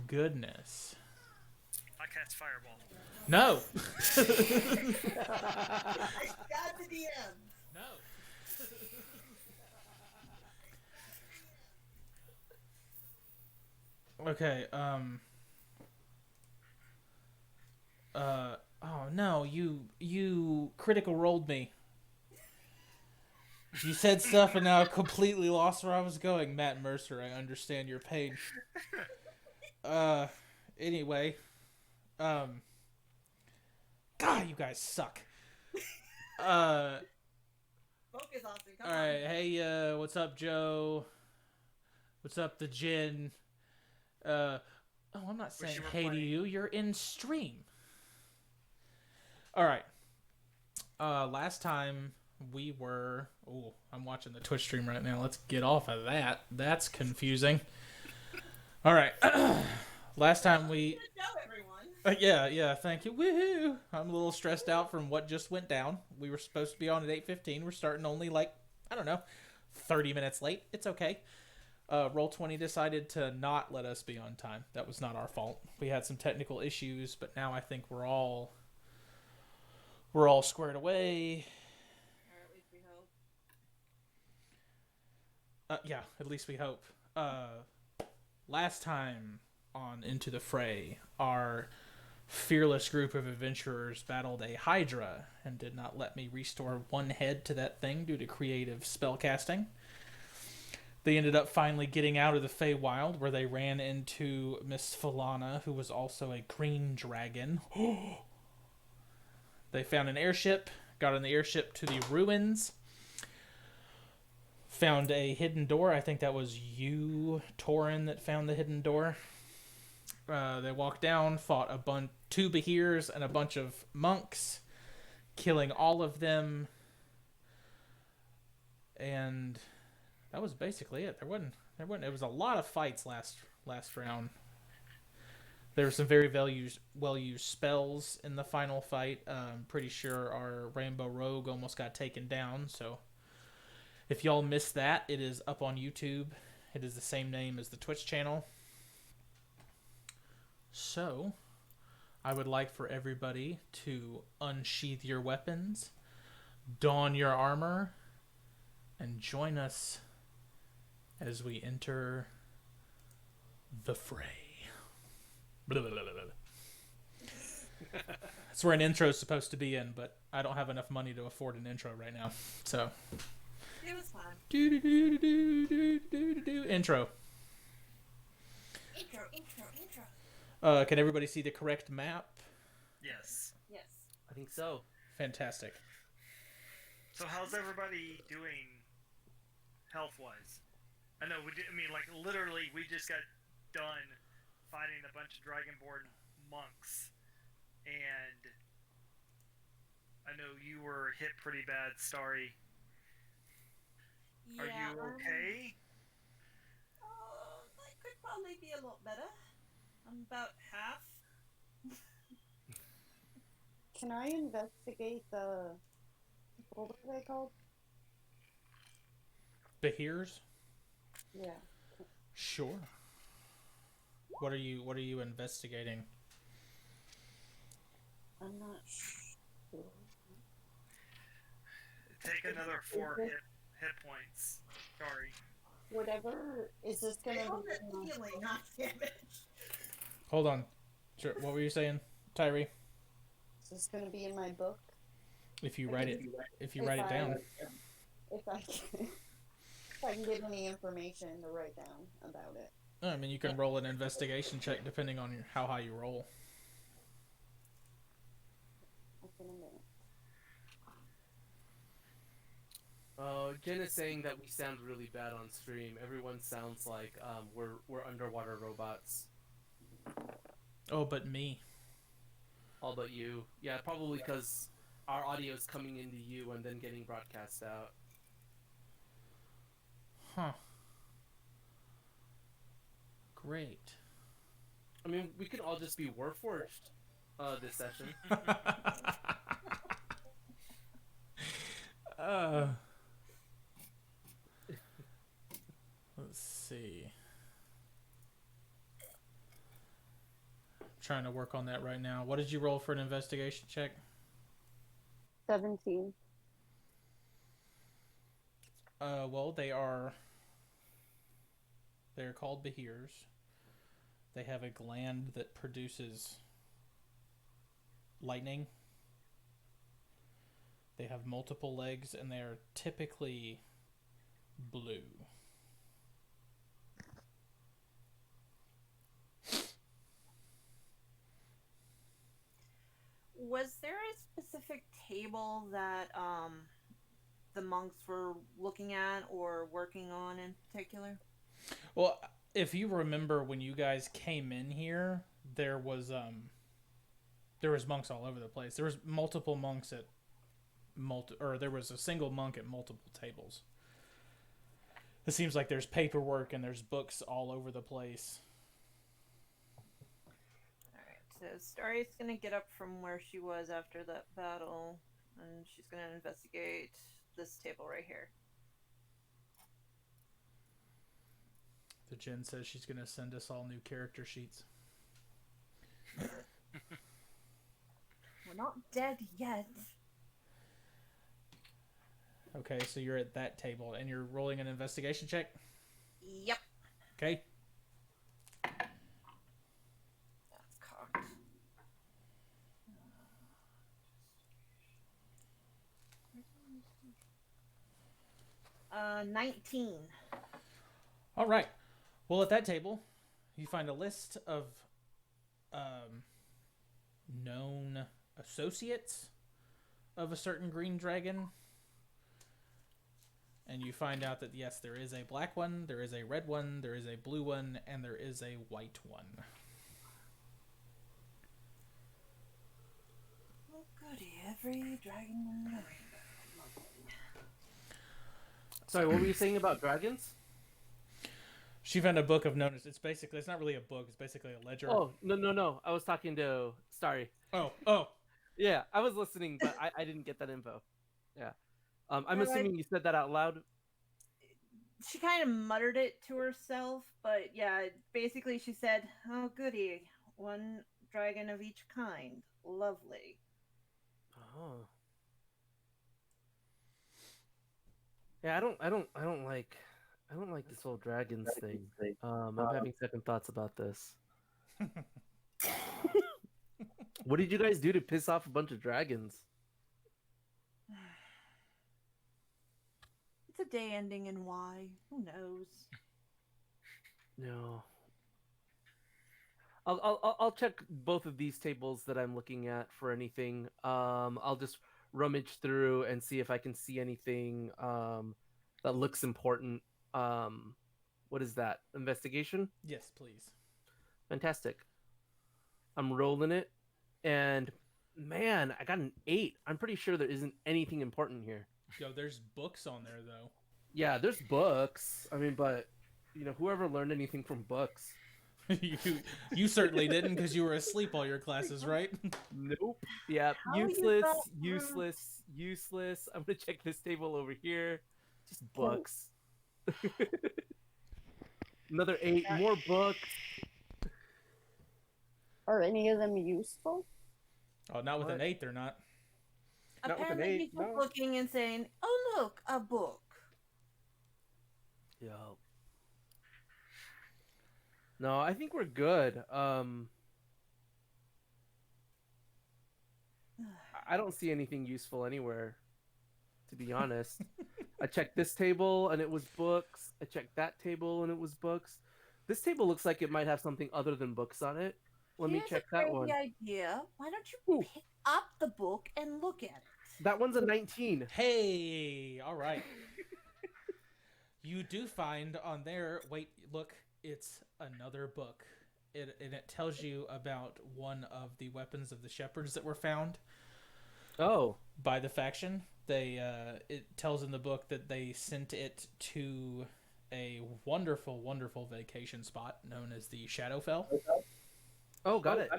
goodness. I cast Fireball. No. I got the DM. No. Okay, oh no, you critical rolled me. You said stuff and now I completely lost where I was going. Matt Mercer, I understand your pain. Anyway, um, God, you guys suck. Focus, Austin. Come All on. right, hey, what's up, Joe? What's up, the Jin? Oh, I'm not saying you were hey to playing. you. You're in stream. All right. Last time we were. Oh, I'm watching the Twitch stream right now. Let's get off of that. That's confusing. All right. Last time we. Good job, everyone. Yeah. Thank you. Woohoo! I'm a little stressed out from what just went down. We were supposed to be on at 8:15. We're starting only like I don't know, 30 minutes late. It's okay. Roll20 decided to not let us be on time. That was not our fault. We had some technical issues, but now I think we're all squared away. Or at least we hope. Yeah, at least we hope. Last time on Into the Fray, our fearless group of adventurers battled a Hydra and did not let me restore one head to that thing due to creative spellcasting. They ended up finally getting out of the Feywild, where they ran into Miss Falana, who was also a green dragon. They found an airship, got on the airship to the ruins, found a hidden door. I think that was you, Torin, that found the hidden door. They walked down, fought two Behirs and a bunch of monks, killing all of them, and that was basically it. There wasn't. It was a lot of fights last round. There were some very well used spells in the final fight. I'm pretty sure our Rainbow Rogue almost got taken down. So if y'all missed that, it is up on YouTube. It is the same name as the Twitch channel. So I would like for everybody to unsheath your weapons, don your armor, and join us as we enter the fray. Blah, blah, blah, blah. That's where an intro is supposed to be in, but I don't have enough money to afford an intro right now. So, It was fun. Intro. Intro. Can everybody see the correct map? Yes. Yes. I think so. Fantastic. So how's everybody doing health-wise? I know, literally, we just got done fighting a bunch of Dragonborn monks, and I know you were hit pretty bad, Starry. Yeah, Are you okay? I could probably be a lot better. I'm about half. Can I investigate the... What were they called? Behirs? Yeah. Sure. What are you investigating? I'm not sure. Take another 4 hit points. Sorry. Whatever. Is this I gonna hope be... it's healing, not damage. Hold on. Sure. What were you saying, Tyree? Is this gonna be in my book? If you write it down. If I can get any information to write down about it. I mean, you can roll an investigation check depending on how high you roll. In a minute. Jen is saying that we sound really bad on stream. Everyone sounds like we're underwater robots. Oh, but me. All but you. Yeah, probably because our audio is coming into you and then getting broadcast out. Huh. Great. I mean, we could all just be Warforged this session. Let's see. trying to work on that right now. What did you roll for an investigation check? 17. Well, they're called behirs. They have a gland that produces lightning. They have multiple legs, and they are typically blue. Was there a specific table that the monks were looking at or working on in particular? Well, if you remember when you guys came in here, there was monks all over the place. There was multiple monks at there was a single monk at multiple tables. It seems like there's paperwork and there's books all over the place. Alright, so Starry's gonna get up from where she was after that battle, and she's gonna investigate this table right here. The Jen says she's going to send us all new character sheets. We're not dead yet. Okay, so you're at that table, and you're rolling an investigation check? Yep. Okay. That's cocked. 19. All right. Well, at that table, you find a list of known associates of a certain green dragon. And you find out that, yes, there is a black one, there is a red one, there is a blue one, and there is a white one. Oh, goody. Every dragon in the rainbow. Lovely. Sorry, what were you saying about dragons? She found a book of notice. It's not really a book. It's basically a ledger. Oh, no. I was talking to Starry. Oh. Yeah, I was listening, but I didn't get that info. Yeah. I'm assuming you said that out loud. She kind of muttered it to herself, but yeah, basically she said, "Oh, goody, one dragon of each kind, lovely." Oh. Yeah, I don't like this whole dragons thing. I'm having second thoughts about this. What did you guys do to piss off a bunch of dragons? It's a day ending in Y. Who knows? No. I'll check both of these tables that I'm looking at for anything. I'll just rummage through and see if I can see anything that looks important. What is that? Investigation? Yes, please. Fantastic. I'm rolling it, and man, I got an 8. I'm pretty sure there isn't anything important here. Yo, there's books on there, though. Yeah, there's books. I mean, but whoever learned anything from books? you certainly didn't, because you were asleep all your classes, right? Nope. Yeah, useless. I'm gonna check this table over here. Just books. Another 8, more books. Are any of them useful? Oh, not with an 8, they're not. Not with an Apparently 8, he's just no. looking and saying, "Oh, look, a book." Yo. No, I think we're good. I don't see anything useful anywhere, to be honest. I checked this table and it was books. I checked that table and it was books. This table looks like it might have something other than books on it. Let me check that one. Here's a crazy idea. Why don't you Ooh. pick up the book and look at it? That one's a 19. Hey, all right. You do find on there, wait, look, it's another book. And it tells you about one of the weapons of the shepherds that were found. Oh. By the faction. It tells in the book that they sent it to a wonderful, wonderful vacation spot known as the Shadowfell. Oh, got it.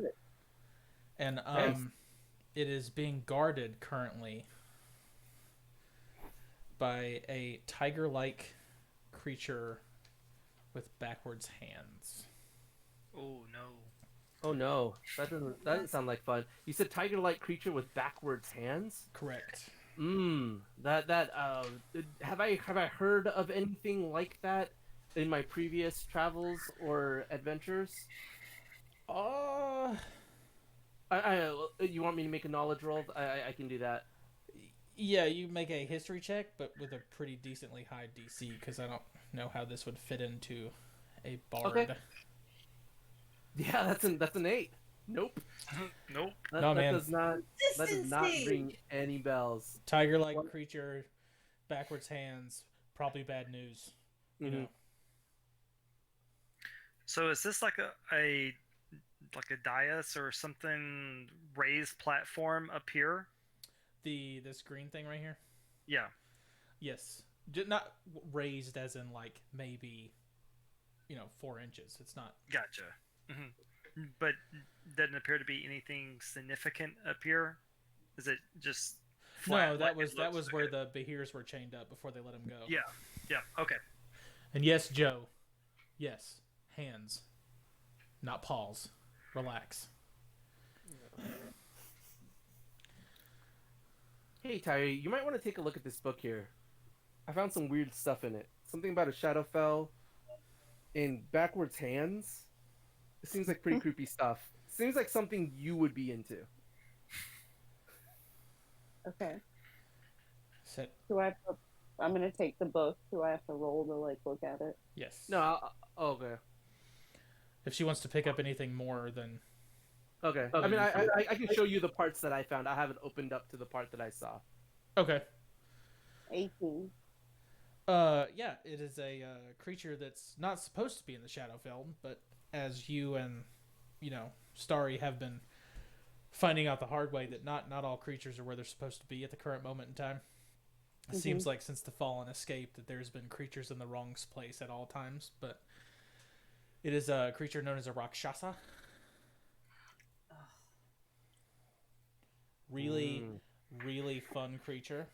And Nice. It is being guarded currently by a tiger-like creature with backwards hands. Oh no. Oh no, that doesn't sound like fun. You said tiger-like creature with backwards hands. Correct. Have I heard of anything like that in my previous travels or adventures? Uh, You want me to make a knowledge roll? I can do that. yeah, you make a history check, but with a pretty decently high DC, because I don't know how this would fit into a bard. Okay. Yeah, that's an 8. Nope. Nope. That, No, that man. does not ring any bells. Tiger-like creature, backwards hands, probably bad news. You Mhm. know. So is this like a dais or something raised platform up here? This green thing right here. Yeah. Yes, not raised as in like maybe, 4 inches. It's not. Gotcha. But doesn't appear to be anything significant up here. Is it just flat? No, that like it was looks? where Okay. the Behirs were chained up before they let him go. Yeah. Yeah. Okay. And yes, Joe. Yes, hands, not paws. Relax. Hey, Tyree, you might want to take a look at this book here. I found some weird stuff in it. Something about a Shadowfell in backwards hands. It seems like pretty creepy stuff. Seems like something you would be into. Okay. Said Do I have to, I'm gonna take the book. Do I have to roll to like look at it? yes. No, okay. If she wants to pick up anything more than Okay. I mean, I can show you the parts that I found. I haven't opened up to the part that I saw. okay. 18. Yeah, it is a creature that's not supposed to be in the Shadowfell, but as you and Starry have been finding out the hard way that not all creatures are where they're supposed to be at the current moment in time. It seems like since the Fallen escape that there's been creatures in the wrong place at all times, but it is a creature known as a Rakshasa. Really, really fun creature.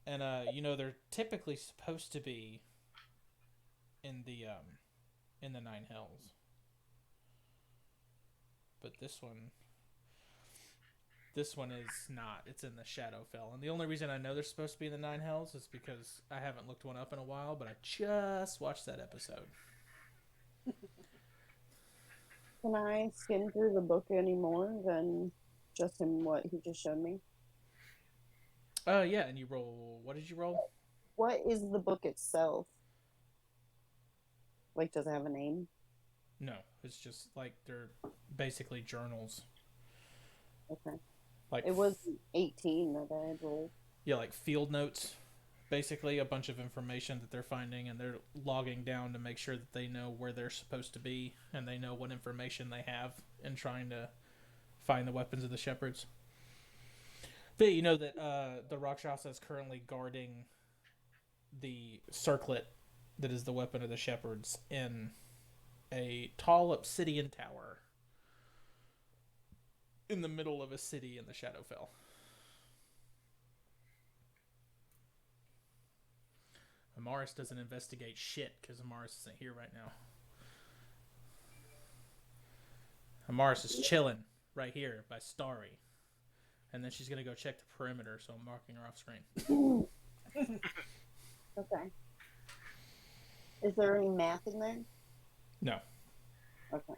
And they're typically supposed to be in the Nine Hells. But this one is not. It's in the Shadowfell. And the only reason I know they're supposed to be in the Nine Hells is because I haven't looked one up in a while, but I just watched that episode. Can I skim through the book any more than just in what he just showed me? Yeah, and you roll. What did you roll? What is the book itself? Like, does it have a name? No, it's just like they're basically journals. Okay. Like It was 18 that I had rolled. yeah, like field notes. Basically, a bunch of information that they're finding, and they're logging down to make sure that they know where they're supposed to be, and they know what information they have in trying to find the weapons of the shepherds. But you know that the Rakshasa is currently guarding the circlet that is the weapon of the shepherds in a tall obsidian tower in the middle of a city in the Shadowfell. Amaris doesn't investigate shit because Amaris isn't here right now. Amaris is chilling right here by Starry. And then she's going to go check the perimeter, so I'm marking her off screen. Okay. Is there any map in there? No. Okay.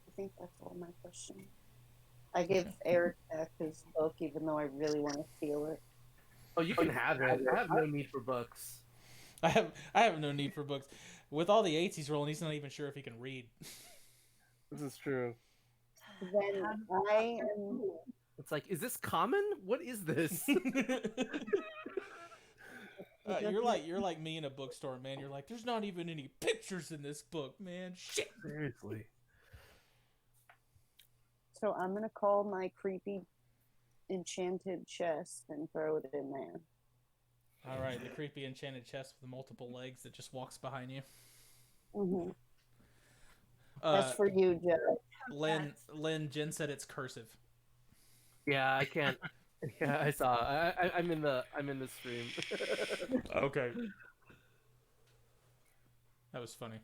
I think that's all my questions. I give Eric back his book, even though I really want to steal it. Oh, you can have it. I have no need for books. I have no need for books. With all the 8s he's rolling, he's not even sure if he can read. This is true. Then I am. It's like, is this common? What is this? You're like me in a bookstore, man. You're like, there's not even any pictures in this book, man. Shit. Seriously. So I'm gonna call my creepy enchanted chest and throw it in there. All right, the creepy enchanted chest with multiple legs that just walks behind you. Mm-hmm. That's for you, Joe. Lynn, Jen said it's cursive. Yeah, I can't. Yeah, I saw. I'm in the stream. Okay. That was funny.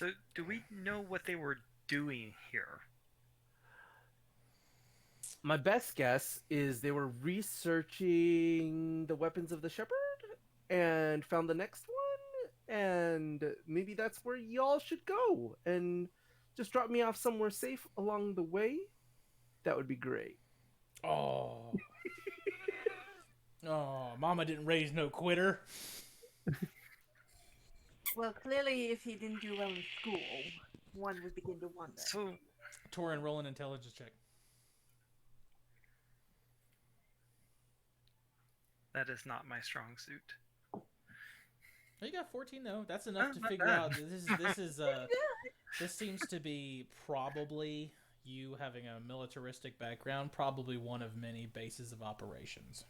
So, do we know what they were doing here? My best guess is they were researching the weapons of the shepherd and found the next one, and maybe that's where y'all should go, and just drop me off somewhere safe along the way. That would be great. Oh. Oh, Mama didn't raise no quitter. Well, clearly, if he didn't do well in school, one would begin to wonder. So, Torin, roll an intelligence check. that is not my strong suit. Oh, you got 14 though. That's enough to not figure bad. out. This seems to be probably you having a militaristic background, probably one of many bases of operations.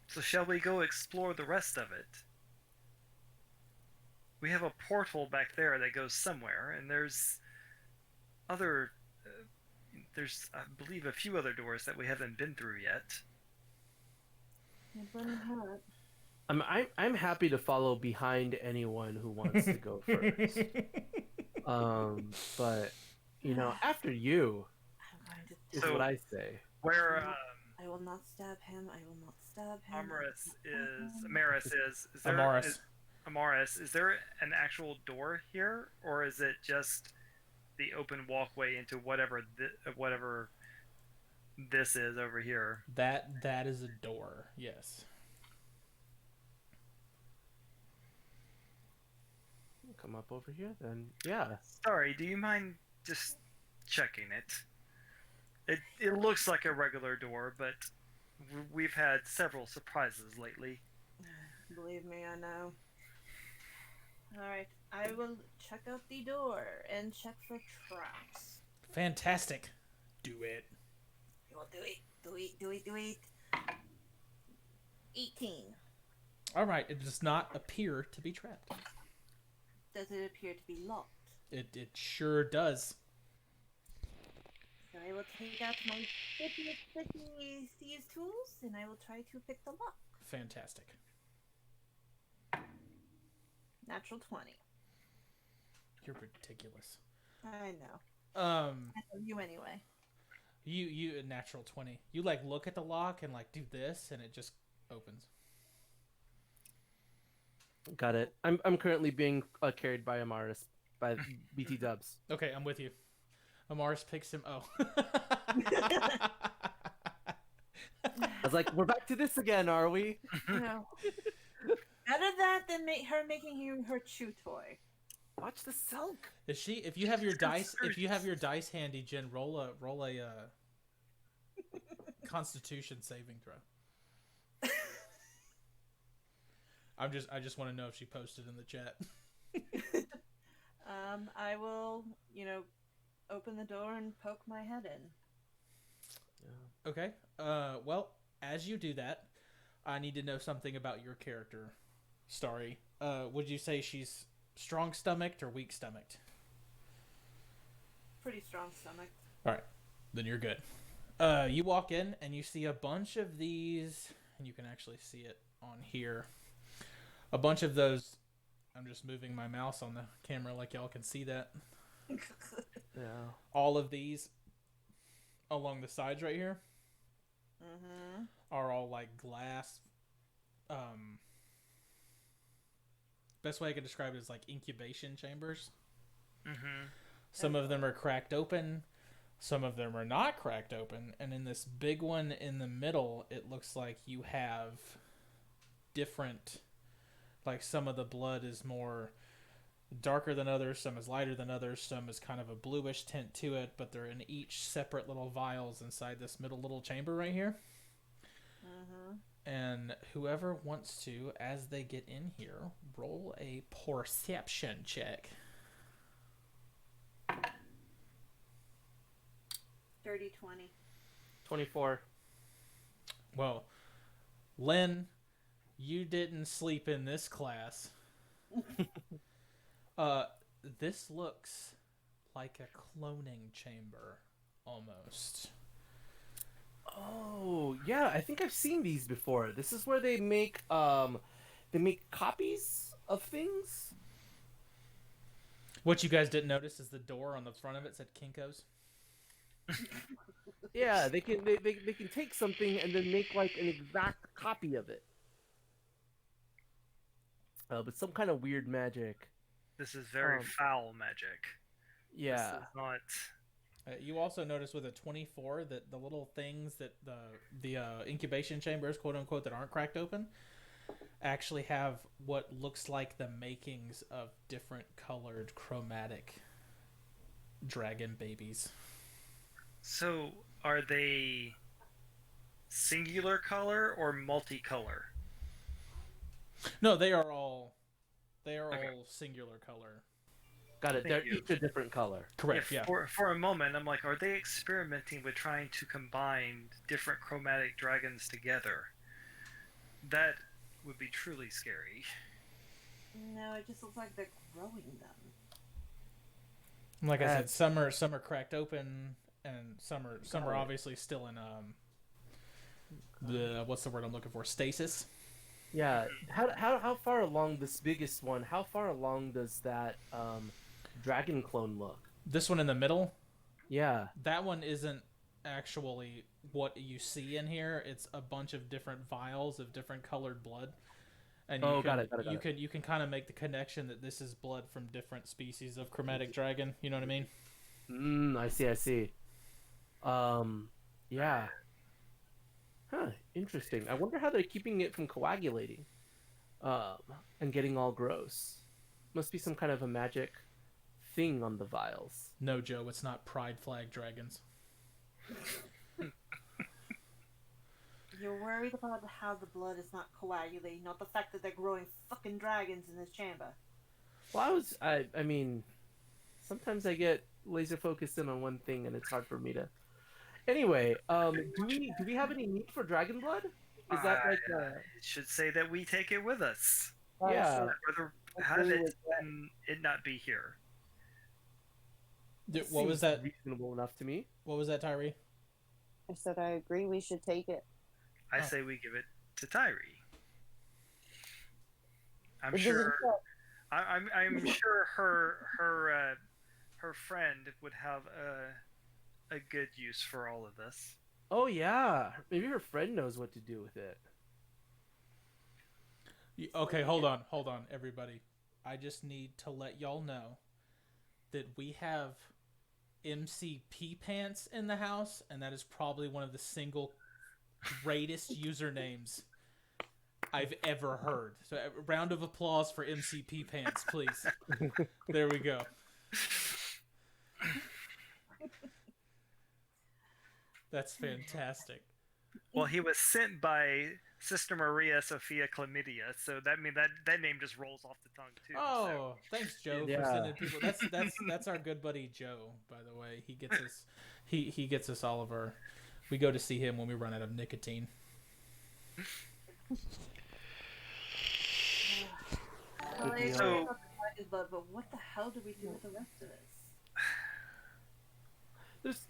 So, shall we go explore the rest of it? We have a portal back there that goes somewhere, and there's other. There's, I believe, a few other doors that we haven't been through yet. I'm happy to follow behind anyone who wants to go first. But after you I'm going to is So- what I say. Where I will not stab him. I will not stab him. Amaris is there? Amaris. Amaris, is there an actual door here, or is it just the open walkway into whatever this is over here? That is a door. Yes. Come up over here, then. Yeah. Sorry, do you mind just checking it? It looks like a regular door, but we've had several surprises lately. Believe me, I know. Alright, I will check out the door and check for traps. Fantastic. Do it. You will do it. 18. All right. It does not appear to be trapped. Does it appear to be locked? It sure does. So I will take out my sticky thieves tools and I will try to pick the lock. Fantastic. Natural 20. You're ridiculous. I know. I I love you anyway. You a natural 20. You look at the lock and do this and it just opens. Got it. I'm currently being carried by Amaris by BT Dubs. Okay, I'm with you. Amaris picks him. Oh. I was like, we're back to this again, are we? No. Better that than her making you her chew toy. Watch the silk. Is she? If you have your dice handy, Jen, roll a Constitution saving throw. I just want to know if she posted in the chat. I will, open the door and poke my head in. Yeah. Okay. Well, as you do that, I need to know something about your character, Starry. Would you say she's strong stomached or weak stomached? Pretty strong stomach. All right, then you're good. You walk in and you see a bunch of these, and you can actually see it on here. A bunch of those. I'm just moving my mouse on the camera like y'all can see that. Yeah. All of these along the sides right here Mm-hmm. are all glass. Best way I can describe it is incubation chambers. Mm-hmm. Some of them are cracked open. Some of them are not cracked open. And in this big one in the middle, it looks like you have different... some of the blood is more darker than others, some is lighter than others, some is kind of a bluish tint to it, but they're in each separate little vials inside this middle little chamber right here. Mm-hmm. And whoever wants to, as they get in here, roll a perception check. 30, 20. 24. Well, Lynn, you didn't sleep in this class. This looks like a cloning chamber, almost. Oh, yeah, I think I've seen these before. This is where they make copies of things. What you guys didn't notice is the door on the front of it said Kinko's. Yeah, they can take something and then make like an exact copy of it. But some kind of weird magic. This is very foul magic. Yeah. This is not. You also notice with a 24 that the little things that the incubation chambers, quote unquote, that aren't cracked open, actually have what looks like the makings of different colored chromatic dragon babies. So, are they singular color or multicolor? No, they are all singular color. Got it. Thank They're you. each a different color. Correct. Yeah. For a moment, I'm like, are they experimenting with trying to combine different chromatic dragons together? That would be truly scary. No, it just looks like they're growing them. Like I said, some are cracked open, and some are obviously still in the what's the word I'm looking for? Stasis. Yeah. How far along this biggest one? How far along does that dragon clone look? This one in the middle, Yeah. that one isn't actually what you see in here. It's a bunch of different vials of different colored blood. And Got it. you can kind of make the connection that this is blood from different species of chromatic dragon. You know what I mean? I see. Yeah. Huh, interesting. I wonder how they're keeping it from coagulating. And getting all gross. Must be some kind of a magic thing on the vials. No, Joe, it's not pride flag dragons. You're worried about how the blood is not coagulating, not the fact that they're growing fucking dragons in this chamber. Well, I mean, sometimes I get laser focused in on one thing and it's hard for me to. Anyway, do we have any need for dragon blood? Is that like It should say that we take it with us. Yeah. Rather have it and it not be here. What was that? Reasonable enough to me. What was that, Tyree? I said I agree. We should take it. I say we give it to Tyree. I'm It sure. doesn't I'm sure her friend would have a good use for all of this. Oh yeah, maybe her friend knows what to do with it. Okay, hold on, everybody. I just need to let y'all know that we have MCP Pants in the house, and that is probably one of the single greatest usernames I've ever heard. So a round of applause for MCP Pants, please. There we go. That's fantastic. Well, he was sent by Sister Maria Sophia Chlamydia, so that name just rolls off the tongue too. Oh, thanks, Joe, for Yeah. sending people. That's our good buddy Joe, by the way. He gets us. He gets us all of our. We go to see him when we run out of nicotine. Well, I agree So- about the dragon blood, but what the hell do we do with the rest of this? There's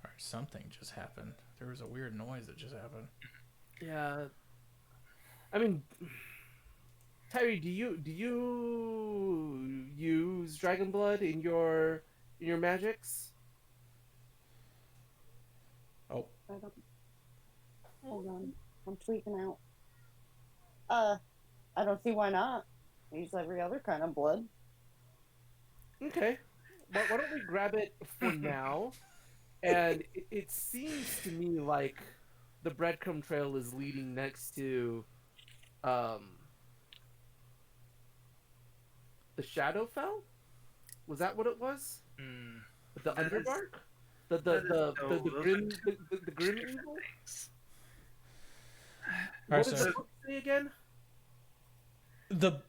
All right, something just happened. There was a weird noise that just happened. yeah. I mean, Tyree, do you use dragon blood in your magics? Oh, I don't. Hold on. I'm tweaking out. I don't see why not. I use every other kind of blood. Okay. Why don't we grab it for now? And it seems to me like the breadcrumb trail is leading next to the Shadowfell? Was that what it was? Hmm. The That is- Underdark? The That is the so- the those grim are the grim different evil? things. all What right. does So the book say again? the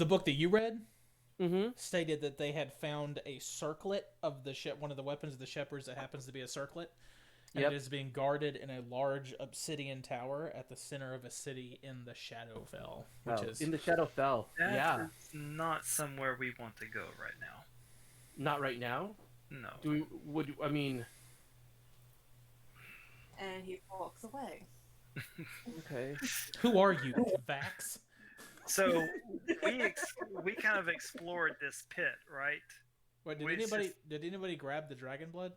book that you read Mm-hmm. stated that they had found a circlet of the one of the weapons of the shepherds that happens to be a circlet, and Yep. it is being guarded in a large obsidian tower at the center of a city in the Shadowfell, which is In the Shadowfell. That Yeah. is not somewhere we want to go right now. Not right now. No. I mean, And he walks away. okay. who are you, Vax? So we kind of explored this pit, right? Wait, We just- did anybody grab the dragon blood?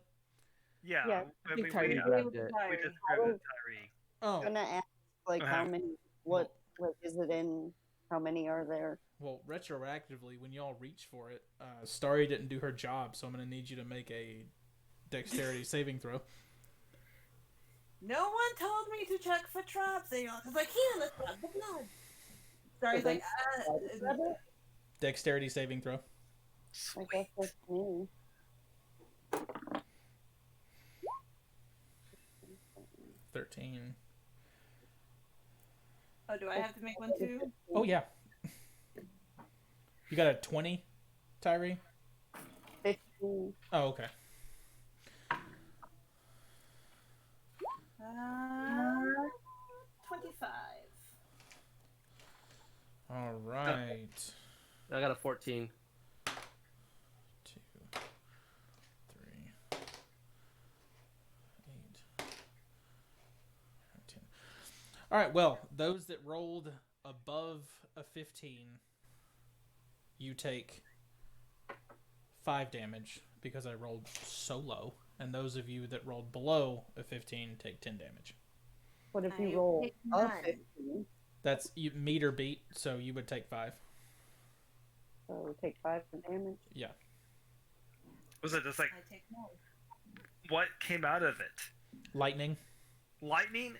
Yeah, Yeah, I think we Tyree just grabbed it. grabbed it, Tyree. Oh, gonna ask like Uh-huh. how many, what is it in? How many are there? well, retroactively, when y'all reach for it, Starry didn't do her job, so I'm gonna need you to make a dexterity saving throw. No one told me to check for traps. They all was like, here, let's grab the blood. Sorry, like, Dexterity saving throw. I guess that's me. 13. oh, do I have to make one too? Oh yeah. You got a 20, Tyree? 15. Oh, okay. 25. All right. I got a 14. 2, 3, 8, 10. All right. Well, those that rolled above a 15, you take 5 damage because I rolled so low, and those of you that rolled below a 15 take 10 damage. What if I you roll take a 9. 15? That's you meter beat, so you would take 5. So take 5 damage. Yeah. Was it just like I take 9. what came out of it? Lightning. Lightning?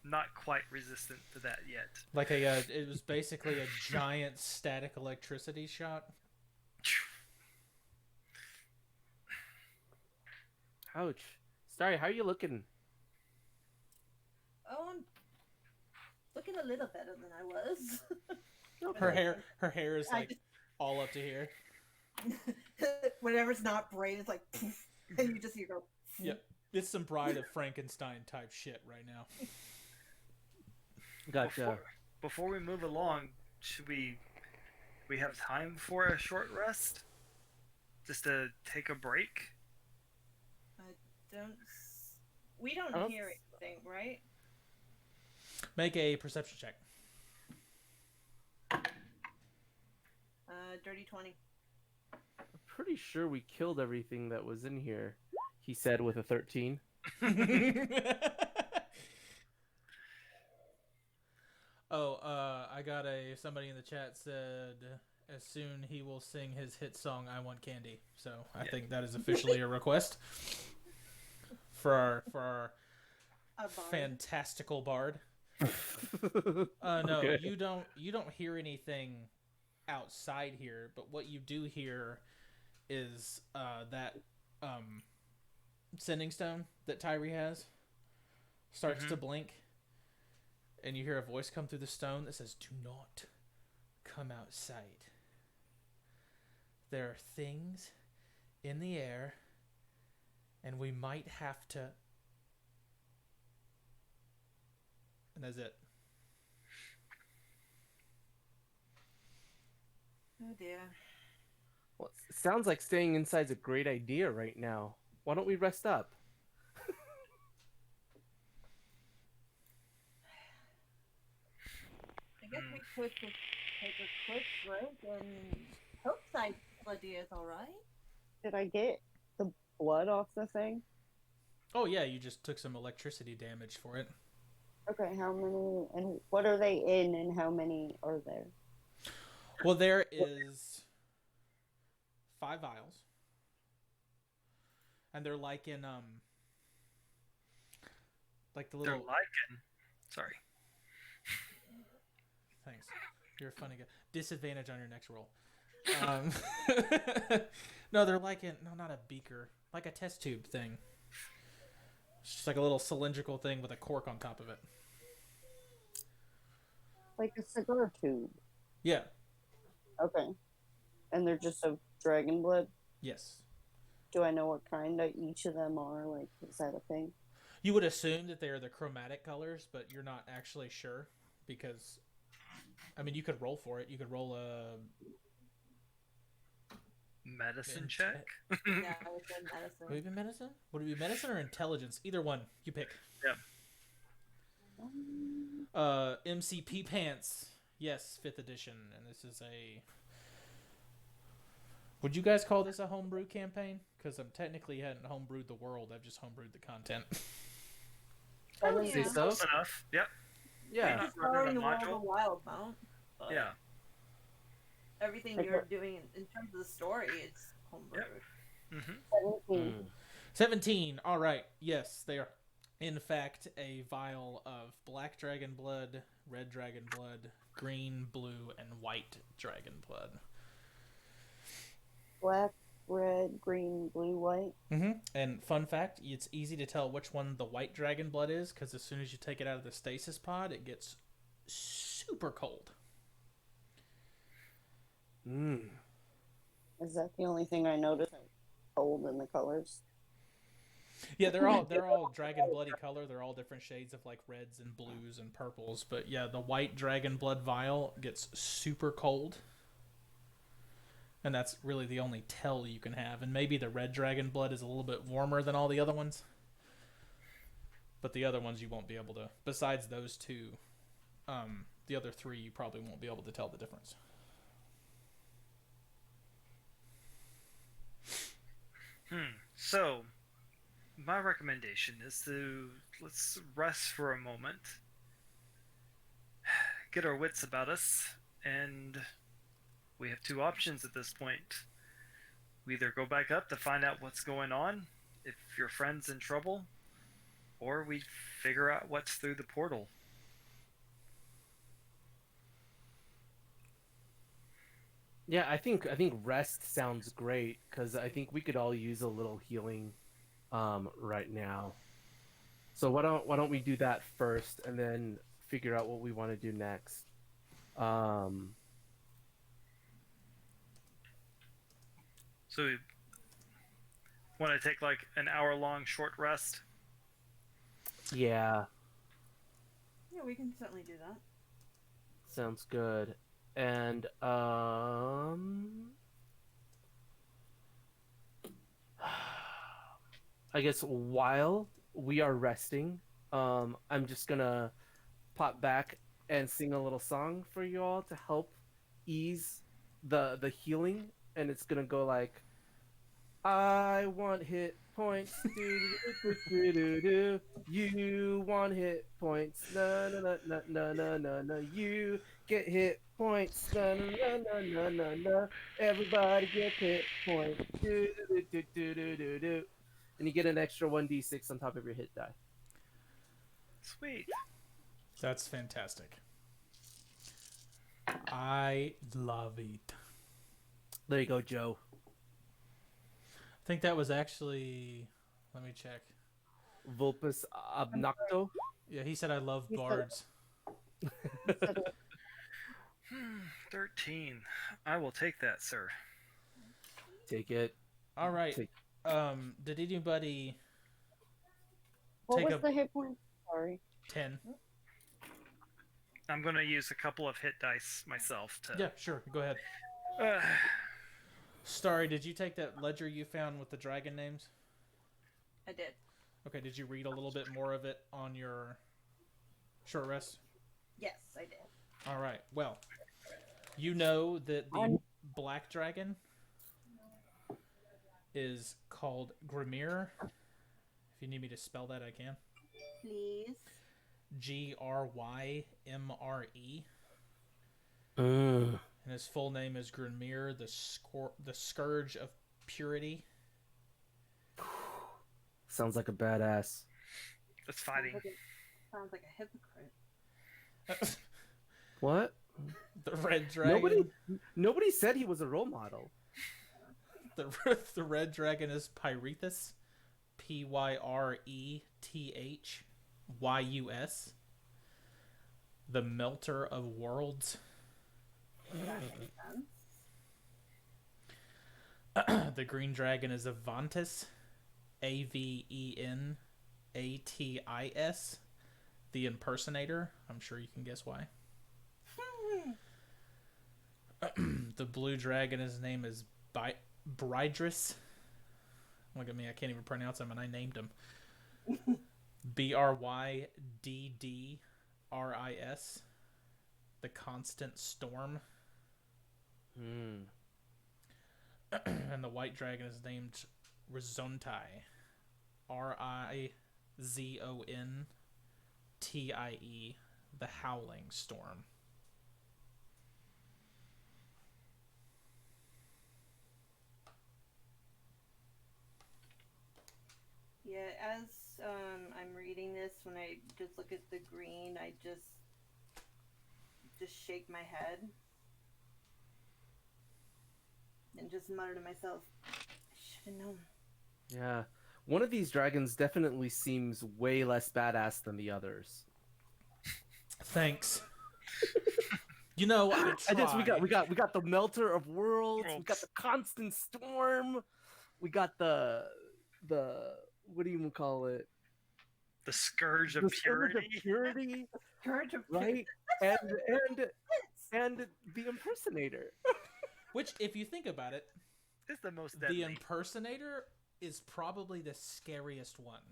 Not quite resistant to that yet. Like it was basically a giant static electricity shot. Ouch. Starry, how are you looking? Oh, I'm looking a little better than I was. Her hair is I like all up to here. Whatever's not brain is like, poof, and you just hear go. Poof. Yep. It's some Bride of Frankenstein type shit right now. Gotcha. Before we move along, should we have time for a short rest? Just to take a break? We don't don't hear anything, right? Make a perception check. Dirty 20. I'm pretty sure we killed everything that was in here, he said with a 13. I got somebody in the chat said as soon he will sing his hit song "I Want Candy." So I think that is officially a request for our A bard. fantastical bard. No, Okay. you don't hear anything outside here, but what you do hear is that sending stone that Tyree has starts to blink, and you hear a voice come through the stone that says, "Do not come outside. There are things in the air, and we might have to..." And that's it. Oh dear. Well, it sounds like staying inside's a great idea right now. Why don't we rest up? I guess we could just take a quick break and hope Cyclope's idea is alright. Did I get the blood off the thing? Oh yeah, you just took some electricity damage for it. Okay, how many, and what are they in, and how many are there? Well, there is 5 vials, and they're like in like the They're little. liking. Sorry. Thanks, you're a funny guy. Disadvantage on your next roll. No, they're like in not a beaker, like a test tube thing. It's just like a little cylindrical thing with a cork on top of it. Like a cigar tube. Yeah. Okay. And they're just of dragon blood? Yes. Do I know what kind each of them are? Like, is that a thing? You would assume that they're the chromatic colors, but you're not actually sure because, I mean, you could roll for it. You could roll a Medicine check? Yeah, I was in medicine. Would it be medicine? Would it be medicine or intelligence? Either one. You pick. Yeah. MCP pants. Yes, 5th edition, and this is a. Would you guys call this a homebrew campaign? Because I'm technically hadn't homebrewed the world. I've just homebrewed the content. Oh, Seven- Say yeah. so? Close enough. Yep. Yeah. not It's running following a the world of module. Wild Mount. But Yeah. everything Okay. you're doing in terms of the story, it's homebrewed. Mm-hmm. 17. 17. All right. Yes, they are, in fact, a vial of black dragon blood, red dragon blood, green, blue, and white dragon blood. Black, red, green, blue, white. And fun fact, it's easy to tell which one the white dragon blood is because as soon as you take it out of the stasis pod, it gets super cold. Is that the only thing I noticed? Cold in the colors. Yeah, they're all dragon bloody color. They're all different shades of like reds and blues and purples. But yeah, the white dragon blood vial gets super cold. And that's really the only tell you can have. And maybe the red dragon blood is a little bit warmer than all the other ones. But the other ones you won't be able to. Besides those two, the other three you probably won't be able to tell the difference. So, my recommendation is to let's rest for a moment, get our wits about us, and we have two options at this point. We either go back up to find out what's going on, if your friend's in trouble, or we figure out what's through the portal. Yeah, I think rest sounds great because I think we could all use a little healing right now. So why don't we do that first and then figure out what we want to do next? So, we want to take like an hour-long short rest. Yeah, Yeah, we can certainly do that. sounds good. And I guess while we are resting, I'm just gonna pop back and sing a little song for you all to help ease the healing, and it's gonna go like, I want hit points, do. You want hit points, na na na na na na na na. You get hit points, na na na na na na na. Everybody get hit points, do. And you get an extra 1d6 on top of your hit die. Sweet. That's fantastic. I love it. There you go, Joe. I think that was actually. Let me check. Vulpus Abnacto. Yeah, he said I love He said- bards. 13. I will take that, sir. Take it. All right. Take- Did anybody What Take was a- the hit point? Sorry. 10? I'm going to use a couple of hit dice myself to. Yeah, sure. Go ahead. Uh, Starry, did you take that ledger you found with the dragon names? I did. Okay, did you read a little bit more of it on your short rest? Yes, I did. All right. Well, you know that the black dragon is called Grimir. If you need me to spell that, I can. Please. Grymre. Mm. And his full name is Grimir, the Scourge of Purity. Sounds like a badass. it's fighting. Sounds like a hypocrite. What? The red dragon. Nobody said he was a role model. The red dragon is Pyrethus. Pyrethus. The Melter of Worlds. That makes sense. The green dragon is Avantis. Avenatis. The Impersonator. I'm sure you can guess why. The blue dragon, his name is Brydris. Look at me, I can't even pronounce him, and I named him. Bryddris. the constant storm. Hmm. And the white dragon is named Rizontai. Rizontie, the Howling Storm. Yeah, as I'm reading this, when I just look at the green, I just shake my head and just mutter to myself, I should have known. Yeah. One of these dragons definitely seems way less badass than the others. Thanks. You know, I try. We got the melter of worlds. We got the constant storm. We got the what do you call it? The scourge The of purity. purity, Courage of right? And the impersonator. Which, if you think about it, Is the most deadly. the impersonator is probably the scariest one.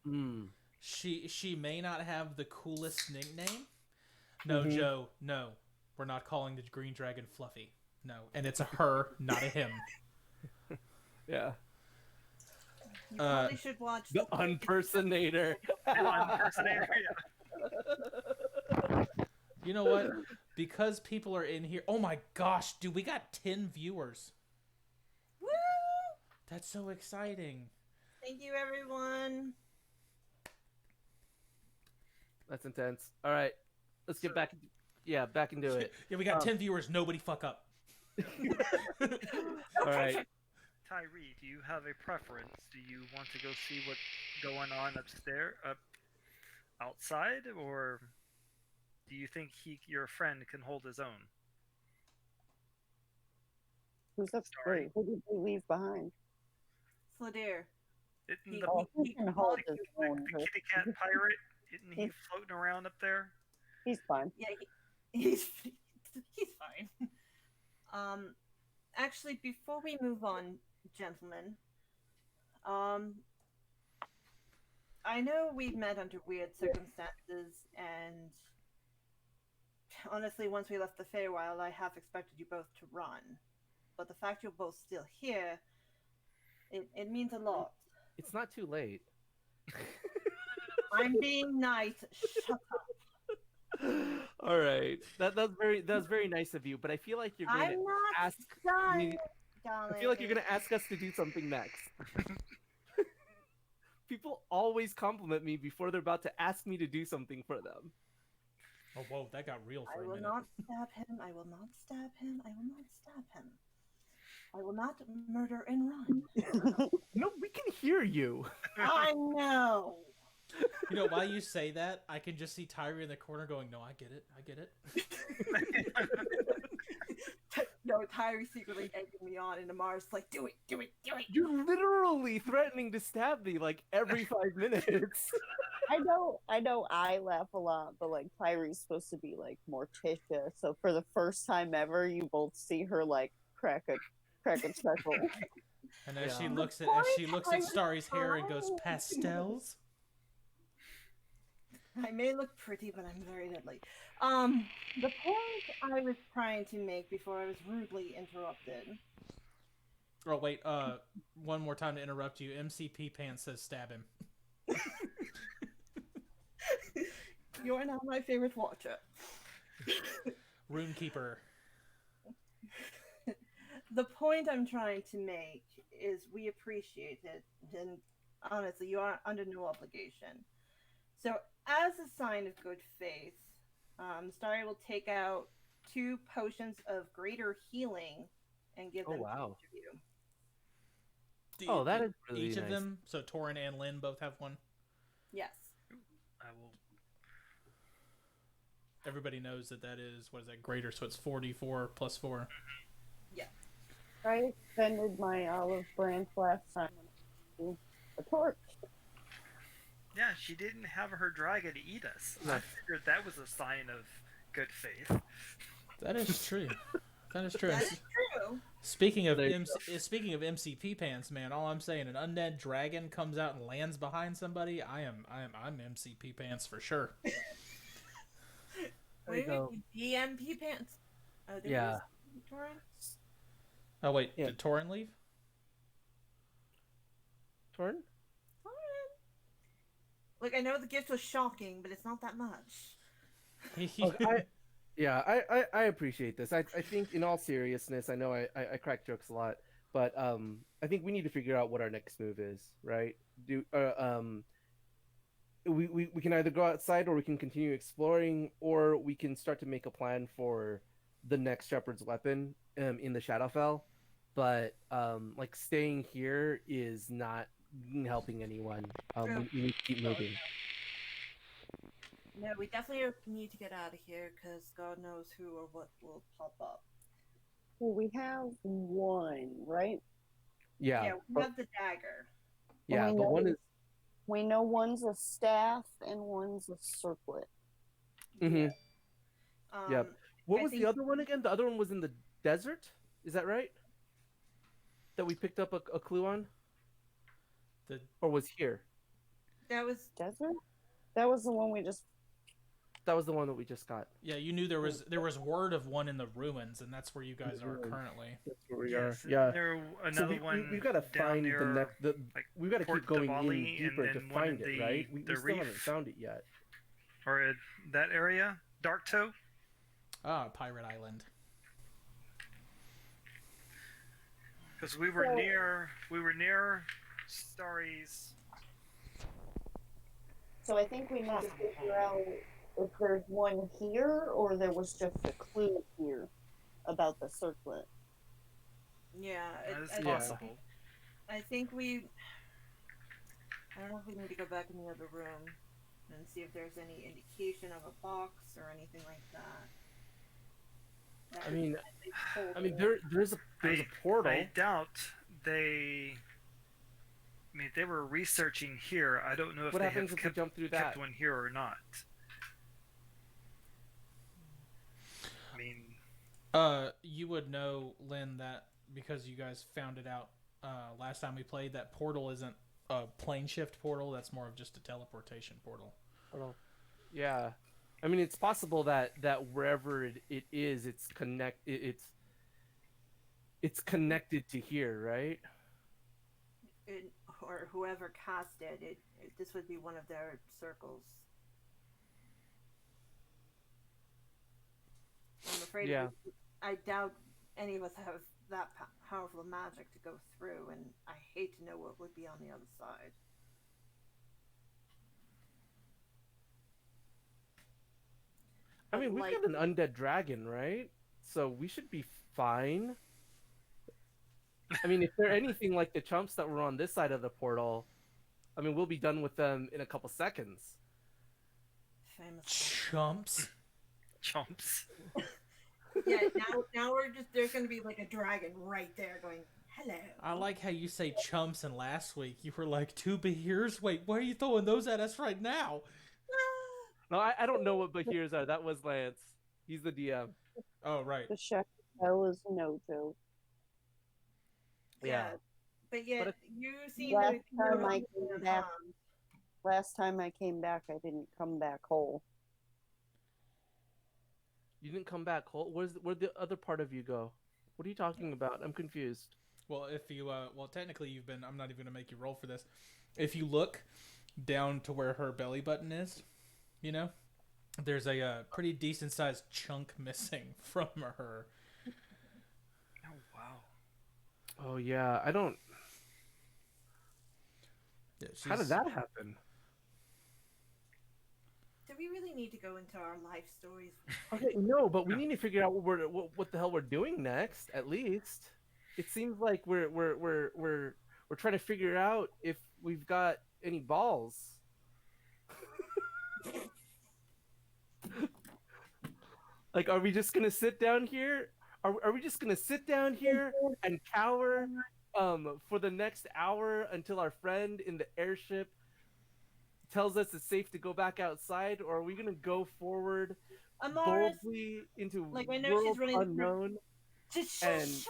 Hmm. She may not have the coolest nickname. No, Mhm. Joe, no. We're not calling the green dragon Fluffy. No. And it's a her, not a him. Yeah. You probably should watch The impersonator. Impersonator, yeah. You know what? Because people are in here. Oh my gosh, dude, we got 10 viewers. Woo! That's so exciting. Thank you, everyone. That's intense. All right, let's get back. Yeah, back into it. Yeah, we got 10 viewers. Nobody fuck up. All right. Tyree, do you have a preference? Do you want to go see what's going on upstairs, outside, or do you think your friend can hold his own? Who's up? Sorry. Wait, who did they leave behind? Sladair. Isn't He- the, Oh, he can hold his the own. but kitty cat pirate? Isn't he floating around up there? He's fine. Yeah, he's fine. Actually, before we move on, gentlemen, I know we've met under weird circumstances, and honestly, once we left the Feywild, I half expected you both to run. But the fact you're both still here, it means a lot. It's not too late. I'm being nice. Shut up. All right. That's very nice of you, but I feel like you're going I'm to not ask done, me. darling. I feel like you're going to ask us to do something next. People always compliment me before they're about to ask me to do something for them. Oh, whoa, that got real for I a will minute. not stab him. I will not stab him. I will not stab him. I will not murder and run. No, we can hear you. I know. You know, while you say that, I can just see Tyree in the corner going, no, I get it. I get it. No, Tyree secretly egging me on, and Amar's like, do it, do it, do it. You're literally threatening to stab me like every 5 minutes. I know I laugh a lot, but like Tyree's supposed to be like Morticia, so for the first time ever you both see her like crack a chuckle. And as Yeah. she looks at Starry's hair and goes, pastels? I may look pretty, but I'm very deadly. The point I was trying to make before I was rudely interrupted. Oh, wait, one more time to interrupt you. MCP Pants says stab him. You are now my favorite watcher. Runekeeper. The point I'm trying to make is we appreciate it, and honestly, you are under no obligation. So, as a sign of good faith, Starry will take out 2 potions of greater healing and give Oh, them wow. to each of you. Oh, that is really Each of nice. them, so Torin and Lynn both have one. Yes. I will. Everybody knows that is, what is that, greater, so it's 44 plus 4. I extended my olive branch last time. A torch. Yeah, she didn't have her dragon eat us. I Yeah. figured that was a sign of good faith. That is true. That is true. That is true. Speaking of There you speaking of MCP Pants, man, all I'm saying, an undead dragon comes out and lands behind somebody. I'm MCP Pants for sure. There you Wait, go. DMP pants. Oh, there Yeah. is Torin? Oh wait, Yeah. did Torin leave? Torn? Look, I know the gift was shocking, but it's not that much. Look, I appreciate this. I think in all seriousness, I know I crack jokes a lot, but I think we need to figure out what our next move is, right? We can either go outside or we can continue exploring, or we can start to make a plan for the next shepherd's weapon in the Shadowfell. But like staying here is not helping anyone. We need to keep moving. No, we definitely need to get out of here because God knows who or what will pop up. Well, we have one, right? Yeah, we but have the dagger. yeah, we but know- one is We know one's a staff and one's a circlet. Mhm. Yep. What I was the think- other one again? The other one was in the desert. Is that right? That we picked up a clue on, The or was here? That was Desert? That was the one we just. That was the one that we just got. Yeah, you knew there was word of one in the ruins, and that's where you guys are ruins. currently. That's where we Yes, are. Yeah. There So another one. we've got to down find near, the next. like, We got to Port keep going Diwali in deeper and to then one in find it, the- right? We the still haven't reef. found it yet. or that area, Dark Toe. Ah, Pirate Island. Because we were So- near Starry's. So I think we need to Possible figure home. out if there's one here or there was just a clue here about the circlet. That is I possible. I think we. I don't know if we need to go back in the other room and see if there's any indication of a box or anything like that. I mean, Hold it. there's a portal. I doubt they. I mean, they were researching here. I don't know if What they happens have if we jump through kept that? one here or not. I mean, You would know, Lynn, that because you guys found it out last time we played, that portal isn't a plane shift portal. That's more of just a teleportation portal. Portal. Yeah. I mean, it's possible that wherever it is, it's connected to here, right? Or whoever cast it, this would be one of their circles. I'm afraid. Yeah. I doubt any of us have that powerful magic to go through, and I hate to know what would be on the other side. I mean, we've Like- got an undead dragon, right? So we should be fine. I mean, if they're anything like the chumps that were on this side of the portal, I mean, we'll be done with them in a couple seconds. Famous. Chumps. chumps. Yeah. Now we're just there's going to be like a dragon right there going, "Hello." I like how you say chumps, and last week you were like 2 beers. Wait, why are you throwing those at us right now? No, I don't know what Bahirs are. That was Lance. He's the DM. Oh, right. The Shell is no joke. Yeah. But yet But you seem Last to be time I really came back, unharmed. last time I came back, I didn't come back whole. You didn't come back whole. Where'd the other part of you go? What are you talking about? I'm confused. Well, if you well, technically you've been. I'm not even gonna make you roll for this. If you look down to where her belly button is, you know, there's a pretty decent sized chunk missing from her. Oh wow. Oh yeah, I don't. Yeah, How did that happen? Do we really need to go into our life stories? Okay, no, but we need to figure out what the hell we're doing next. At least it seems like we're trying to figure out if we've got any balls. Like, are we just gonna sit down here? Are we just gonna sit down here and cower for the next hour until our friend in the airship tells us it's safe to go back outside, or are we gonna go forward Amaris, boldly into like, I know she's world running- unknown just and-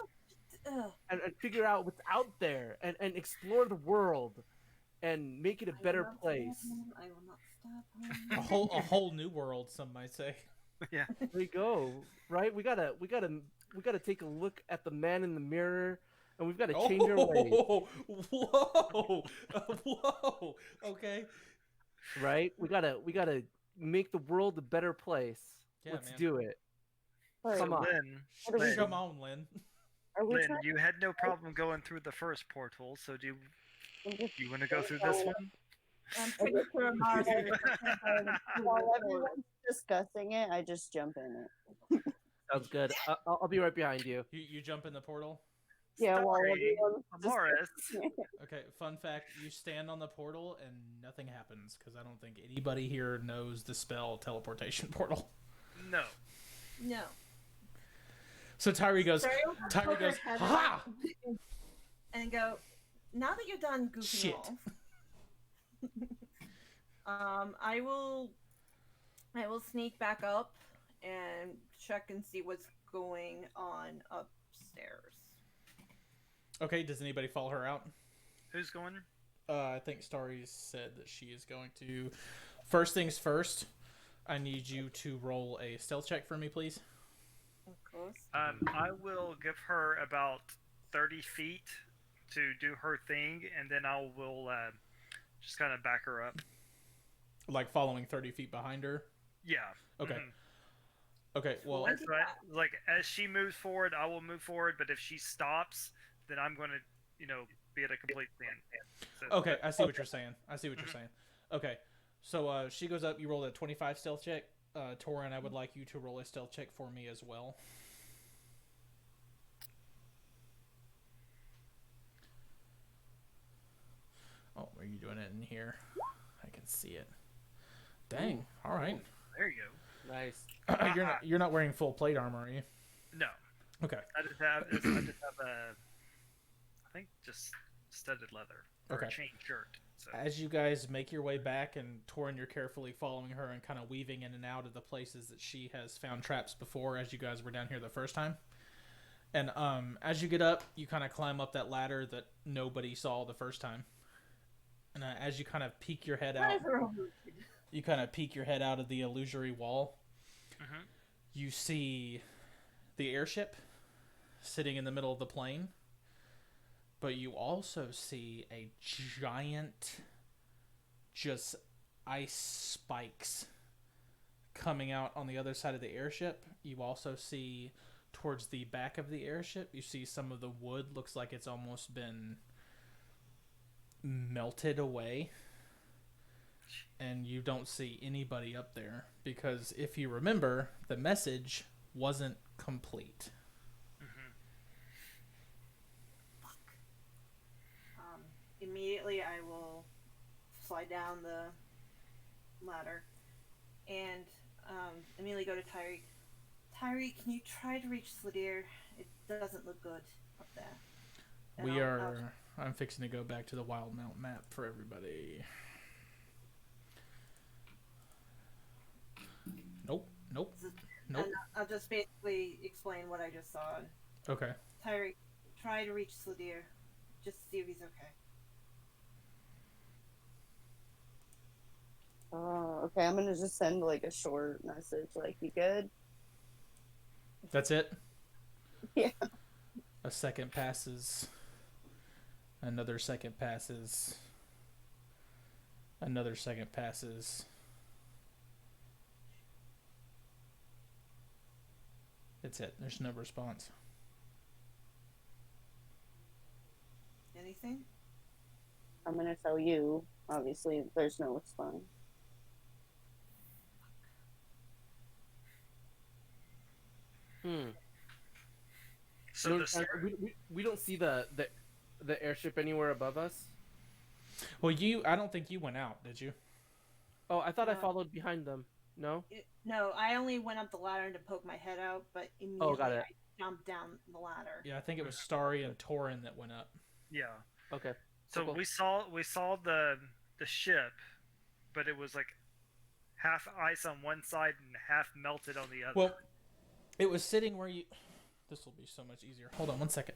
ugh. and figure out what's out there and explore the world and make it a I will better not place? stop him. I will not stop him. A whole new world, some might say. Yeah. There you go. Right? We gotta take a look at the man in the mirror, and we've got to change our ways. Whoa! Whoa! Okay. Right? We gotta make the world a better place. Yeah, Let's man. do it. Wait, Come on. Lynn, What are we Lynn, Come on, Lynn. are we Lynn, trying you had no problem going through the first portal, so do to you want to go through this one? I'm pretty sure Mars is while everyone's discussing it, I just jump in it. Sounds good. I'll be right behind you. You jump in the portal. Yeah, while Sorry, everyone's Morris. discussing it. Okay, fun fact, you stand on the portal and nothing happens because I don't think anybody here knows the spell teleportation portal. No. No. So Tyree goes, Sorry, Tyree goes, head ha! and go, now that you're done goofing Shit. off, I will sneak back up and check and see what's going on upstairs. Okay, does anybody follow her out? Who's going? I think Starry said that she is going to. First things first, I need you to roll a stealth check for me, please. Of course. I will give her about 30 feet to do her thing, and then I will just kind of back her up. Like following 30 feet behind her. Yeah. Okay. Mhm. Okay, well, What? That's right. Like as she moves forward, I will move forward. But if she stops, then I'm going to, be at a complete stand. So, okay, I see what you're saying. I see what you're saying. Okay, so she goes up. You rolled a 25 stealth check. Torin, I would like you to roll a stealth check for me as well. Oh, are you doing it in here? I can see it. Dang. All right. There you go. Nice. You're not wearing full plate armor, are you? No, Okay. I just have I think just studded leather or Okay. a chain shirt. So As you guys make your way back, and Torin, you're carefully following her and kind of weaving in and out of the places that she has found traps before, as you guys were down here the first time. And as you get up, you kind of climb up that ladder that nobody saw the first time. And as you kind of peek your head out, you kind of peek your head out of the illusory wall. Mhm. You see the airship sitting in the middle of the plain. But you also see a giant, just ice spikes coming out on the other side of the airship. You also see towards the back of the airship, you see some of the wood looks like it's almost been melted away. And you don't see anybody up there because if you remember, the message wasn't complete. Immediately, I will slide down the ladder and immediately go to Tyree. Tyree, can you try to reach Sladir? It doesn't look good up there. And I'm fixing to go back to the Wild Mount map for everybody. Nope. And I'll just basically explain what I just saw. Okay. Tyree, try to reach Sladir. Just see if he's okay. Oh, okay. I'm gonna just send like a short message, like, "You good?" That's it? Yeah. A second passes. Another second passes. Another second passes. That's it. There's no response. Anything? I'm gonna tell you. Obviously, there's no response. So No, the we don't see the airship anywhere above us. Well, I don't think you went out, did you? Oh, I thought I Uh, followed behind them. No. No, I only went up the ladder to poke my head out, but immediately got it. I jumped down the ladder. Yeah, I think it was Starry and Torin that went up. yeah. Okay. So Cool. we saw the ship, but it was like half ice on one side and half melted on the other. Well, it was sitting where you... This will be so much easier. Hold on one second.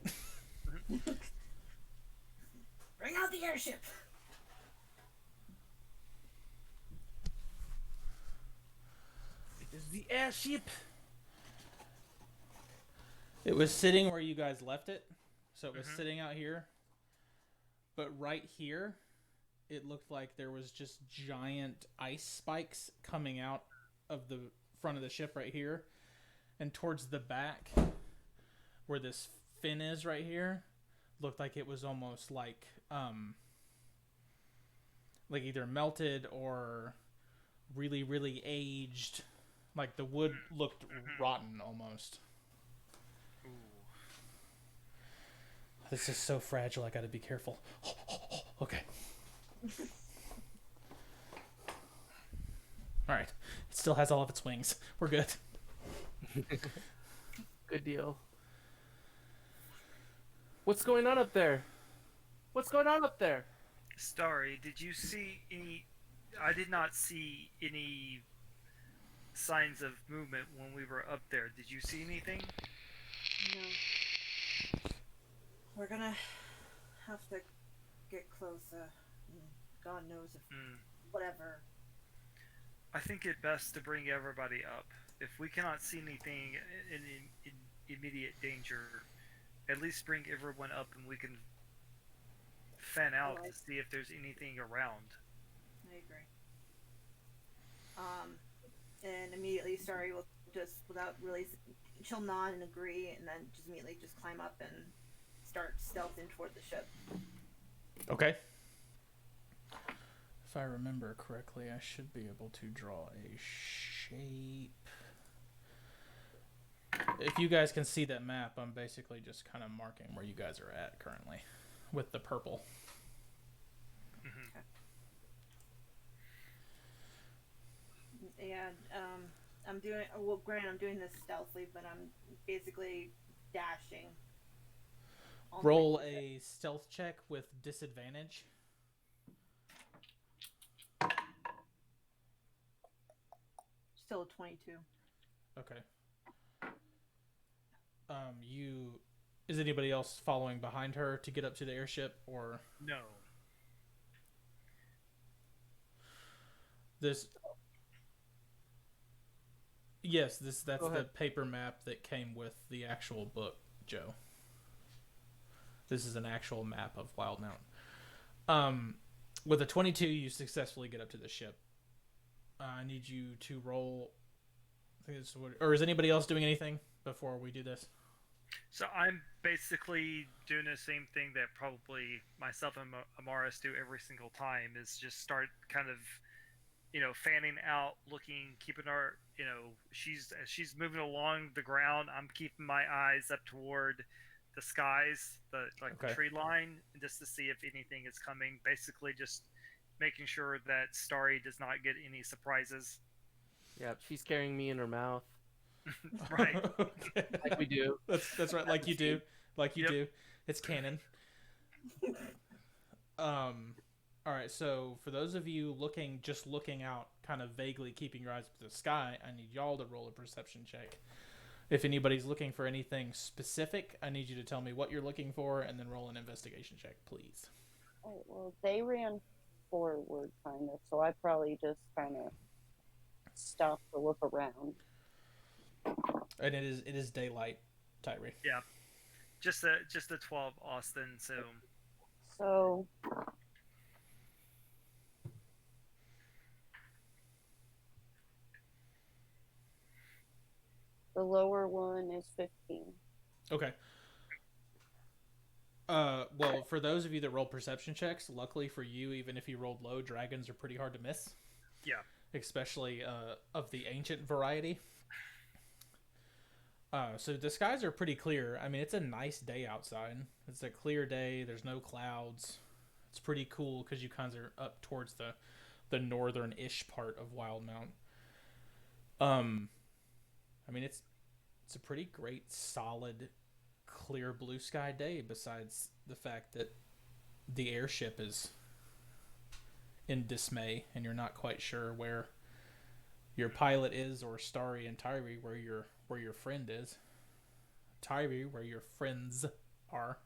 Bring out the airship! is the airship. It was sitting where you guys left it. So it was Mhm. sitting out here. But right here, it looked like there was just giant ice spikes coming out of the front of the ship right here. And towards the back, where this fin is right here, looked like it was almost like either melted or really, really aged. Like the wood looked rotten almost. Ooh. This is so fragile, I gotta be careful. Okay. Alright. It still has all of its wings. We're good. Good deal. What's going on up there? What's going on up there? Starry, did you see any? I did not see any signs of movement when we were up there. Did you see anything? No. We're gonna have to get closer. God knows if whatever. I think it best to bring everybody up. If we cannot see anything in immediate danger, at least bring everyone up and we can fan out to see if there's anything around. I agree. And immediately, Starry will just, without really, she'll nod and agree, and then just immediately just climb up and start stealthing toward the ship. Okay. If I remember correctly, I should be able to draw a shape. If you guys can see that map, I'm basically just kind of marking where you guys are at currently with the purple. Mm-hmm. Okay. Yeah, I'm doing, well, granted, I'm doing this stealthily, but I'm basically dashing. Roll a stealth check with disadvantage. Still a 22. Okay. Is anybody else following behind her to get up to the airship, or No. this? Yes, that's Go the ahead. paper map that came with the actual book, Joe. This is an actual map of Wild Mountain. With a 22, you successfully get up to the ship. I need you to roll. I think it's or is anybody else doing anything before we do this? So I'm basically doing the same thing that probably myself and Amaris do every single time, is just start kind of, fanning out, looking, keeping our, she's moving along the ground. I'm keeping my eyes up toward the skies, the tree line, just to see if anything is coming. Basically just making sure that Starry does not get any surprises. Yeah, she's carrying me in her mouth. Right. Okay. Like we do. That's right. Like you do. Like you Yep. do. It's canon. All right. So for those of you just looking out, kind of vaguely keeping your eyes up to the sky, I need y'all to roll a perception check. If anybody's looking for anything specific, I need you to tell me what you're looking for, and then roll an investigation check, please. Oh, well, they ran forward, kind of, so I probably just kind of stopped to look around. And it is daylight, Tyree. Yeah. Just the 12, Austin. So the lower one is 15. Okay. Well, for those of you that roll perception checks, luckily for you, even if you rolled low, dragons are pretty hard to miss. Yeah. Especially of the ancient variety. So the skies are pretty clear. I mean, it's a nice day outside. It's a clear day. There's no clouds. It's pretty cool because you kind of are up towards the northern-ish part of Wild Mount. I mean, it's a pretty great, solid, clear blue sky day. Besides the fact that the airship is in dismay, and you're not quite sure where your pilot is, or Starry and Tyree where your friend is. Tyree, where your friends are.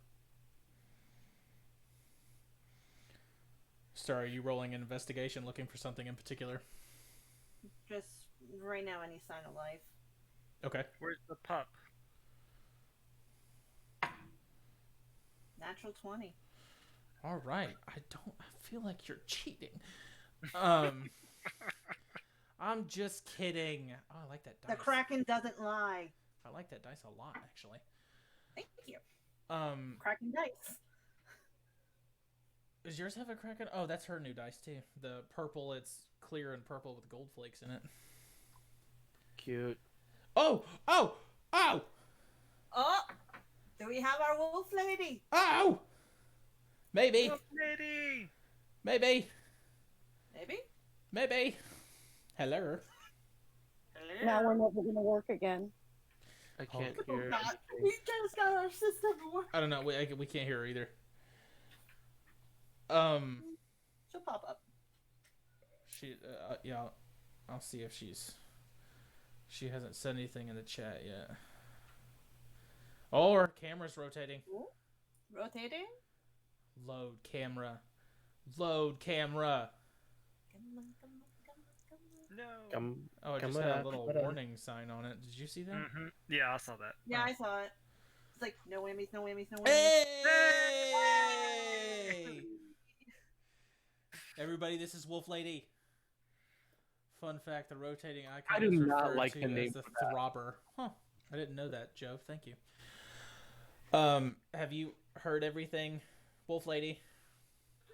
Starry, are you rolling an investigation looking for something in particular? Just right now any sign of life. Okay. Where's the pup? Natural 20. All right. I feel like you're cheating. I'm just kidding. Oh, I like that dice. The Kraken doesn't lie. I like that dice a lot, actually. Thank you. Um, Kraken dice. Does yours have a Kraken? Oh, that's her new dice too. The purple, it's clear and purple with gold flakes in it. Cute. Oh! Oh! Oh! Oh! Do we have our wolf lady? Oh! Maybe. Wolf lady! Maybe. Maybe? Maybe. Hello. Now we're never gonna work again. I can't Oh, hear. God. anything. We just got our system to work. I don't know. We can't hear her either. She'll pop up. She yeah. I'll see if she hasn't said anything in the chat yet. Oh, her camera's rotating. Ooh. Rotating? Load camera. Load camera. No. Come. Oh, it Come just had a on, little come on. warning sign on it. Did you see that? Mm-hmm. Yeah, I saw that. Yeah, Oh. I saw it. It's like, no whammies, no whammies, no whammies. Hey! Everybody, this is Wolf Lady. Fun fact, the rotating icon I do is not referred like to the name as the for that. Throbber. Huh. I didn't know that, Joe. Thank you. Have you heard everything, Wolf Lady?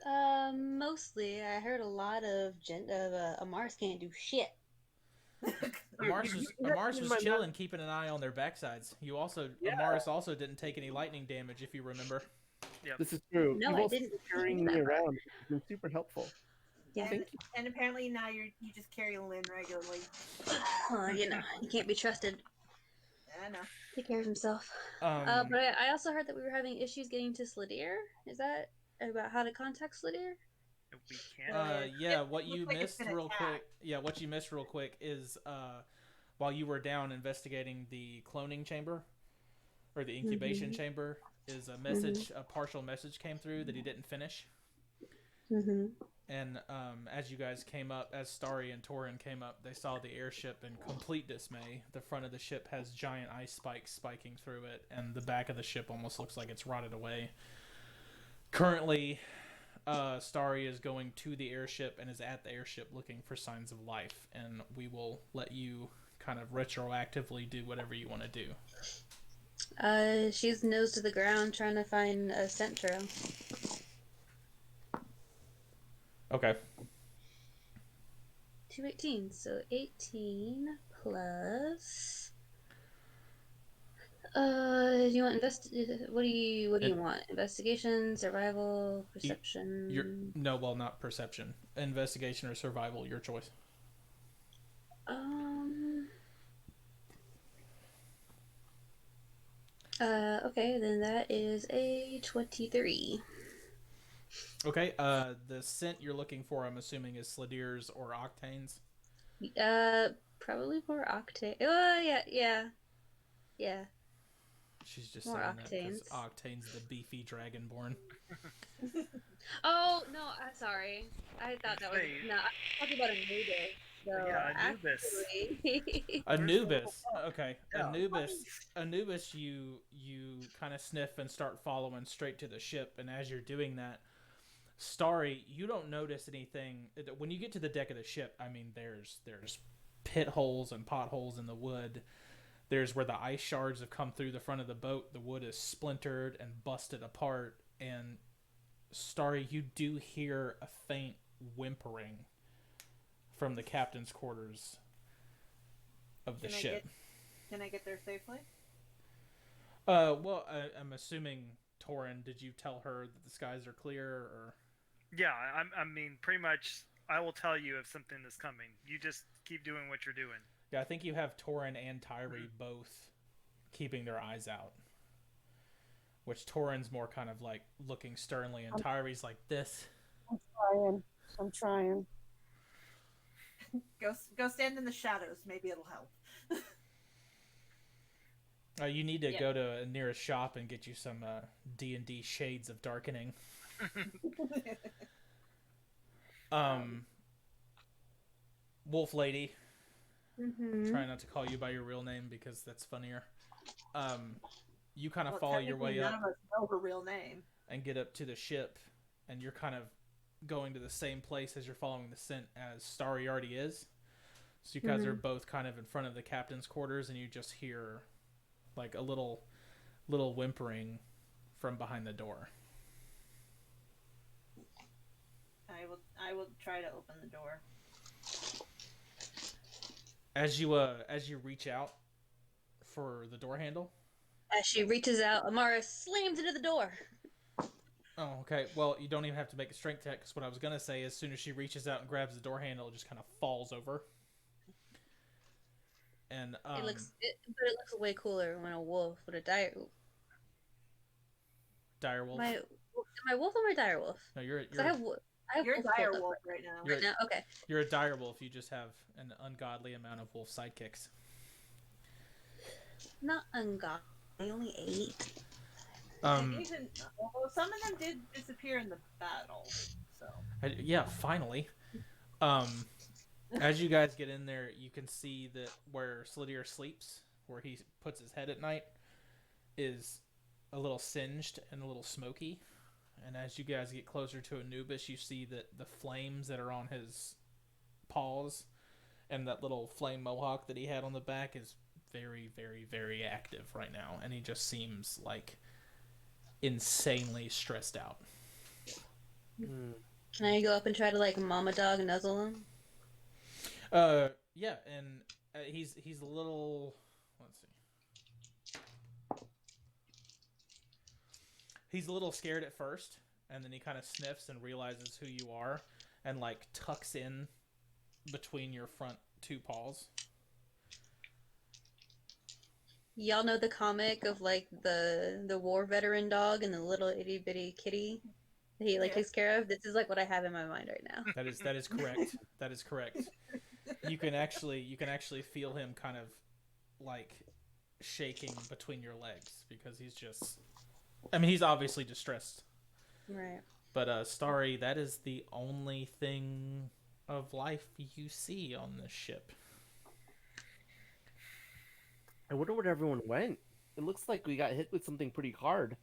Mostly. I heard a lot of Amars can't do shit. Amars was my chilling, keeping an eye on their backsides. You also, Yeah. Amars also didn't take any lightning damage, if you remember. This is true. No, You've I also didn't. been carrying me around. It's been super helpful. Yeah. And, and apparently now you just carry Lynn regularly. Well, you know, he can't be trusted. I know. Take care of himself. Um, But I also heard that we were having issues getting to Slidir. Is that about how to contact Slidir? We can't. yeah, It what looks you like it's missed been real attacked. quick. Yeah, what you missed real quick is while you were down investigating the cloning chamber or the incubation chamber, is a message, a partial message came through that he didn't finish. Mm-hmm. And as you guys came up, as Starry and Torin came up, they saw the airship in complete dismay. The front of the ship has giant ice spikes spiking through it, and the back of the ship almost looks like it's rotted away. Currently, Starry is going to the airship and is at the airship looking for signs of life, and we will let you kind of retroactively do whatever you want to do. She's nose to the ground trying to find a scent trail. Okay. 218, so 18 plus. Do you want what do you want? Investigation, survival, perception? Not perception. Investigation or survival, your choice. Okay, then that is a 23. Okay, the scent you're looking for, I'm assuming, is Slidir's or Octane's. Probably more Octane. Yeah. She's just More saying that because Octanes. Octane's the beefy dragonborn. Oh no, I'm sorry. I thought that was Wait. no. I'm talking about Anubis. So Yeah, Anubis. actually, Anubis. Okay, Yeah. Anubis. You kind of sniff and start following straight to the ship, and as you're doing that, Starry, you don't notice anything when you get to the deck of the ship. I mean, there's pit holes and potholes in the wood. There's where the ice shards have come through the front of the boat. The wood is splintered and busted apart. And Starry, you do hear a faint whimpering from the captain's quarters of the ship. Can I get there safely? Well, I'm assuming, Torin, did you tell her that the skies are clear, or? Yeah, I mean, pretty much, I will tell you if something is coming. You just keep doing what you're doing. Yeah, I think you have Torin and Tyree both keeping their eyes out. Which Torin's more kind of like looking sternly, and Tyree's like this. I'm trying. Go stand in the shadows. Maybe it'll help. You need to go to a nearest shop and get you some D&D Shades of Darkening. Wolf Lady, Mm-hmm. Try not to call you by your real name because that's funnier. You kind of Well, follow your way technically, up none of us know her real name. and get up to the ship, and you're kind of going to the same place as you're following the scent as Starry already is. So you guys are both kind of in front of the captain's quarters, and you just hear like a little whimpering from behind the door. I will try to open the door. As you reach out for the door handle. As she reaches out, Amara slams into the door. Oh, okay. Well, you don't even have to make a strength check, because what I was going to say is as soon as she reaches out and grabs the door handle, it just kind of falls over. And But it looks way cooler when a wolf with a dire wolf. Am I wolf or my dire wolf? No, you're You're a dire wolf right now. You're, right now? Okay. You're a dire wolf. You just have an ungodly amount of wolf sidekicks. Not ungodly. Only 8. Well, some of them did disappear in the battle. So. Yeah, finally. As you guys get in there, you can see that where Sladier sleeps, where he puts his head at night, is a little singed and a little smoky. And as you guys get closer to Anubis, you see that the flames that are on his paws and that little flame mohawk that he had on the back is very, very, very active right now. And he just seems like insanely stressed out. Can I go up and try to like mama dog nuzzle him? Yeah, and he's a little. Let's see. He's a little scared at first, and then he kind of sniffs and realizes who you are, and like tucks in between your front 2 paws. Y'all know the comic of like the war veteran dog and the little itty bitty kitty that he takes care of? This is like what I have in my mind right now. That is correct. That is correct. You can actually feel him kind of like shaking between your legs because he's just. I mean, he's obviously distressed. Right. But Starry, that is the only thing of life you see on this ship. I wonder where everyone went. It looks like we got hit with something pretty hard.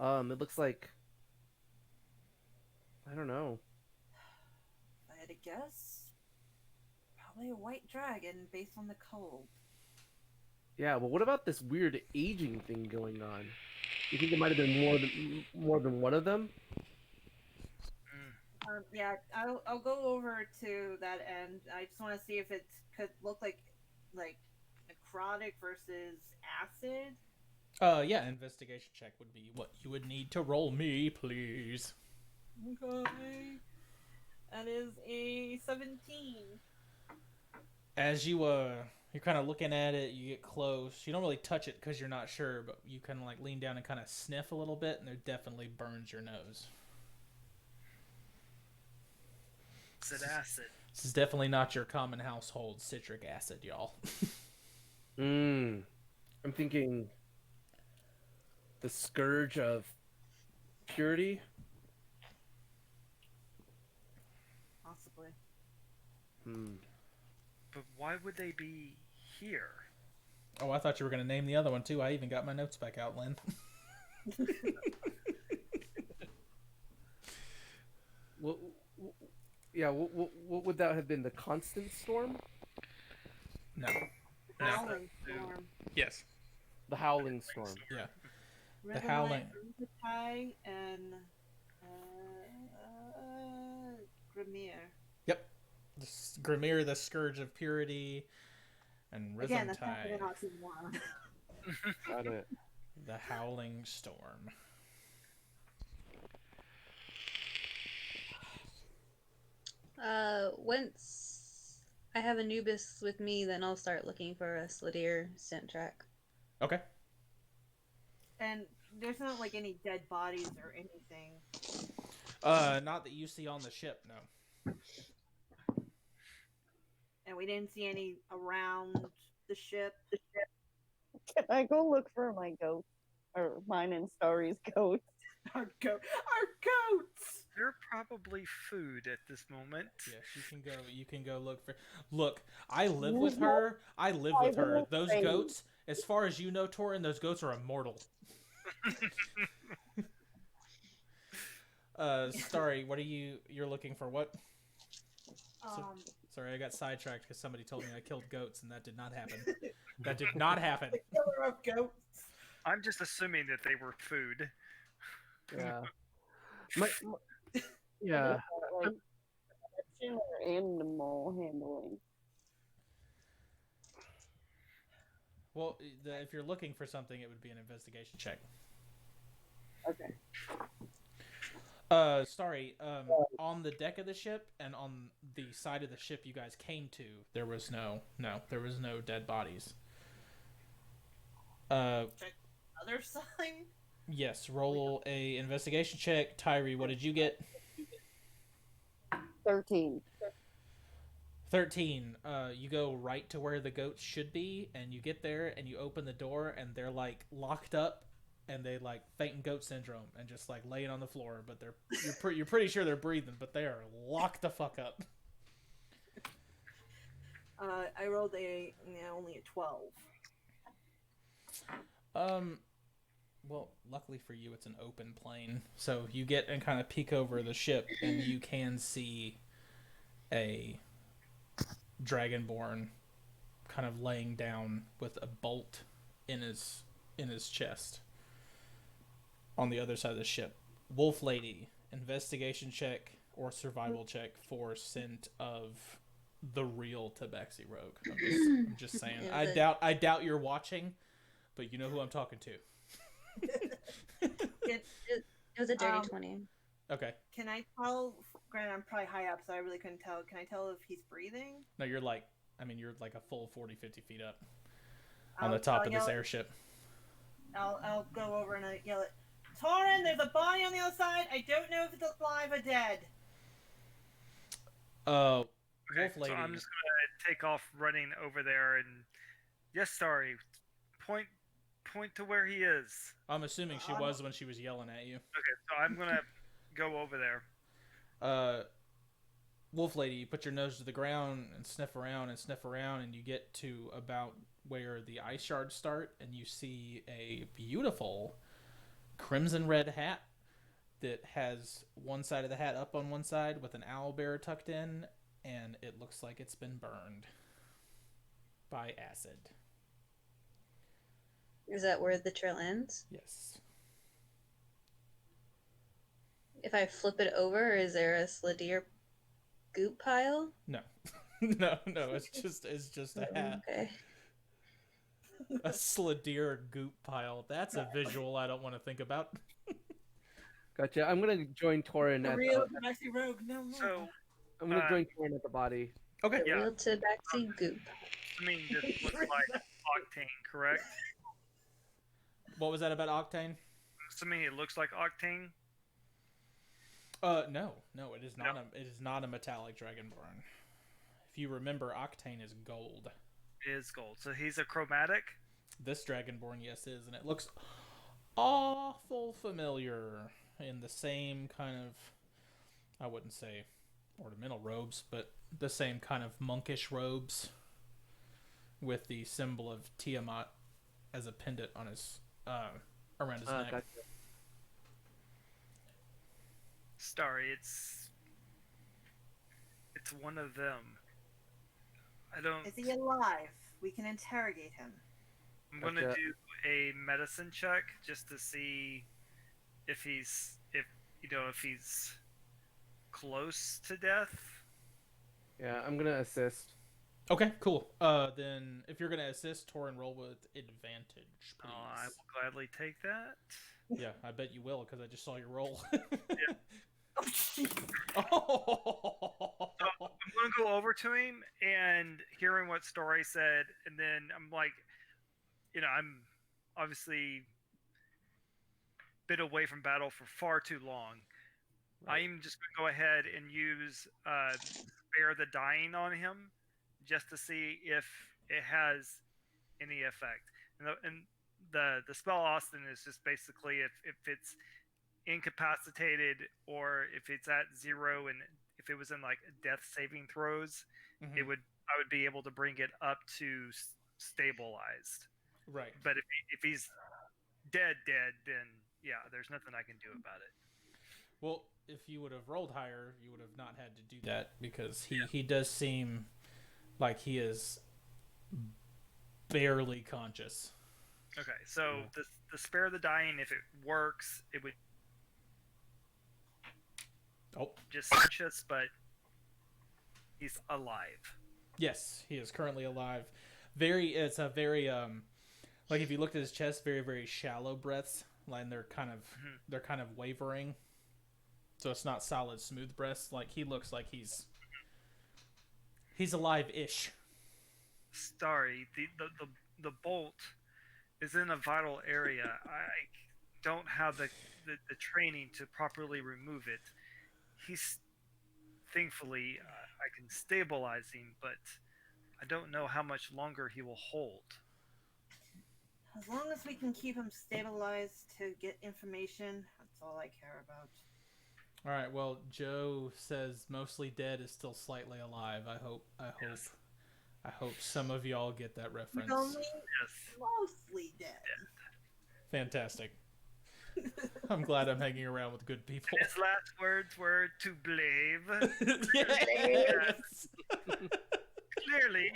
It looks like, I don't know. If I had to guess, probably a white dragon based on the cold. Yeah, well, what about this weird aging thing going on? You think it might have been more than one of them? Yeah, I'll go over to that end. I just want to see if it could look like necrotic versus acid. Yeah, investigation check would be what you would need to roll me, please. Okay. That is a 17. As you're kind of looking at it, you get close. You don't really touch it because you're not sure, but you kind of like lean down and kind of sniff a little bit, and it definitely burns your nose. It's acid. This is definitely not your common household citric acid, y'all. I'm thinking the scourge of purity. Possibly. But why would they be here? Oh, I thought you were going to name the other one, too. I even got my notes back out, Lynn. What would that have been? The constant storm? No. Howling storm. Yes. The howling storm. Yeah. The howling. Rhythmite and Grimir. Yep. Grimir, the Scourge of Purity, and Again, that's not Rhythmite. the Nazi one. Got it. The Howling Storm. Once I have Anubis with me, then I'll start looking for a Sladier scent track. Okay. And there's not like any dead bodies or anything. Not that you see on the ship, no. And we didn't see any around the ship. Can I go look for my goat? Or mine and Starry's goat? Our goats! They're probably food at this moment. Yes, you can go. You can go look for. Look, I live with her. I live with her. Those goats, as far as you know, Torin, those goats are immortal. Starry, what are you're looking for? What? Sorry, I got sidetracked because somebody told me I killed goats, and that did not happen. That did not happen. The killer of goats. I'm just assuming that they were food. Yeah. Yeah. Like, protection or animal handling. Well, if you're looking for something, it would be an investigation check. Okay. Sorry. On the deck of the ship and on the side of the ship you guys came to, there was no dead bodies. Check the other side. Yes. Roll a investigation check. Tyree, what did you get? 13. 13. You go right to where the goats should be, and you get there, and you open the door, and they're like locked up, and they like faint goat syndrome, and just like laying on the floor. But you're pretty sure they're breathing, but they are locked the fuck up. I rolled only a 12. Well, luckily for you, it's an open plane, so you get and kind of peek over the ship, and you can see a dragonborn kind of laying down with a bolt in his chest on the other side of the ship. Wolf Lady, investigation check or survival check for scent of the real Tabaxi Rogue. I'm just saying. I doubt you're watching, but you know who I'm talking to. It was a dirty 20. Okay. Can I tell? Granted, I'm probably high up, so I really couldn't tell. Can I tell if he's breathing? No, you're like a full 40, 50 feet up on the top of this airship. I'll go over and I yell it, Torin, there's a body on the other side. I don't know if it's alive or dead. Wolf So Lady. I'm just gonna take off running over there and yes, sorry. Point to where he is. I'm assuming she was when she was yelling at you. Okay, so I'm gonna go over there. Wolf Lady, you put your nose to the ground and sniff around, and you get to about where the ice shards start, and you see a beautiful crimson red hat that has one side of the hat up on one side with an owl bear tucked in, and it looks like it's been burned by acid. Is that where the trail ends? Yes. If I flip it over, is there a Sladier goop pile? No. no, it's just a hat. Okay. A Sladier goop pile. That's a visual I don't want to think about. Gotcha. I'm gonna join Torin The at real Tabaxi Rogue, no more. So I'm gonna join Torin at the body. Okay. Yeah. Real Tabaxi goop. I mean, this looks like Octane, correct? What was that about Octane? Assuming it looks like Octane. No, it is not. No. It is not a metallic dragonborn. If you remember, Octane is gold. It is gold. So he's a chromatic. This dragonborn, yes, is, and it looks awful familiar in the same kind of, I wouldn't say ornamental robes, but the same kind of monkish robes with the symbol of Tiamat as a pendant on his around his neck. Gotcha. Starry, it's one of them. I don't. Is he alive? We can interrogate him. I'm gonna Gotcha. do a medicine check just to see if he's close to death. Yeah, I'm gonna assist. Okay, cool. Then if you're gonna assist, Torin, roll with advantage, please. I will gladly take that. Yeah, I bet you will because I just saw your roll. Oh, jeez. Oh. So I'm gonna go over to him and hearing what Story said, and then I'm like, I'm obviously been away from battle for far too long. Right. I'm just gonna go ahead and use spare the dying on him, just to see if it has any effect. And the spell Austin is just basically if it's incapacitated, or if it's at 0 and if it was in like death saving throws, Mhm. I would be able to bring it up to stabilized. Right. But if he's dead, then yeah, there's nothing I can do about it. Well, if you would have rolled higher, you would have not had to do that because he does seem like he is barely conscious. Okay, so the spare the dying, if it works, it would just conscious, but he's alive. Yes, he is currently alive. It's a very like if you looked at his chest, very very shallow breaths, and they're kind of wavering. So it's not solid smooth breaths. Like he looks like he's alive-ish. Sorry, the bolt is in a vital area. I don't have the training to properly remove it. He's thankfully I can stabilize him, but I don't know how much longer he will hold. As long as we can keep him stabilized to get information, that's all I care about. All right. Well, Joe says mostly dead is still slightly alive. Yes. I hope some of y'all get that reference. Only Yes. mostly dead. Fantastic. I'm glad I'm hanging around with good people. His last words were to blave. Yes. Clearly,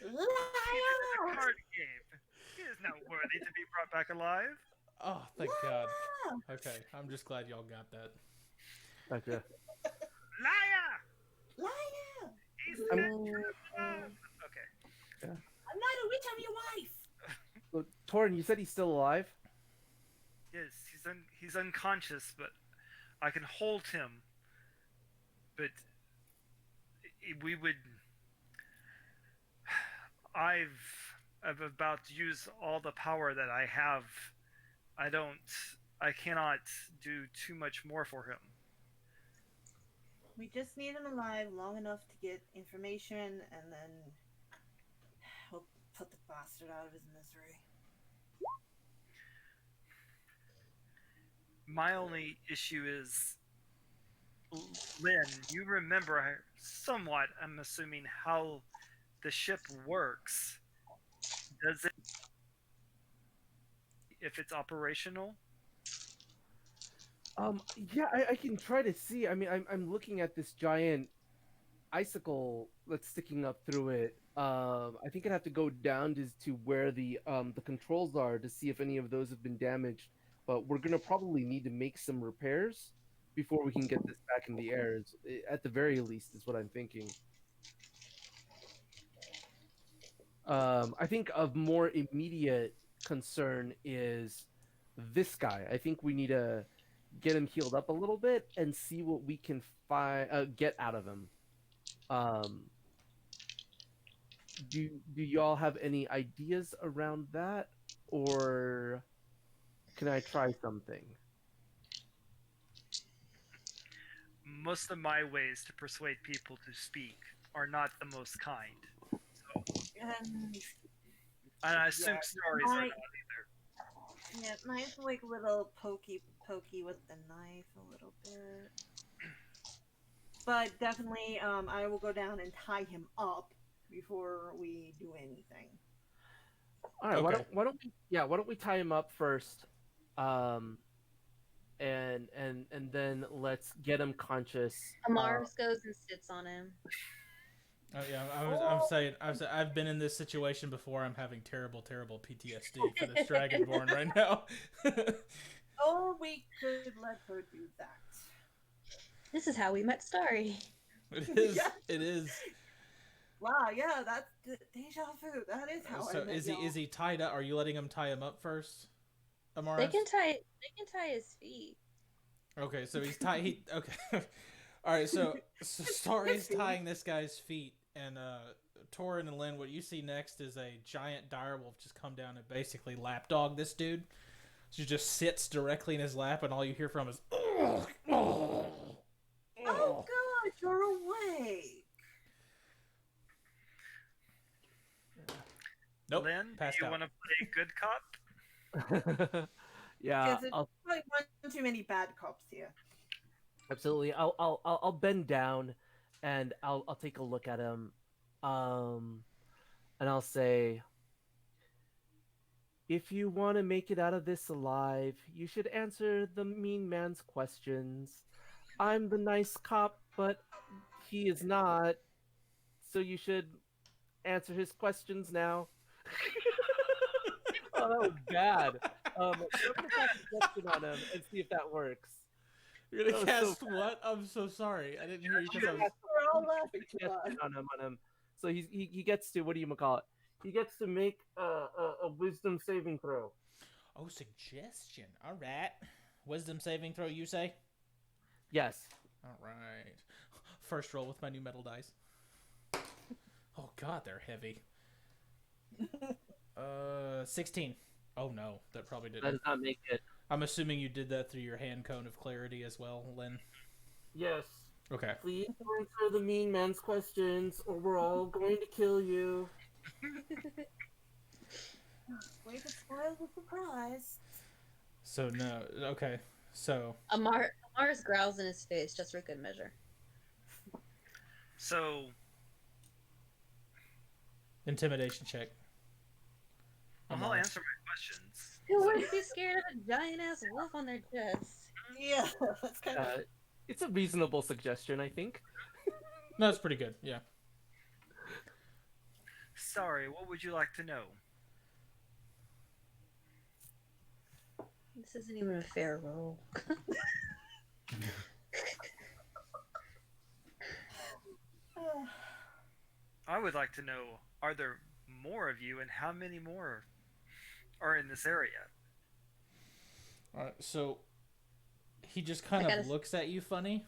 he is a card game. He is not worthy to be brought back alive. Oh, thank God. Okay, I'm just glad y'all got that. Gotcha. Liar! Liar! He said you're alive. Okay. I'm not a witch, I'm your wife! So, Torin, you said he's still alive? Yes, he's unconscious, but I can hold him. But we would. I'm about to use all the power that I have. I cannot do too much more for him. We just need him alive long enough to get information, and then we'll put the bastard out of his misery. My only issue is, Lynn, you remember somewhat, I'm assuming, how the ship works. Does it, if it's operational? Yeah, I can try to see. I mean, I'm looking at this giant icicle that's sticking up through it. I think I'd have to go down to where the controls are to see if any of those have been damaged. But we're gonna probably need to make some repairs before we can get this back in the air. At the very least, is what I'm thinking. I think of more immediate concern is this guy. I think we need to get him healed up a little bit and see what we can get out of him. Do y'all have any ideas around that, or can I try something? Most of my ways to persuade people to speak are not the most kind. So, and I assume stories are not either. Yeah, mine's like a little pokey with the knife a little bit. But definitely, I will go down and tie him up before we do anything. All right. Okay. Why don't we tie him up first, and then let's get him conscious. Amaris goes and sits on him. Oh yeah, I'm saying I've been in this situation before. I'm having terrible PTSD for this Dragonborn right now. Oh, we could let her do that. This is how we met Starry. It is. Yeah. It is. Wow, yeah, that's deja vu. That is how I met y'all. Is he tied up? Are you letting him tie him up first, Amaris? They can tie his feet. Okay, so he's tied. Okay. All right, so Starry's tying this guy's feet, and Torin and Lynn, what you see next is a giant direwolf just come down and basically lapdog this dude. She just sits directly in his lap, and all you hear from is, oh God, you're awake. Nope. Lynn, do you want to play good cop? Yeah, Because there's I'll probably one too many bad cops here. absolutely. I'll bend down, and I'll take a look at him, um, and I'll say, if you want to make it out of this alive, you should answer the mean man's questions. I'm the nice cop, but he is not. So you should answer his questions now. Oh, that was bad. I'm gonna cast a question on him and see if that works. You're That gonna was so cast what? I'm so sorry. I didn't hear you because I was. We're all laughing too suggestion hard. on him. So he gets to, what do you call it? He gets to make a wisdom saving throw. Oh, suggestion. All right. Wisdom saving throw, you say? Yes. All right. First roll with my new metal dice. Oh God, they're heavy. 16. Oh no, that probably That didn't. does not make it. I'm assuming you did that through your hand cone of clarity as well, Lynn. Yes. Okay. Please answer the mean man's questions, or we're all going to kill you. Way to spoil the surprise. So no. Okay. So Amar's growls in his face just for good measure. So, intimidation check. I'll Amar. answer my questions. Who wouldn't be scared of a giant ass wolf on their chest? Yeah, that's kind of. It's a reasonable suggestion, I think. No, it's pretty good. Yeah. Sorry, what would you like to know? This isn't even a fair roll. I would like to know, are there more of you and how many more are in this area? All right. So he just kind of looks at you funny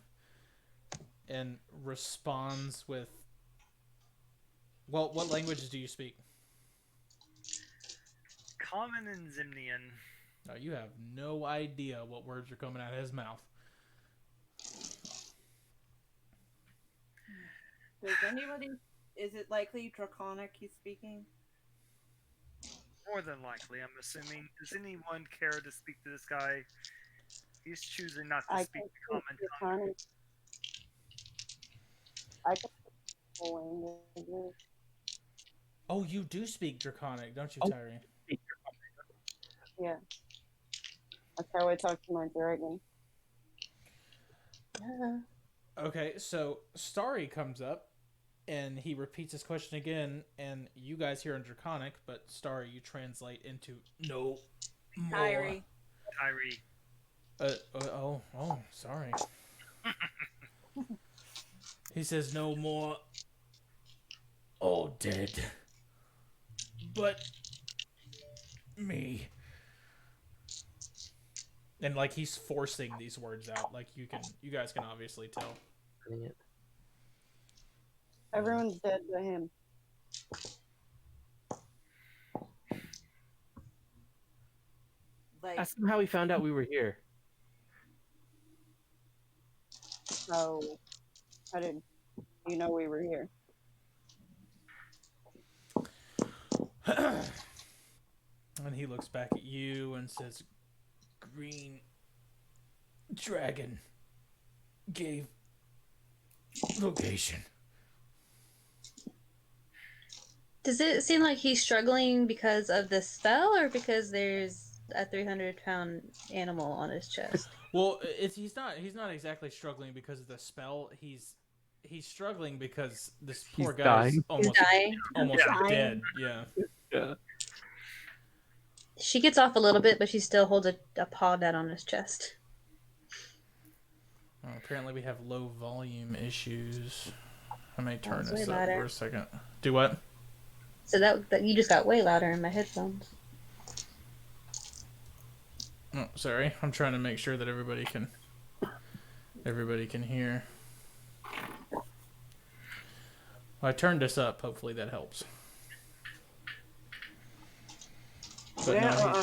and responds with, well, what languages do you speak? Common and Zimnian. No, you have no idea what words are coming out of his mouth. Does anybody? Is it likely Draconic he's speaking? More than likely, I'm assuming. Does anyone care to speak to this guy? He's choosing not to I speak can the common tongue. I can full languages. Oh, you do speak Draconic, don't you, Oh. Tyree? Yeah. That's how I talk to my dragon. Okay, so Starry comes up, and he repeats his question again, and you guys hear in Draconic, but Starry, you translate into no more. Tyree. Sorry. He says no more. All dead. But me. And like he's forcing these words out, like you guys can obviously tell. Everyone's dead to him. Like, Ask him how he found out we were here. So, how did you know we were here? And he looks back at you and says, Green Dragon gave location. Does it seem like he's struggling because of the spell, or because there's a 300-pound animal on his chest? Well, he's not exactly struggling because of the spell. He's struggling because this poor He's guy's dying. almost dying. dead. Yeah. Yeah. She gets off a little bit, but she still holds a paw down on his chest. Oh, apparently we have low volume issues. I may turn That's this way up louder. for a second. Do what? So that you just got way louder in my headphones. Oh, sorry. I'm trying to make sure that everybody can hear. Well, I turned this up. Hopefully that helps. But no,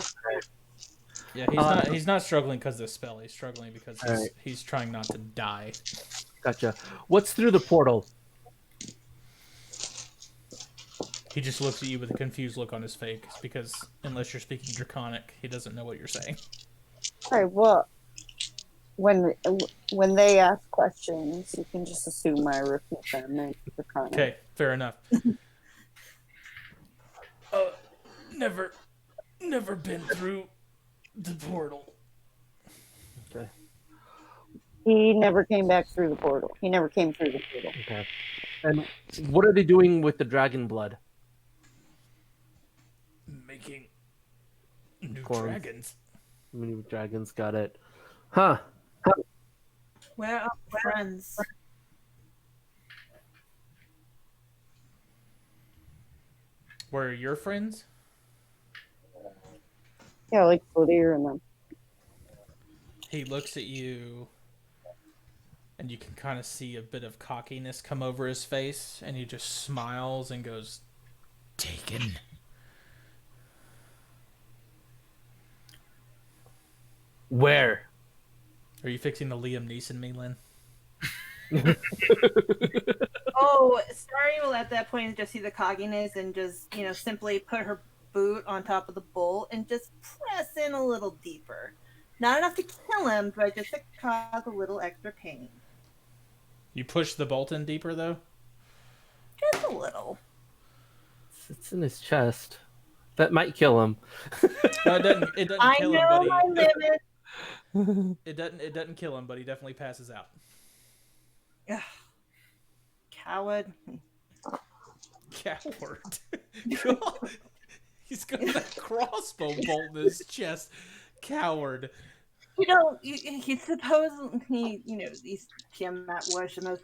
he's not struggling because of the spell. He's struggling because he's trying not to die. Gotcha. What's through the portal? He just looks at you with a confused look on his face because unless you're speaking Draconic, he doesn't know what you're saying. All right. Well, when they ask questions, you can just assume I repeat them. And Okay, fair enough. Never been through the portal. Okay. He never came back through the portal. He never came through the portal. Okay. And what are they doing with the dragon blood? Making new Clones. dragons. New dragons, got it. Huh. Where are our friends? Where are your friends? Yeah, like Footier and them. He looks at you, and you can kind of see a bit of cockiness come over his face, and he just smiles and goes, "Taken." Where? Are you fixing the Liam Neeson me, Lynn? Oh, Starry will at that point just see the cogginess and just, simply put her boot on top of the bolt and just press in a little deeper. Not enough to kill him, but just to cause a little extra pain. You push the bolt in deeper, though? Just a little. It's in his chest. That might kill him. No, it doesn't I kill him, know but my limit. it doesn't kill him, but he definitely passes out. Ugh. Coward. Coward. God. He's got a crossbow bolt in his chest. Coward. You suppose these Tiamat worshipers.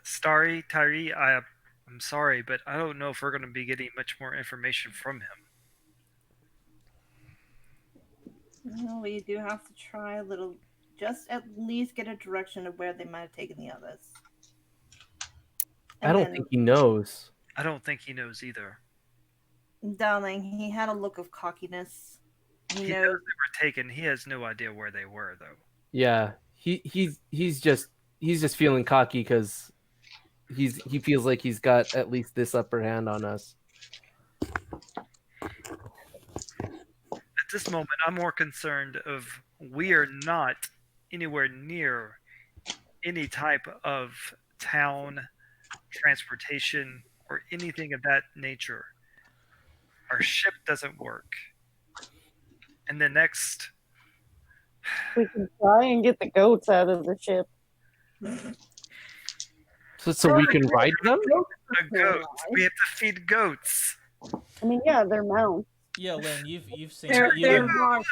Starry, Tyree, I'm sorry, but I don't know if we're going to be getting much more information from him. Well, we do have to try a little, just at least get a direction of where they might have taken the others. I don't think he knows. I don't think he knows either. Darling, he had a look of cockiness. He He knows knows. they were taken. He has no idea where they were, though. Yeah, he's just feeling cocky because he feels like he's got at least this upper hand on us. At this moment, I'm more concerned of we are not anywhere near any type of town, transportation, or anything of that nature. Our ship doesn't work. And the next, We can try and get the goats out of the ship. So we can ride them? the goats, we have to feed goats. I mean, yeah, they're mounts. Yeah, Lynn, you've seen They're you. not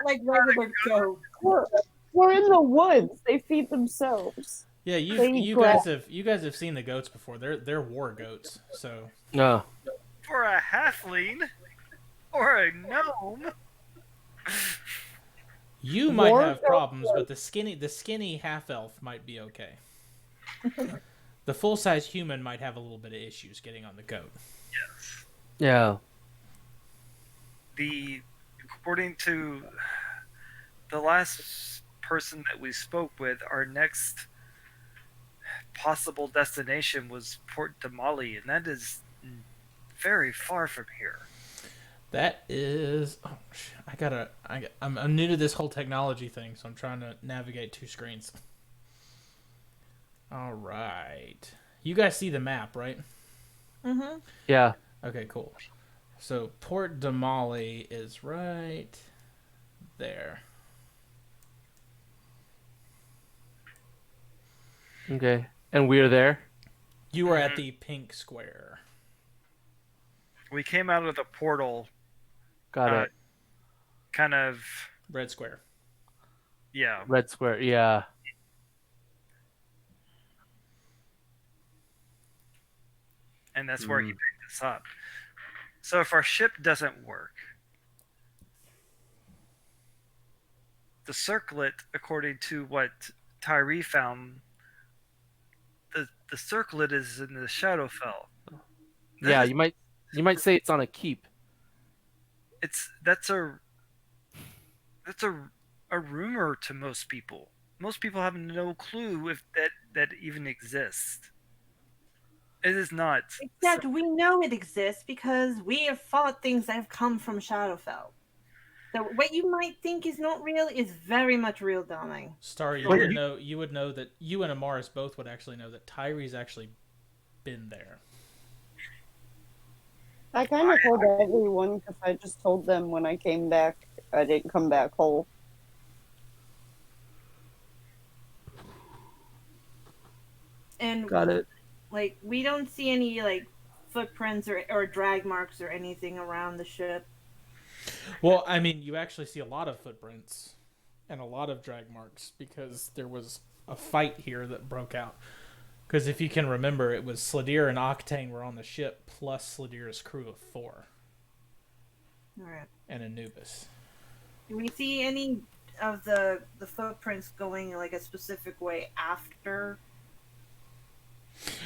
like regular goats. We're in the woods. They feed themselves. Yeah, They you guys have seen the goats before. They're war goats. So No. For a halfling or a gnome. you might War have goats problems, but the skinny half elf might be okay. The full size human might have a little bit of issues getting on the goat. Yeah. According to the last person that we spoke with, our next possible destination was Port Damali, and that is very far from here. That is. Oh, I'm new to this whole technology thing, so I'm trying to navigate two screens. All right. You guys see the map, right? Mm-hmm. Yeah. Okay, cool. So Port Damali is right there. Okay. And we're there? You are at the pink square. We came out of the portal, Got it. kind of, Red square. yeah. Red square. Yeah. And that's where he picked us up. So if our ship doesn't work, the circlet, according to what Tyree found, the circlet is in the Shadowfell. Yeah, you might say it's on a keep. That's a rumor to most people. Most people have no clue if that even exists. It is not. Except we know it exists because we have fought things that have come from Shadowfell. So what you might think is not real is very much real, darling. Star, you Wait, would know. You would know that you and Amaris both would actually know that Tyree's actually been there. I kind of told everyone because I just told them when I came back, I didn't come back whole. And Got it. like we don't see any like footprints or drag marks or anything around the ship. Well, I mean, you actually see a lot of footprints and a lot of drag marks because there was a fight here that broke out. Because if you can remember, it was Sladir and Octane were on the ship, plus Sladir's crew of 4. All right. And Anubis. Do we see any of the footprints going like a specific way after?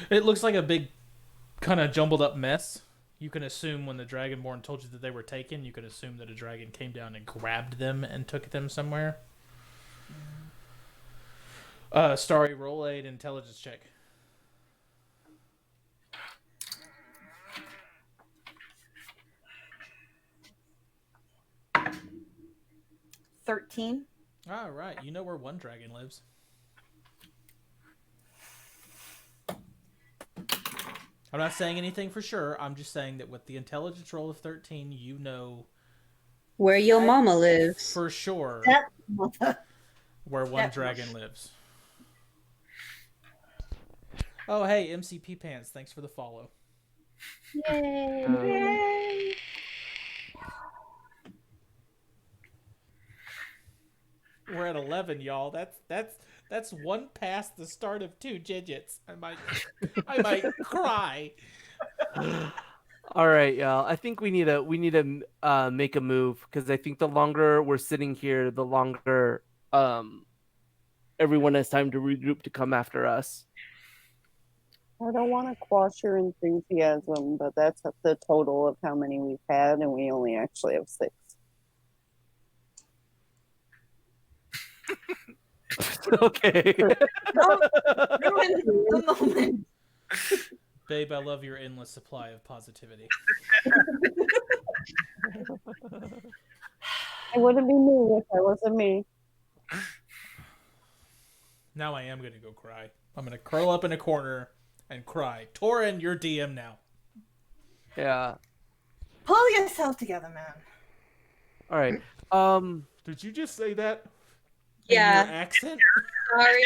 It looks like a big, kind of jumbled up mess. You can assume when the Dragonborn told you that they were taken, you could assume that a dragon came down and grabbed them and took them somewhere. Starry, roll an intelligence check. 13. All right, you know where one dragon lives. I'm not saying anything for sure. I'm just saying that with the intelligence roll of 13, you know Where your mama lives. for sure That where one That dragon much. lives. Oh, hey, MCP Pants, thanks for the follow. Yay! Yay! We're at 11, y'all. That's one past the start of 2 digits. I might cry. All right, y'all. I think we need to make a move because I think the longer we're sitting here, the longer everyone has time to regroup to come after us. I don't want to quash your enthusiasm, but that's the total of how many we've had, and we only actually have 6. Okay. Ruin the moment. Babe, I love your endless supply of positivity. It wouldn't be me if it wasn't me. Now I am going to go cry. I'm going to curl up in a corner and cry. Torin, you're DM now. Yeah. Pull yourself together, man. All right. Did you just say that? Yeah. In your accent? Sorry.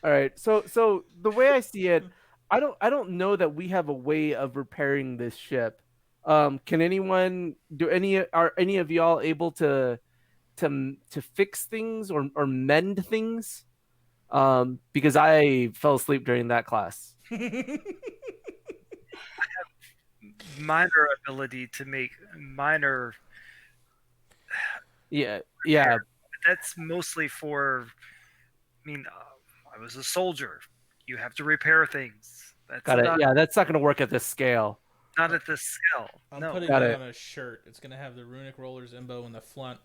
All right. So the way I see it, I don't know that we have a way of repairing this ship. Can anyone are any of y'all able to fix things or mend things? Because I fell asleep during that class. Minor ability to make minor. Yeah. That's mostly for. I mean, I was a soldier. You have to repair things. That's Got it. not, Yeah, that's not going to work at this scale. not at this scale. I'm No. putting Got it it. on a shirt. It's going to have the Runic Rollers Imbo in the front,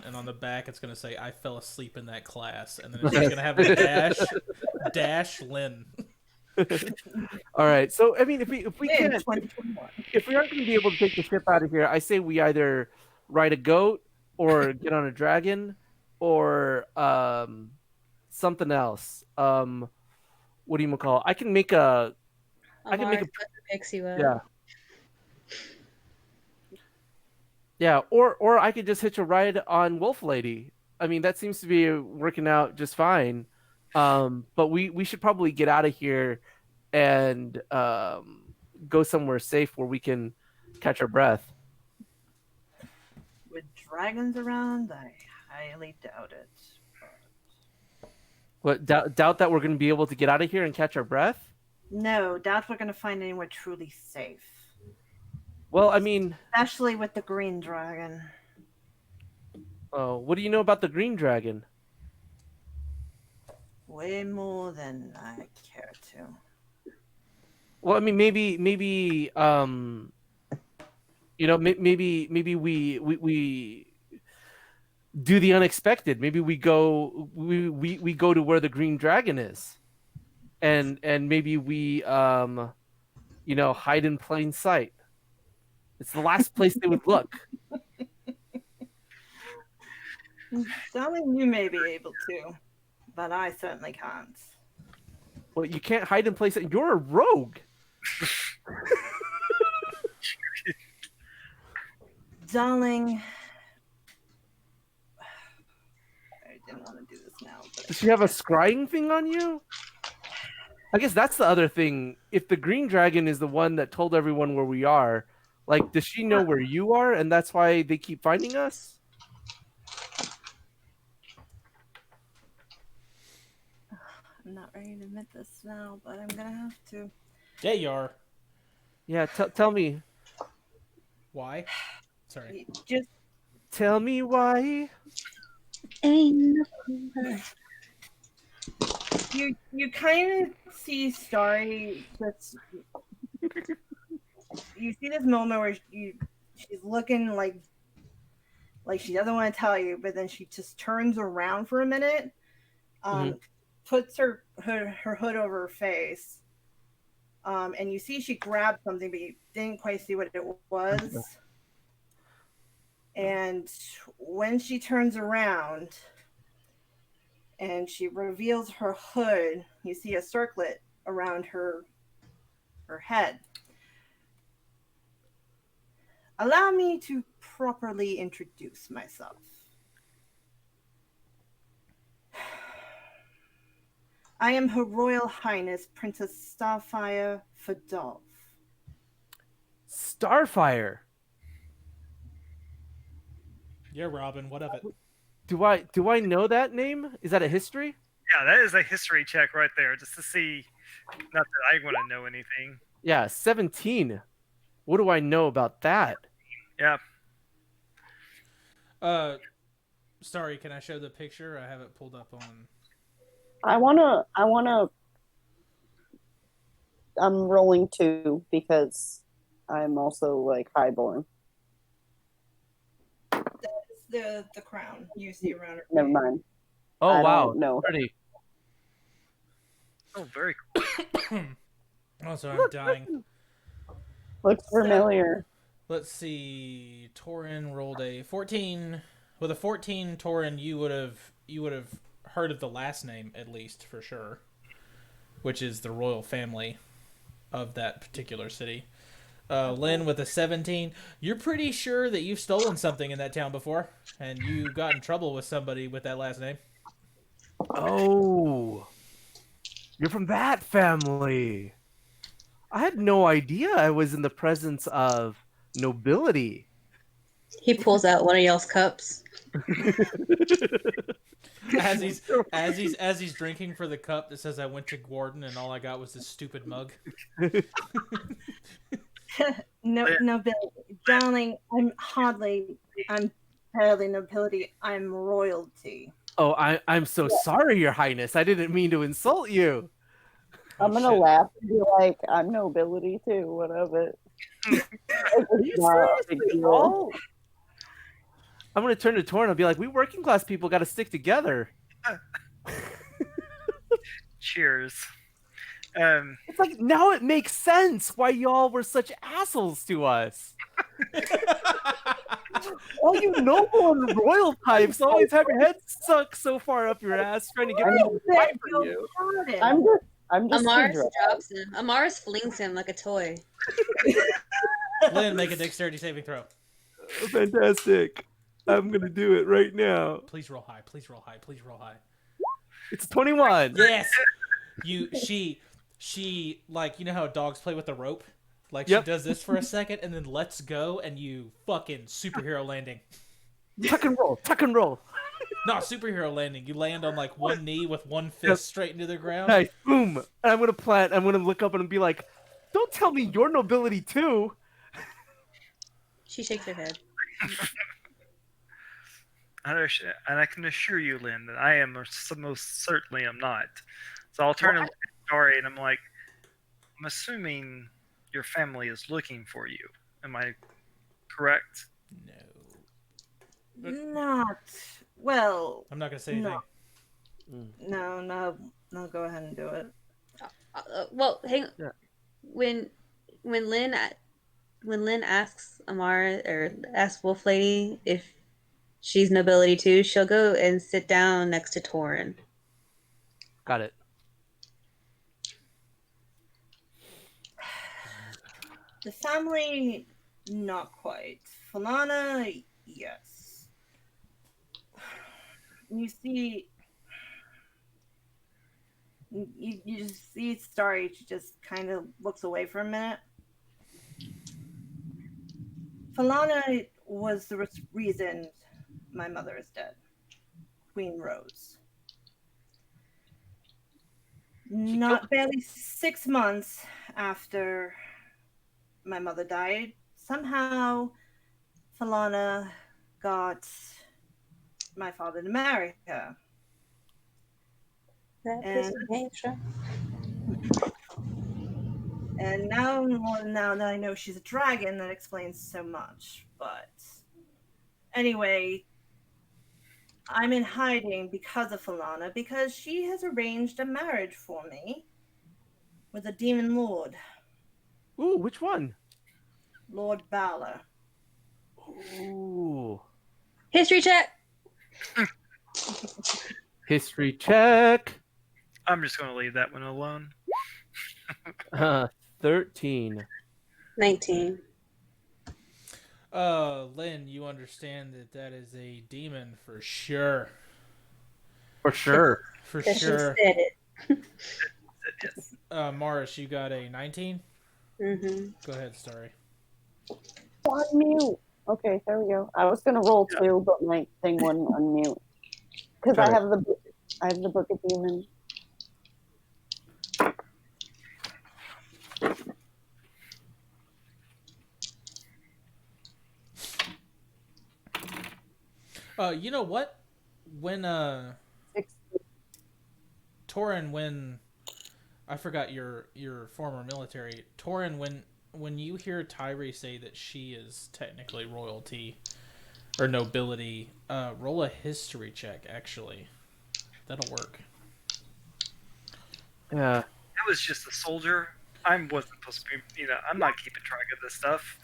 and on the back it's going to say, I fell asleep in that class. And then it's just going to have a dash Lynn. All right. So I mean, if we In can't, 2021. if we aren't going to be able to take the ship out of here, I say we either ride a goat or get on a dragon or something else. What do you call? I can make a. I can make a. Picks you up. Yeah. Yeah, or I could just hitch a ride on Wolf Lady. I mean, that seems to be working out just fine. But we should probably get out of here and go somewhere safe where we can catch our breath. With dragons around, I highly doubt it. What doubt that we're going to be able to get out of here and catch our breath? No, doubt we're gonna find anywhere truly safe. Well, I mean, Especially with the green dragon. what do you know about the green dragon? Way more than I care to. Well, I mean, maybe maybe we do the unexpected. Maybe we go to where the green dragon is. and maybe we hide in plain sight. It's the last place they would look. Darling, you may be able to, but I certainly can't. Well, you can't hide in plain sight. You're a rogue. Darling, I didn't want to do this now. But Does she have a scrying thing on you? I guess that's the other thing. If the green dragon is the one that told everyone where we are, like, does she know where you are, and that's why they keep finding us? I'm not ready to admit this now, but I'm gonna have to. Yeah, you are. Yeah, tell me. Why? Sorry. Just Tell me why. Ain't nothing but- you kind of see Starry just. You see this moment where she's looking like she doesn't want to tell you, but then she just turns around for a minute, puts her hood over her face, and you see she grabbed something, but you didn't quite see what it was. And when she turns around and she reveals her hood, you see a circlet around her head. Allow me to properly introduce myself. I am Her Royal Highness Princess Starfire Fadolf. Starfire. Yeah, Robin, what of it? Do I know that name? Is that a history? Yeah, that is a history check right there, just to see. Not that I want to know anything. Yeah, 17. What do I know about that? Yeah. Sorry, can I show the picture? I have it pulled up on. I'm rolling 2 because I'm also like highborn. That's the crown you see around her. Never mind. Oh, I wow. don't know. Pretty. Oh, very cool. Also, I'm dying. Looks familiar. Let's see. Torin rolled a 14. With a 14, Torin, you would have heard of the last name at least for sure, which is the royal family of that particular city. Lynn with a 17. You're pretty sure that you've stolen something in that town before, and you got in trouble with somebody with that last name. Oh. You're from that family. I had no idea I was in the presence of nobility. He pulls out one of y'all's cups. As he's drinking for the cup that says I went to Gordon and all I got was this stupid mug. Nobility. Darling, I'm barely nobility. I'm royalty. Oh, I'm so sorry, Your Highness. I didn't mean to insult you. I'm gonna shit. laugh and be like, I'm nobility too. What of it? Are you seriously all? I'm gonna turn to Torin and be like, "We working class people got to stick together." Cheers. It's like now it makes sense why y'all were such assholes to us. All you noble and royal types always have your head stuck so far up your ass trying to get people to fight for you. I'm just Amaris too drops him. Amaris flings him like a toy. Lynn, make a dexterity saving throw. Fantastic. I'm gonna do it right now. Please roll high. Please roll high. Please roll high. It's 21. Yes. She like, you know how dogs play with the rope? Like Yep. she does this for a second and then lets go and you fucking superhero landing. Tuck and roll. Tuck and roll. Not superhero landing. You land on like one knee with one fist straight into the ground. Nice. Boom. And I'm gonna plant. I'm gonna look up and be like, "Don't tell me your nobility too." She shakes her head. And I can assure you, Lynn, that I am most certainly am not. So I'll turn and look at Dory, and I'm like, I'm assuming your family is looking for you. Am I correct? No. Not well. I'm not gonna say anything. No. No. Go ahead and do it. Well, hang. Yeah. When when Lynn when Lynn asks Amara or asks Wolf Lady if she's nobility too, she'll go and sit down next to Torin. Got it. The family, not quite. Falana, yes. You see, you just see Starry. She just kind of looks away for a minute. Falana was the reason my mother is dead. Queen Rose. Not barely 6 months after my mother died, somehow Falana got my father to marry her. And now that I know she's a dragon, that explains so much. But anyway, I'm in hiding because of Falana, because she has arranged a marriage for me with a demon lord. Ooh, which one? Lord Balor. Ooh. History check. History check. I'm just going to leave that one alone. 13. 19. Lynn, you understand that is a demon for sure. For sure. For She sure. said it. Yes. Morris, you got a 19? Mm-hmm. Go ahead, Starry. On mute. Okay, there we go. I was gonna roll too, but my thing wouldn't unmute because I have the Book of Demons. You know what? When Torin, when I forgot your former military, Torin, when you hear Tyree say that she is technically royalty or nobility, roll a history check. Actually, that'll work. Yeah. I was just a soldier. I wasn't supposed to be, I'm not keeping track of this stuff.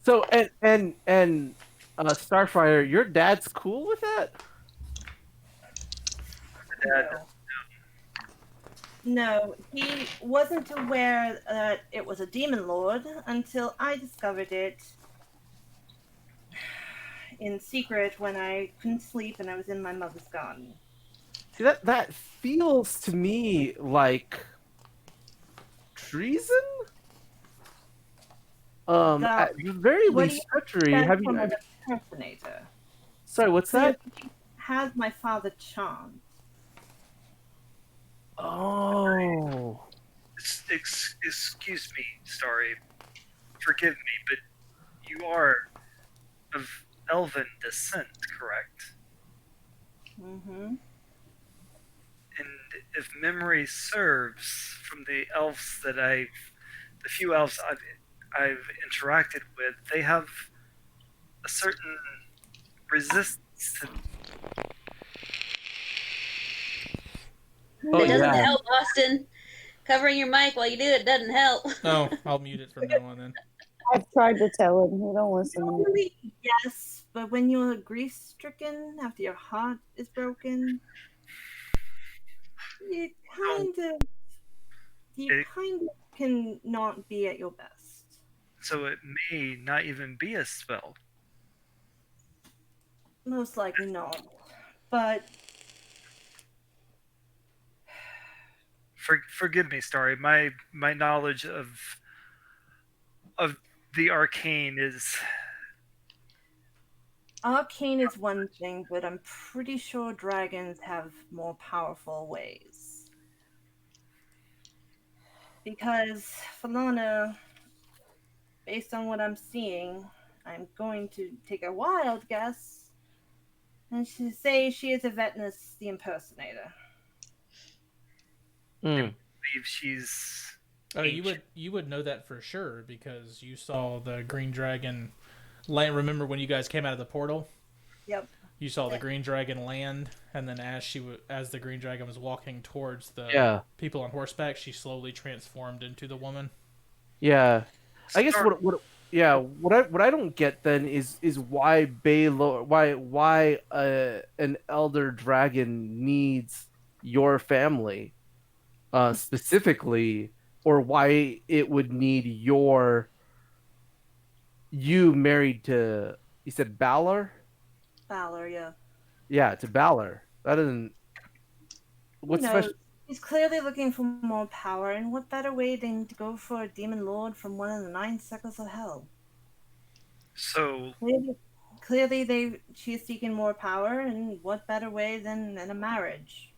So and Starfire, your dad's cool with that? Dad, No, he wasn't aware that it was a demon lord until I discovered it in secret when I couldn't sleep and I was in my mother's garden. See, that feels to me like treason. At the very What do least, you treachery. expect Have you? from an impersonator? Sorry, what's that? Has my father charmed? Oh. excuse me, Starry. Forgive me, but you are of elven descent, correct? Mm-hmm. And if memory serves, from the few elves I've interacted with, they have a certain resistance to. Oh, It doesn't yeah. help, Austin. Covering your mic while you do it doesn't help. Oh, I'll mute it from now on then. I've tried to tell him. He don't listen to me. Normally, yes, but when you're grief-stricken after your heart is broken, you kind of can not be at your best. So it may not even be a spell. Most likely not, but Forgive me, Starry. My knowledge of the arcane is. arcane is one thing, but I'm pretty sure dragons have more powerful ways. Because Falana, based on what I'm seeing, I'm going to take a wild guess and say she is Avetnus the impersonator. I believe she's. Oh, you would know that for sure because you saw the green dragon. Remember when you guys came out of the portal? Yep. You saw the green dragon land, and then as the green dragon was walking towards the Yeah. people on horseback, she slowly transformed into the woman. Yeah. I guess Start- what I don't get then is why Baylor why an elder dragon needs your family specifically, or why it would need you married to, you said Balor? Valor, yeah. Yeah, to Balor. That doesn't, what's You know, special? he's clearly looking for more power, and what better way than to go for a demon lord from one of the 9 circles of hell? So, Clearly, she's seeking more power, and what better way than in a marriage?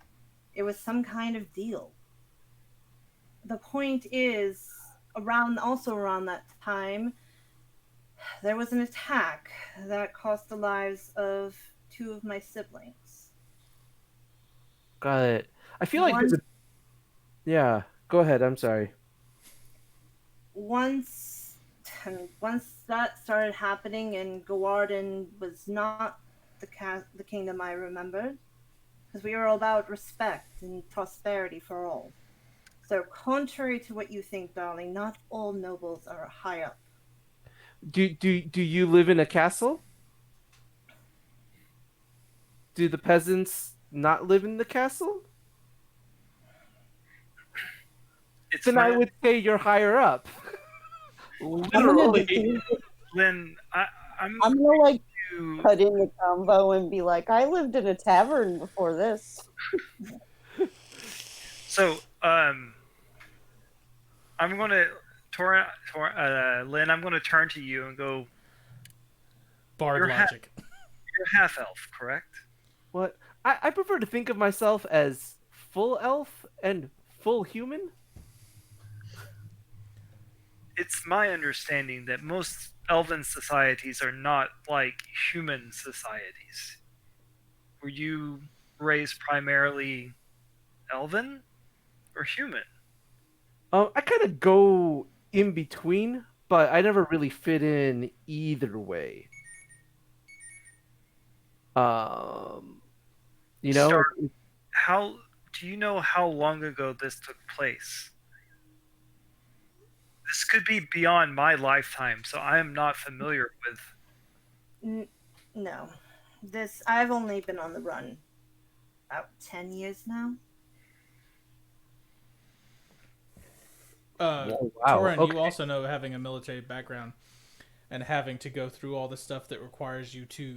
It was some kind of deal. The point is, around that time, there was an attack that cost the lives of 2 of my siblings. Got it. I feel like One, yeah. Go ahead. I'm sorry. once that started happening, and Gawarden was not the kingdom I remembered, because we were all about respect and prosperity for all. So, contrary to what you think, darling, not all nobles are high up. Do you live in a castle? Do the peasants not live in the castle? it's Then my, I would say you're higher up. I'm gonna Literally. defuse it. Lynn, I'm I'm gonna like to cut in the combo and be like, I lived in a tavern before this. so I'm gonna Lynn, I'm gonna turn to you and go. Bard You're logic. You're half elf, correct? What? I prefer to think of myself as full elf and full human. It's my understanding that most elven societies are not like human societies. Were you raised primarily elven or human? I kind of go in between, but I never really fit in either way. Um, you know, Start- How do you know how long ago this took place? This could be beyond my lifetime, so I am not familiar with. No. I've only been on the run about 10 years now. Oh, wow. Torin, Okay. you also know, having a military background and having to go through all the stuff that requires you to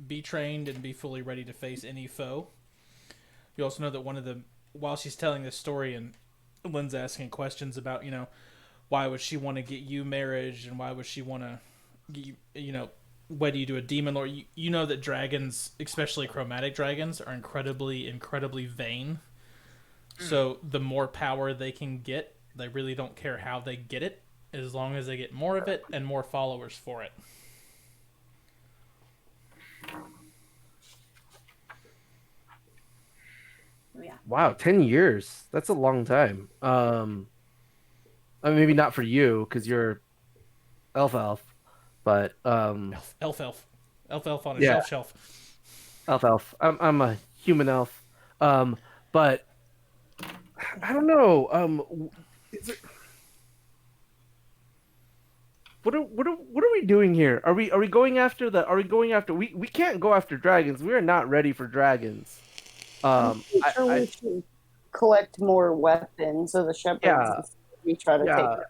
be trained and be fully ready to face any foe. You also know that while she's telling this story and Lynn's asking questions about, why would she want to get you marriage, and why would she want to get you, whether you do a demon lord, you know that dragons, especially chromatic dragons, are incredibly, incredibly vain. So the more power they can get, they really don't care how they get it, as long as they get more of it and more followers for it. Yeah. Wow, 10 years. That's a long time. I mean, maybe not for you because you're elf, but Elf on a Yeah. shelf. elf. I'm a human elf. But I don't know. Is it... What are we doing here? Are we going after the? Are we going after? We can't go after dragons. We are not ready for dragons. I'm pretty sure we should collect more weapons of the shepherds. Yeah. And we try to take Yeah. it.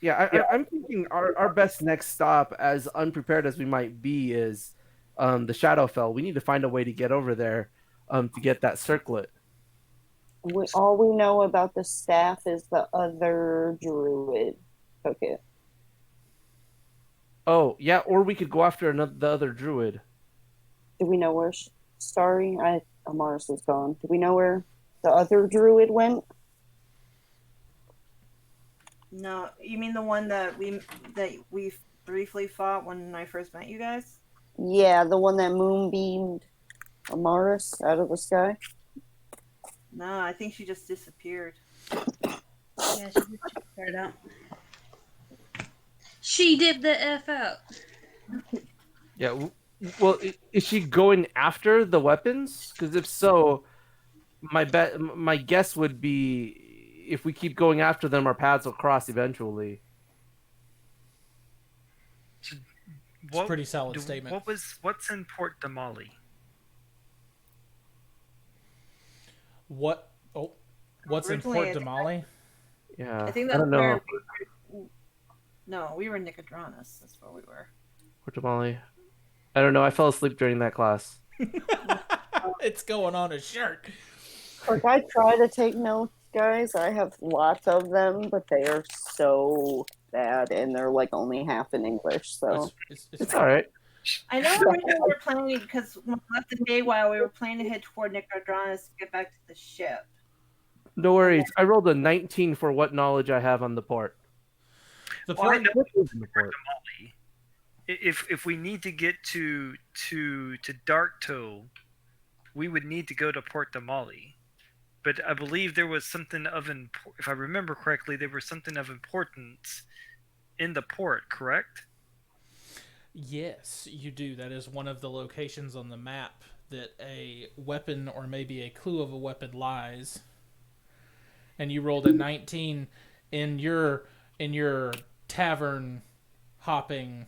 Yeah, I'm thinking our best next stop, as unprepared as we might be, is the Shadowfell. We need to find a way to get over there to get that circlet. All we know about the staff is the other druid took it. Oh, yeah, or we could go after the other druid. Do we know where? Sorry, Amaris is gone. Do we know where the other druid went? No, you mean the one that we briefly fought when I first met you guys? Yeah, the one that moonbeamed Amaris out of the sky. No, I think she just disappeared. Yeah, she just started out. She did the F out. Yeah, Well, is she going after the weapons? Because if so, my guess would be if we keep going after them, our paths will cross eventually. It's a pretty solid statement. What's in Port Damali? What? Oh, what's in Originally, Port Damali? Yeah, I think I that's don't know. where no, we were in Nicodranus. That's where we were. Guatemala. I don't know. I fell asleep during that class. It's going on a shirt. Like, I try to take notes, guys. I have lots of them, but they are so bad, and they're like only half in English. So It's all right. I know originally we were planning because when we left the day while we were planning to head toward Nicodranus to get back to the ship. No worries. I rolled a 19 for what knowledge I have on the port. The Well, I port. know What is in the port? Damali. If we need to get to Dark Toe, we would need to go to Port Damali. But I believe there was something of if I remember correctly, there was something of importance in the port, correct? Yes, you do. That is one of the locations on the map that a weapon or maybe a clue of a weapon lies. And you rolled a 19 in your tavern hopping,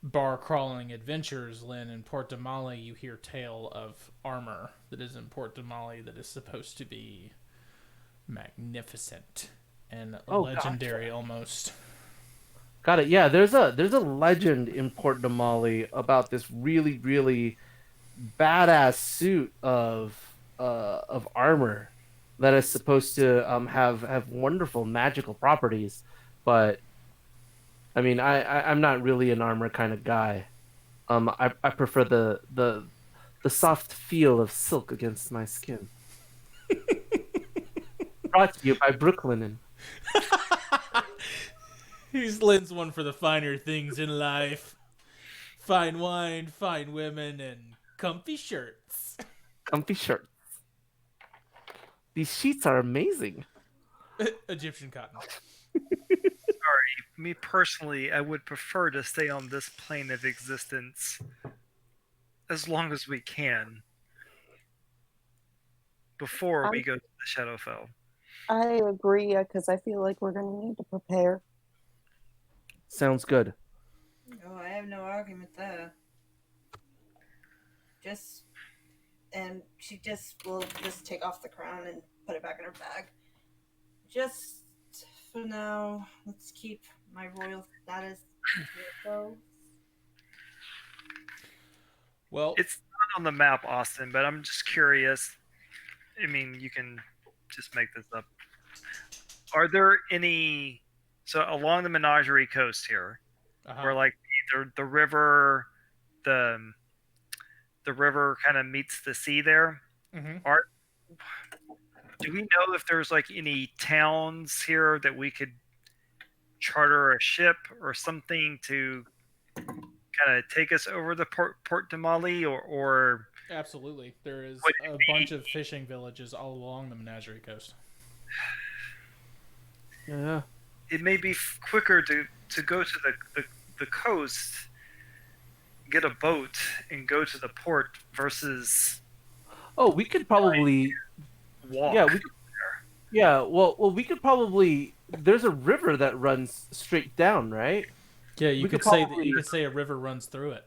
bar crawling adventures, Lynn. In Port Damali, you hear tale of armor that is in Port Damali that is supposed to be magnificent and legendary almost. Got it. Yeah, there's a legend in Port Damali about this really, really badass suit of armor that is supposed to have wonderful magical properties, but I mean I'm not really an armor kind of guy. I prefer the soft feel of silk against my skin. Brought to you by Brooklinen. He's Lynn's one for the finer things in life. Fine wine, fine women, and comfy shirts. Comfy shirts. These sheets are amazing. Egyptian cotton. Me personally, I would prefer to stay on this plane of existence as long as we can before we go to the Shadowfell. I agree because I feel like we're going to need to prepare. Sounds good. Oh, I have no argument there. She will just take off the crown and put it back in her bag. Just for now, let's keep my royal status. Well, it's not on the map, Austin, but I'm just curious. I mean, you can just make this up. Are there any along the Menagerie coast here, where like the river, the river kind of meets the sea there? Mm-hmm. Do we know if there's like any towns here that we could charter a ship or something to kind of take us over the Port Damali, or Absolutely, there is a bunch of fishing villages all along the Menagerie coast. Yeah. It may be quicker to go to the coast, get a boat, and go to the port versus. Oh, we could probably walk. Yeah, well, we could probably. There's a river that runs straight down, right? Yeah, you could say a river runs through it.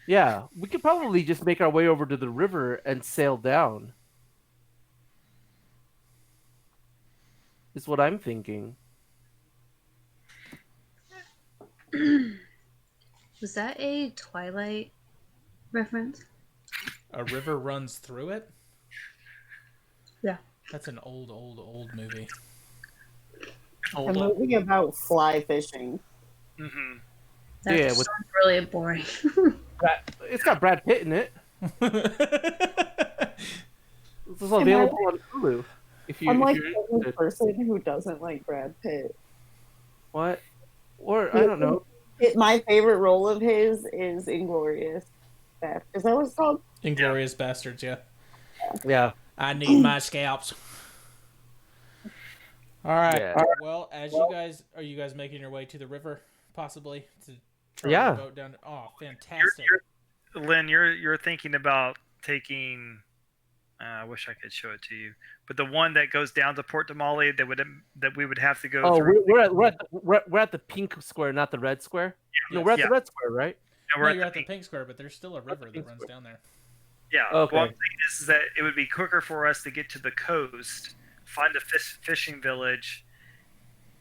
Yeah, we could probably just make our way over to the river and sail down. Is what I'm thinking. Was that a Twilight reference? A river runs through it? Yeah. That's an old movie. A movie about fly fishing. Mm-hmm. That sounds really boring. It's got Brad Pitt in it. This is available on Hulu. I'm like the person who doesn't like Brad Pitt. What? Or I don't know. My favorite role of his is Inglorious Bastards. Is that what it's called? Inglorious Bastards, yeah. Yeah. I need my scalps. All right. Yeah. Well, are you guys making your way to the river, possibly to try the boat down? Oh, fantastic! Lynn, you're thinking about taking. I wish I could show it to you, but the one that goes down to Port Damali that we would have to go Oh, through. we're at the pink square, not the red square. No, we're at Yeah. the red square, right? And No, we're you're at at the pink. pink square, but there's still a river that pink runs square. down there. Yeah. Okay. What I'm saying is that it would be quicker for us to get to the coast, find a fishing village,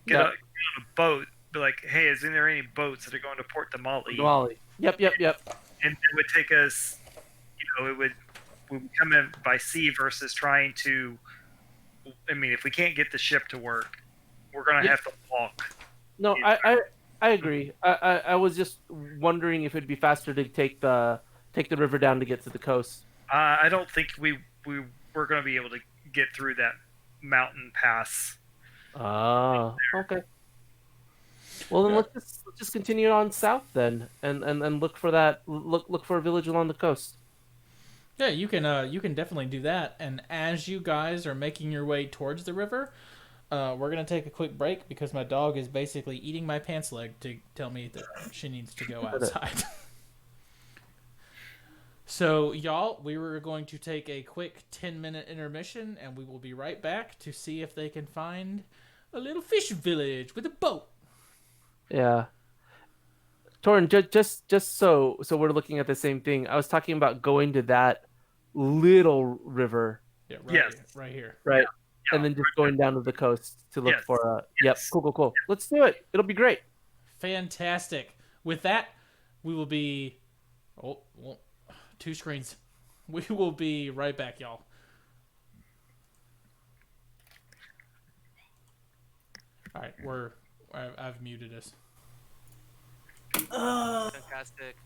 get on a boat, be like, hey, is there any boats that are going to Port Damali? Damali. Yep. And it would take us, we would come in by sea versus trying to. I mean, if we can't get the ship to work, we're gonna have to walk. No, I agree. I was just wondering if it'd be faster to take the river down to get to the coast. I don't think we're going to be able to get through that mountain pass. Ah, okay. Well, then let's just continue on south then, and look for that look for a village along the coast. Yeah, you can definitely do that. And as you guys are making your way towards the river, we're gonna take a quick break because my dog is basically eating my pants leg to tell me that she needs to go outside. So, y'all, we were going to take a quick 10-minute intermission, and we will be right back to see if they can find a little fishing village with a boat. Yeah. Torrin, just so we're looking at the same thing. I was talking about going to that little river. Yeah, right here. Right. Yeah. And then just going down to the coast to look Yes. for a. Yep. Cool. Let's do it. It'll be great. Fantastic. With that, we will be. Oh, well, 2 screens. We will be right back, y'all. All right, I've muted us. Fantastic.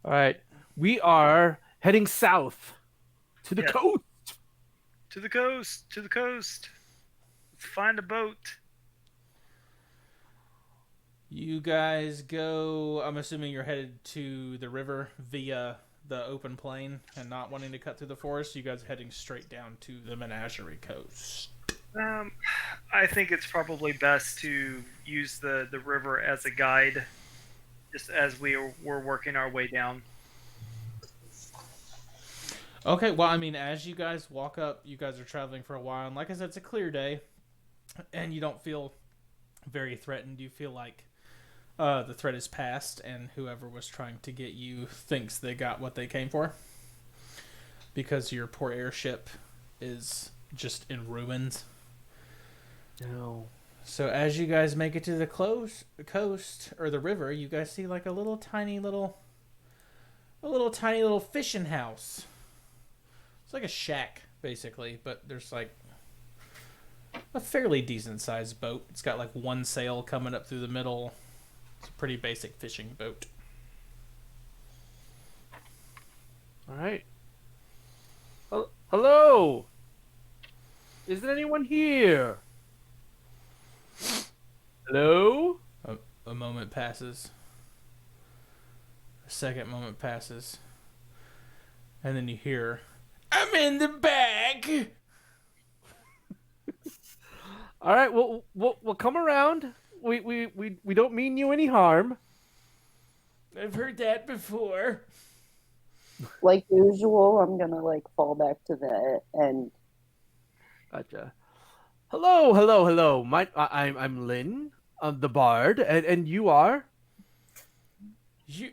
All right. We are heading south to the Yeah. coast. To the coast. To the coast. Let's find a boat. You guys go. I'm assuming you're headed to the river via the open plain and not wanting to cut through the forest. You guys are heading straight down to the Menagerie Coast. I think it's probably best to use the river as a guide, just as we're working our way down. Okay, well, I mean, as you guys walk up, you guys are traveling for a while, and like I said, it's a clear day, and you don't feel very threatened. You feel like the threat is past, and whoever was trying to get you thinks they got what they came for, because your poor airship is just in ruins. No. So as you guys make it to the coast or the river, you guys see like a little tiny little fishing house. It's like a shack basically, but there's like a fairly decent sized boat. It's got like one sail coming up through the middle. It's a pretty basic fishing boat. All right. Hello. Is there anyone here? Hello? A moment passes. A second moment passes. And then you hear, "I'm in the back!" All right, we'll come around. We don't mean you any harm. I've heard that before. Like usual, I'm gonna like fall back to the end. Gotcha. Hello. I'm Lynn, the bard, and you are.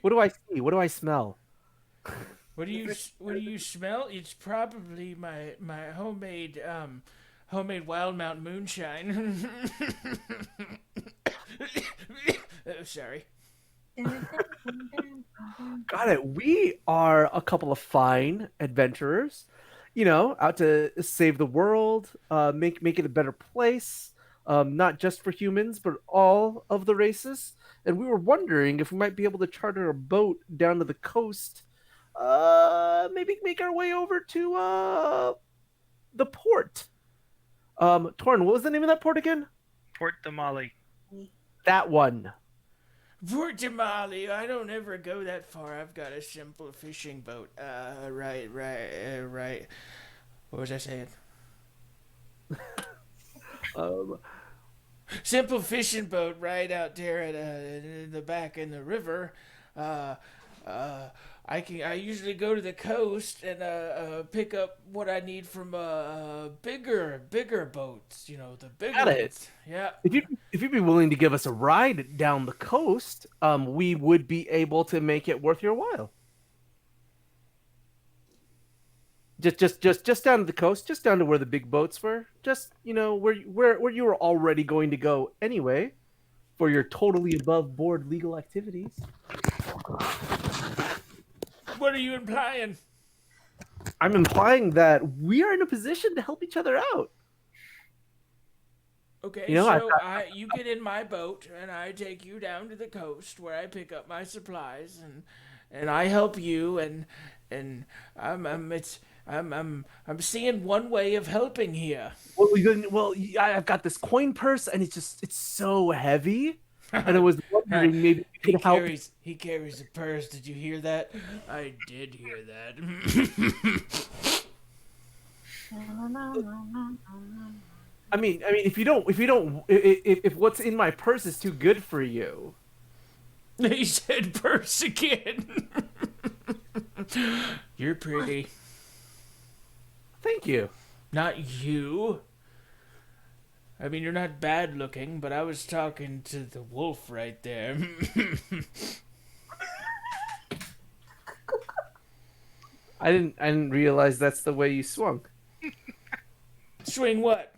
What do I see? What do I smell? What do you smell? It's probably my homemade Wild Mountain moonshine. Oh, sorry. Got it. We are a couple of fine adventurers, out to save the world, make it a better place, not just for humans, but all of the races. And we were wondering if we might be able to charter a boat down to the coast, maybe make our way over to the port. Torn, what was the name of that port again? Port Damali. That one. Port Damali, I don't ever go that far. I've got a simple fishing boat. Right. What was I saying? Simple fishing boat right out there in the back in the river. I usually go to the coast and pick up what I need from bigger boats. The bigger Got it. ones. Yeah. If you'd be willing to give us a ride down the coast, we would be able to make it worth your while. Just down to the coast, just down to where the big boats were, just where you were already going to go anyway, for your totally above board legal activities. What are you implying? I'm implying that we are in a position to help each other out. Okay, you get in my boat and I take you down to the coast where I pick up my supplies and I help you and I'm seeing one way of helping here. I've got this coin purse and it's so heavy, and I was wondering maybe we could help. He carries a purse. Did you hear that? I did hear that. I mean, if what's in my purse is too good for you. He said purse again. You're pretty. Thank you. Not you. I mean, you're not bad looking, but I was talking to the wolf right there. I didn't realize that's the way you swung. Swing what?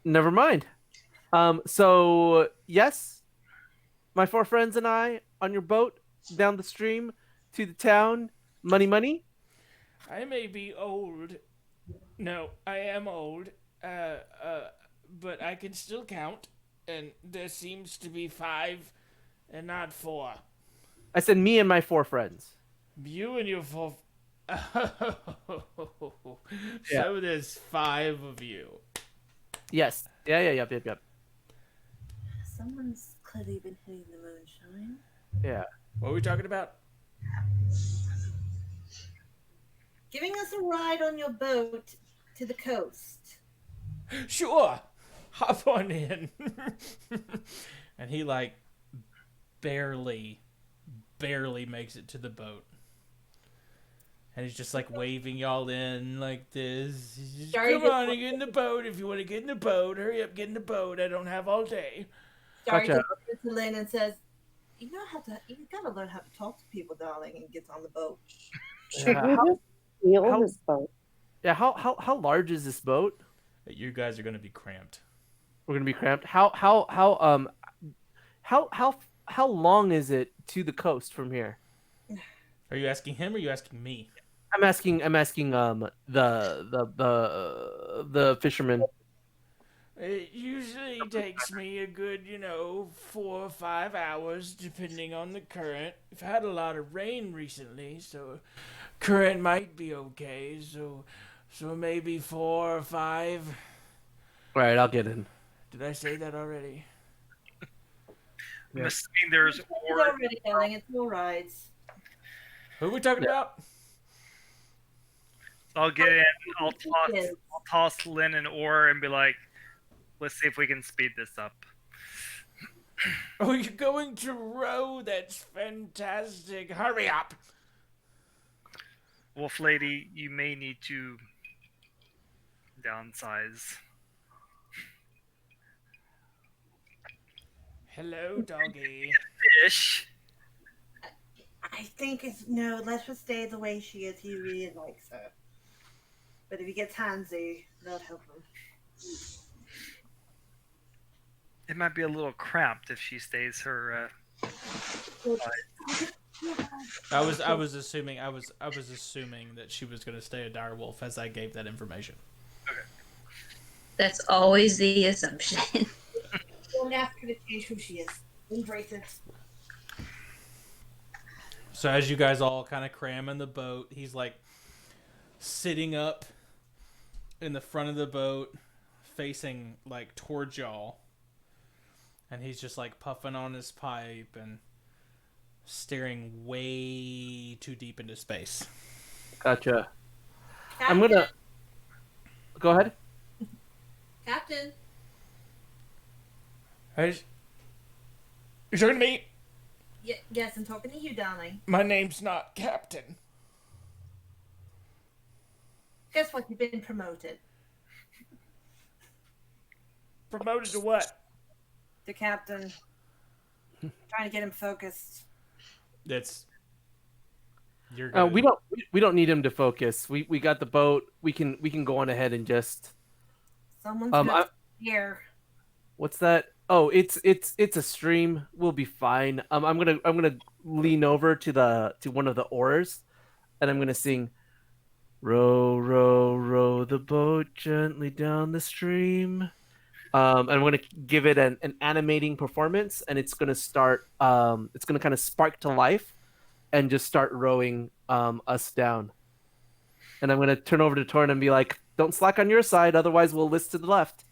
Never mind. So yes, my four friends and I on your boat down the stream to the town. Money. I may be old. No, I am old. But I can still count, and there seems to be 5 and not 4. I said me and my 4 friends. You and your four. Yeah. So there's 5 of you. Yes. Yeah. Yep. Someone's clearly been hitting the moonshine. Yeah. What are we talking about? Giving us a ride on your boat to the coast. Sure, hop on in. And he like barely makes it to the boat. And he's just like waving y'all in like this. He's just, come on and get in the boat if you want to get in the boat. Hurry up, get in the boat. I don't have all day. Starry Gotcha. looks to Lynn and says, you gotta learn how to talk to people, darling, and gets on the boat. Should Yeah, we just steal how- his boat? Yeah. How large is this boat? You guys are gonna be cramped. We're gonna be cramped. How long is it to the coast from here? Are you asking him or are you asking me? I'm asking the fisherman. It usually takes me a good, 4 or 5 hours, depending on the current. We've had a lot of rain recently, so current might be okay. So maybe 4 or 5. All right, I'll get in. Did I say that already? I'm assuming there's It's oars. already going. It's all rides. Who are we talking about? I'll get in. I'll toss Lynn an oar and be like, let's see if we can speed this up. Oh, you're going to row? That's fantastic. Hurry up. Wolf Lady, you may need to downsize. Hello, doggy. Fish. I think let's just stay the way she is. He really likes her. But if he gets handsy, that'll help him. It might be a little cramped if she stays her. I was assuming that she was going to stay a direwolf as I gave that information. That's always the assumption. Don't ask her to change who she is. Embrace it. So as you guys all kind of cram in the boat, he's like sitting up in the front of the boat, facing like towards y'all, and he's just like puffing on his pipe and staring way too deep into space. Gotcha. I'm gonna go ahead. Captain. You're talking to me? Yes, I'm talking to you, darling. My name's not Captain. Guess what? You've been promoted. Promoted to what? The captain. Trying to get him focused. You're gonna... we don't need him to focus. We got the boat. We can go on ahead and just. Someone's here. What's that? Oh, it's a stream. We'll be fine. I'm gonna lean over to one of the oars, and I'm gonna sing, "Row, row, row the boat gently down the stream." And I'm gonna give it an animating performance, and it's gonna start. It's gonna kind of spark to life, and just start rowing us down. And I'm gonna turn over to Torn and be like, "Don't slack on your side, otherwise we'll list to the left."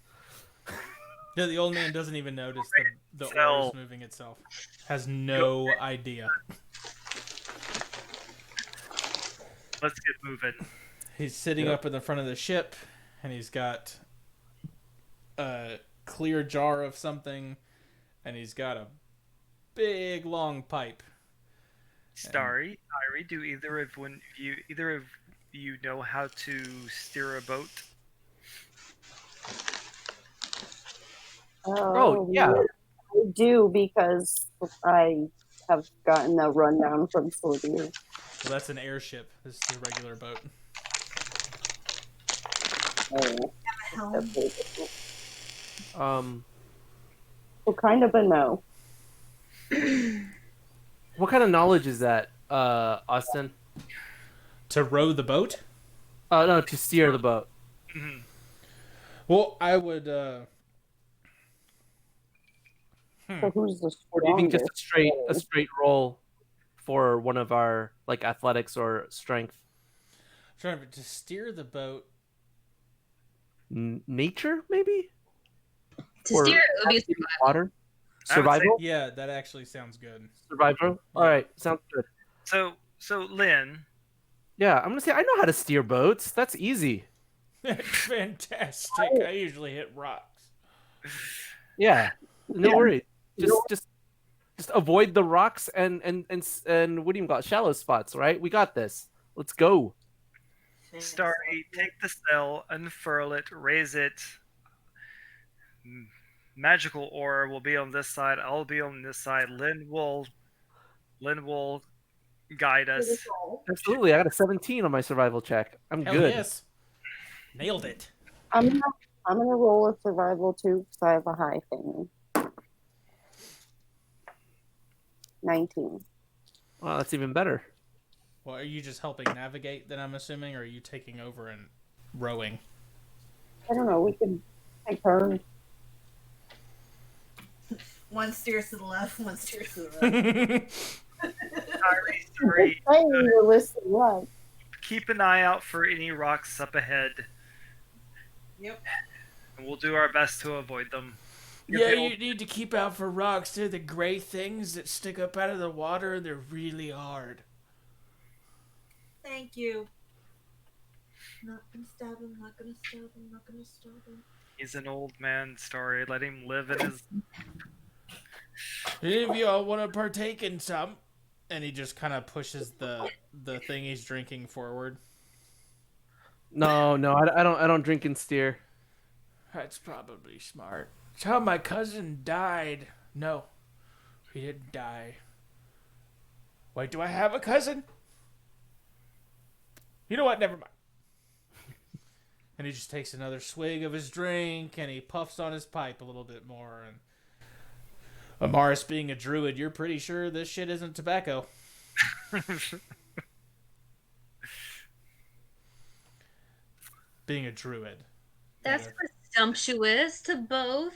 Yeah, the old man doesn't even notice the oars moving itself. Has no idea. Let's get moving. He's sitting up in the front of the ship, and he's got a clear jar of something, and he's got a big long pipe. Starry, Irie, do either of you know how to steer a boat? Oh, yeah. I do, because I have gotten a rundown from Sylvia. Well, that's an airship. This is a regular boat. Well, kind of a no. What kind of knowledge is that, Austin? To row the boat? No, to steer the boat. Mm-hmm. Well, I would. So who's the Or do you think just strongest? a straight roll for one of our like athletics or strength? Trying to steer the boat. Nature, maybe? To Or steer, it would be in water? I would say- Survival? Yeah, that actually sounds good. Survival? Alright, sounds good. So Lynn, Yeah, I'm gonna say I know how to steer boats. That's easy. That's fantastic. I usually hit rocks. Yeah. No worries. Just avoid the rocks and what do you got? Shallow spots, right? We got this. Let's go. Starry, take the sail, unfurl it, raise it. Magical ore will be on this side. I'll be on this side. Lynn will guide us. Absolutely. I got a 17 on my survival check. I'm Hell good. yes. Nailed it. I'm gonna roll a survival too because I have a high thing. 19. Well, that's even better. Well, are you just helping navigate then, I'm assuming, or are you taking over and rowing? I don't know. We could take turns. One steers to the left, one steers to the right. Starry, Hey, you're listening, right? keep an eye out for any rocks up ahead, Yep. and we'll do our best to avoid them. Yeah, you need to keep out for rocks. They're the gray things that stick up out of the water, and they're really hard. Thank you. Not gonna stab him, not gonna stab him, not gonna stab him. He's an old man, Starry. Let him live in his. Any of y'all want to partake in some? And he just kind of pushes the thing he's drinking forward. No, I don't drink and steer. That's probably smart. It's how my cousin died. No, he didn't die. Wait, do I have a cousin? You know what? Never mind. And he just takes another swig of his drink, and he puffs on his pipe a little bit more. And Amaris, being a druid, you're pretty sure this shit isn't tobacco. Being a druid. That's presumptuous to both.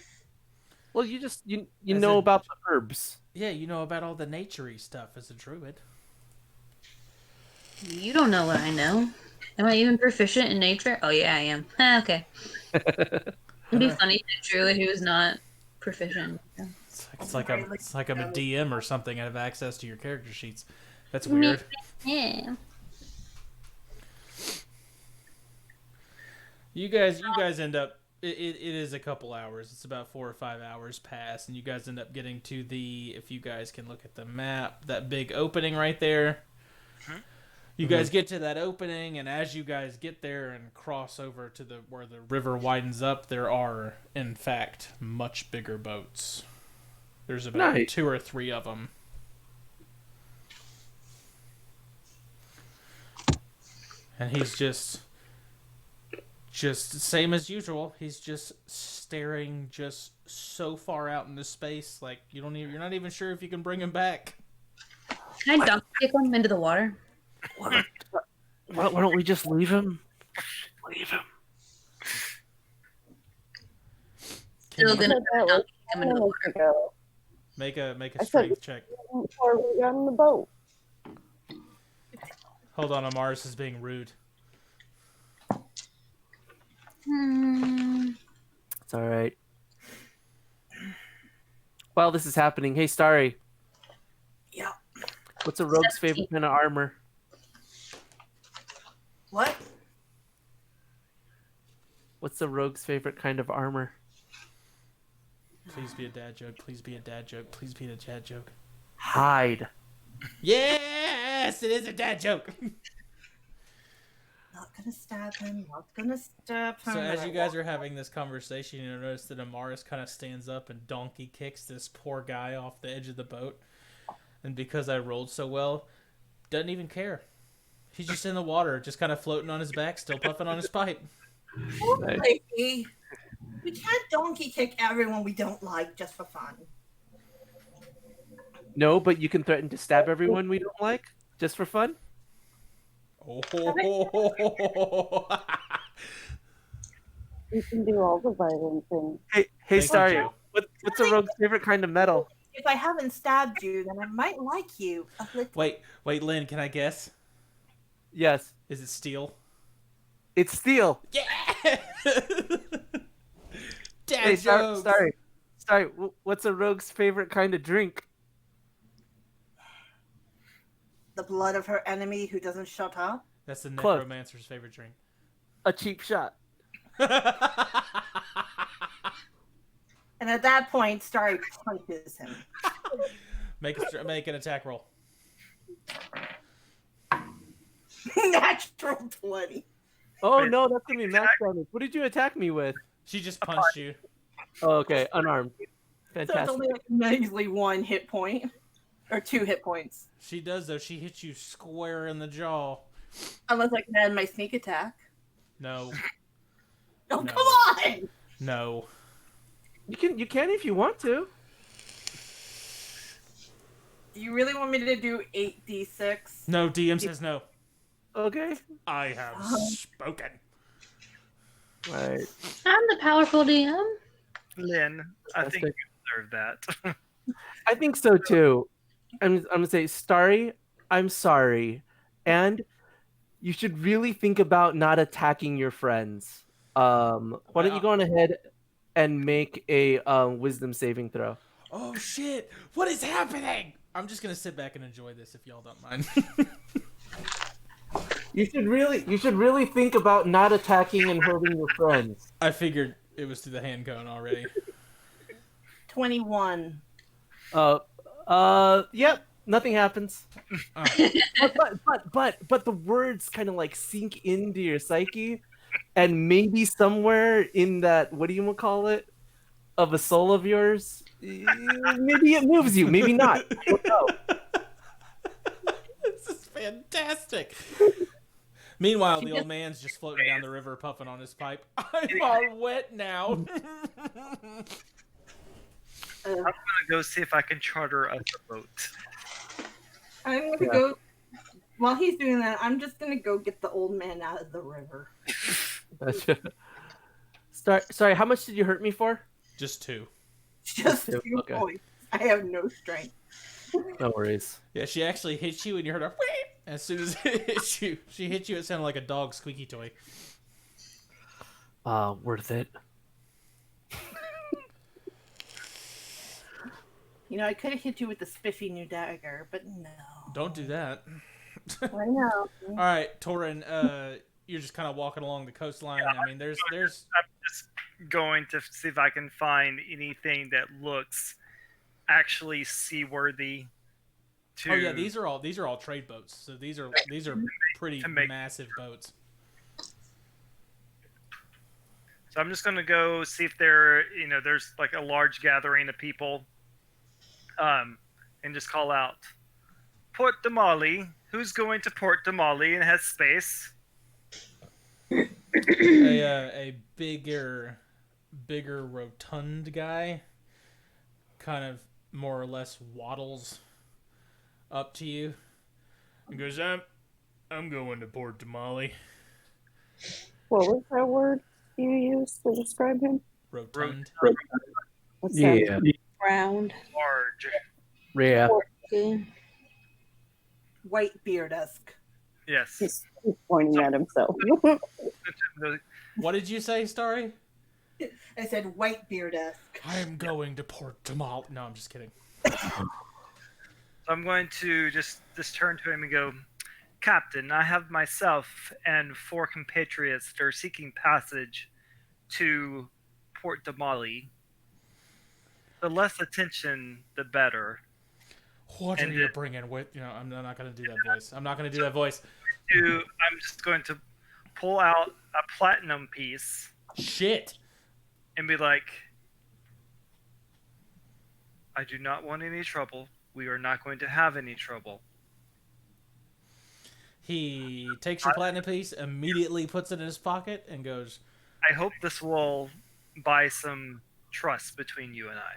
Well, you As know a- about the herbs. Yeah, you know about all the nature-y stuff as a druid. You don't know what I know. Am I even proficient in nature? Oh yeah, I am. Okay. It'd be funny if a druid who was not proficient. It's like I'm a DM or something. I have access to your character sheets. That's weird. Yeah. You guys end up. It is a couple hours. It's about 4 or 5 hours past, and you guys end up getting to the. If you guys can look at the map, that big opening right there. You guys get to that opening, and as you guys get there and cross over to where the river widens up, there are, in fact, much bigger boats. There's about Nice. 2 or 3 of them. And he's just same as usual. He's just staring just so far out into space, like you're not even sure if you can bring him back. Can I dunk kick him into the water? Why don't we just leave him? Leave him. Still gonna That dunk was kick him into the water. ago. Make a I strength check. Before we got on the boat. Hold on, Amaris is being rude. It's all right. While this is happening, hey Starry. Yeah. What's a rogue's favorite kind of armor? What? What's a rogue's favorite kind of armor? Please be a dad joke. Please be a dad joke. Please be a dad joke. Hide. Yes, it is a dad joke. Not gonna stab him, not gonna stab him. So as you guys are having this conversation, you notice that Amaris kind of stands up and donkey kicks this poor guy off the edge of the boat. And because I rolled so well, doesn't even care. He's just in the water, just kind of floating on his back, still puffing on his pipe. Lady, we can't donkey kick everyone we don't like just for fun. No, but you can threaten to stab everyone we don't like, just for fun. Oh, You can do all the violent things. Hey Thank you, Starry. Joe. What's a rogue's favorite kind of metal? if I haven't stabbed you, then I might like you a little. Wait, Lynn, can I guess? Yes, Is it steel? it's steel. Yeah! Dad Hey, jokes! sorry. What's a rogue's favorite kind of drink? The blood of her enemy who doesn't shut up. That's the Close. necromancer's favorite drink. A cheap shot. And at that point, Starry punches him. Make an attack roll. Natural 20. Oh Wait, no, that's gonna be max damage. What did you attack me with? She just punched you. Oh, okay, unarmed. So it's Fantastic. only like measly 1 hit point. Or 2 hit points. She does, though. She hits you square in the jaw. Unless I can add my sneak attack. No. Oh, No. come on! No. You can if you want to. Do you really want me to do 8d6? No, DM says no. Okay. I have spoken. Right. I'm the powerful DM. Lynn, I think you Fantastic. deserve that. I think so too. I'm gonna say, Starry, I'm sorry, and you should really think about not attacking your friends. Why don't you go on ahead and make a wisdom saving throw? Oh, shit. What is happening? I'm just going to sit back and enjoy this if y'all don't mind. You should really think about not attacking and hurting your friends. I figured it was to the hand cone already. 21. Yep, nothing happens. Oh. But the words kind of like sink into your psyche, and maybe somewhere in that, what do you call it, of a soul of yours, maybe it moves you, maybe not. I don't know. This is fantastic. Meanwhile, the old man's just floating down the river, puffing on his pipe. I'm all wet now. I'm gonna go see if I can charter a boat. I'm going to go... While he's doing that, I'm just going to go get the old man out of the river. Sorry, how much did you hurt me for? Just 2. Just 2 Okay. points. I have no strength. No worries. Yeah, she actually hit you and you heard a "Wheep." As soon as it hit you. She hit you, it sounded like a dog's squeaky toy. Worth it. You know, I could have hit you with the spiffy new dagger, but no. Don't do that. I know. All right, Torin, you're just kind of walking along the coastline. I mean, there's I'm just going to see if I can find anything that looks actually seaworthy. Oh yeah, these are all trade boats. So these are pretty to make- massive boats. So I'm just gonna go see if there's like a large gathering of people, and just call out, Port Damali. Who's going to Port Damali and has space? A bigger rotund guy, kind of more or less waddles up to you and goes, I'm going to Port Damali. What was that word you used to describe him? Rotund. What's that? Round. Large. Yeah. Okay. White beard-esque. Yes. He's pointing at himself. What did you say, Starry? I said white beard-esque. I'm going to Port Damali. No, I'm just kidding. So I'm going to just turn to him and go, Captain, I have myself and 4 compatriots that are seeking passage to Port Damali. The less attention, the better. What And are you it- bringing with? I'm not going to do that voice. I'm not going to do that voice. I'm just going to pull out a platinum piece Shit. and be like, I do not want any trouble. We are not going to have any trouble. He takes your platinum piece, immediately puts it in his pocket, and goes, I hope this will buy some trust between you and I.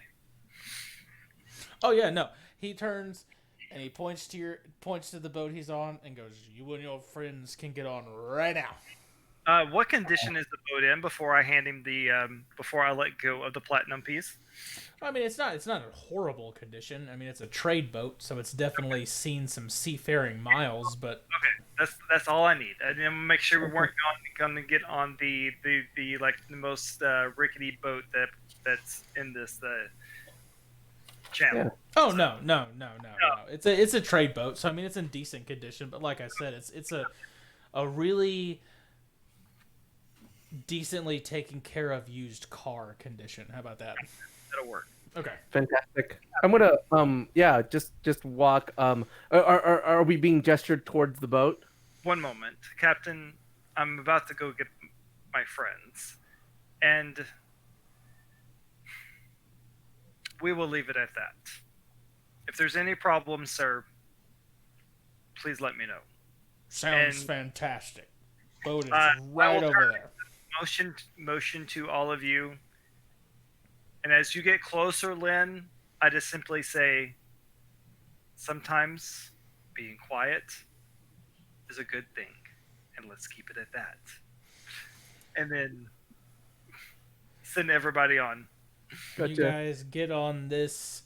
"Oh yeah, no." He turns and he points to the boat he's on and goes, "You and your friends can get on right now." What condition is the boat in before I hand him the before I let go of the platinum piece? I mean, it's not a horrible condition. I mean, it's a trade boat, so it's definitely seen some seafaring miles. But That's all I need. I didn't make sure we weren't going to get on the like the most rickety boat that's in this channel. oh no. It's a trade boat, so I mean, it's in decent condition. But like I said, it's a really decently taken care of used car condition. How about that? That'll work. Okay. Fantastic. I'm gonna just walk. Are we being gestured towards the boat? One moment, Captain. I'm about to go get my friends, and we will leave it at that. If there's any problems, sir, please let me know. Sounds fantastic. Boat is I right will over turn there. motion to all of you. And as you get closer, Lynn, I just simply say, sometimes being quiet is a good thing. And let's keep it at that. And then send everybody on. You Gotcha. guys get on this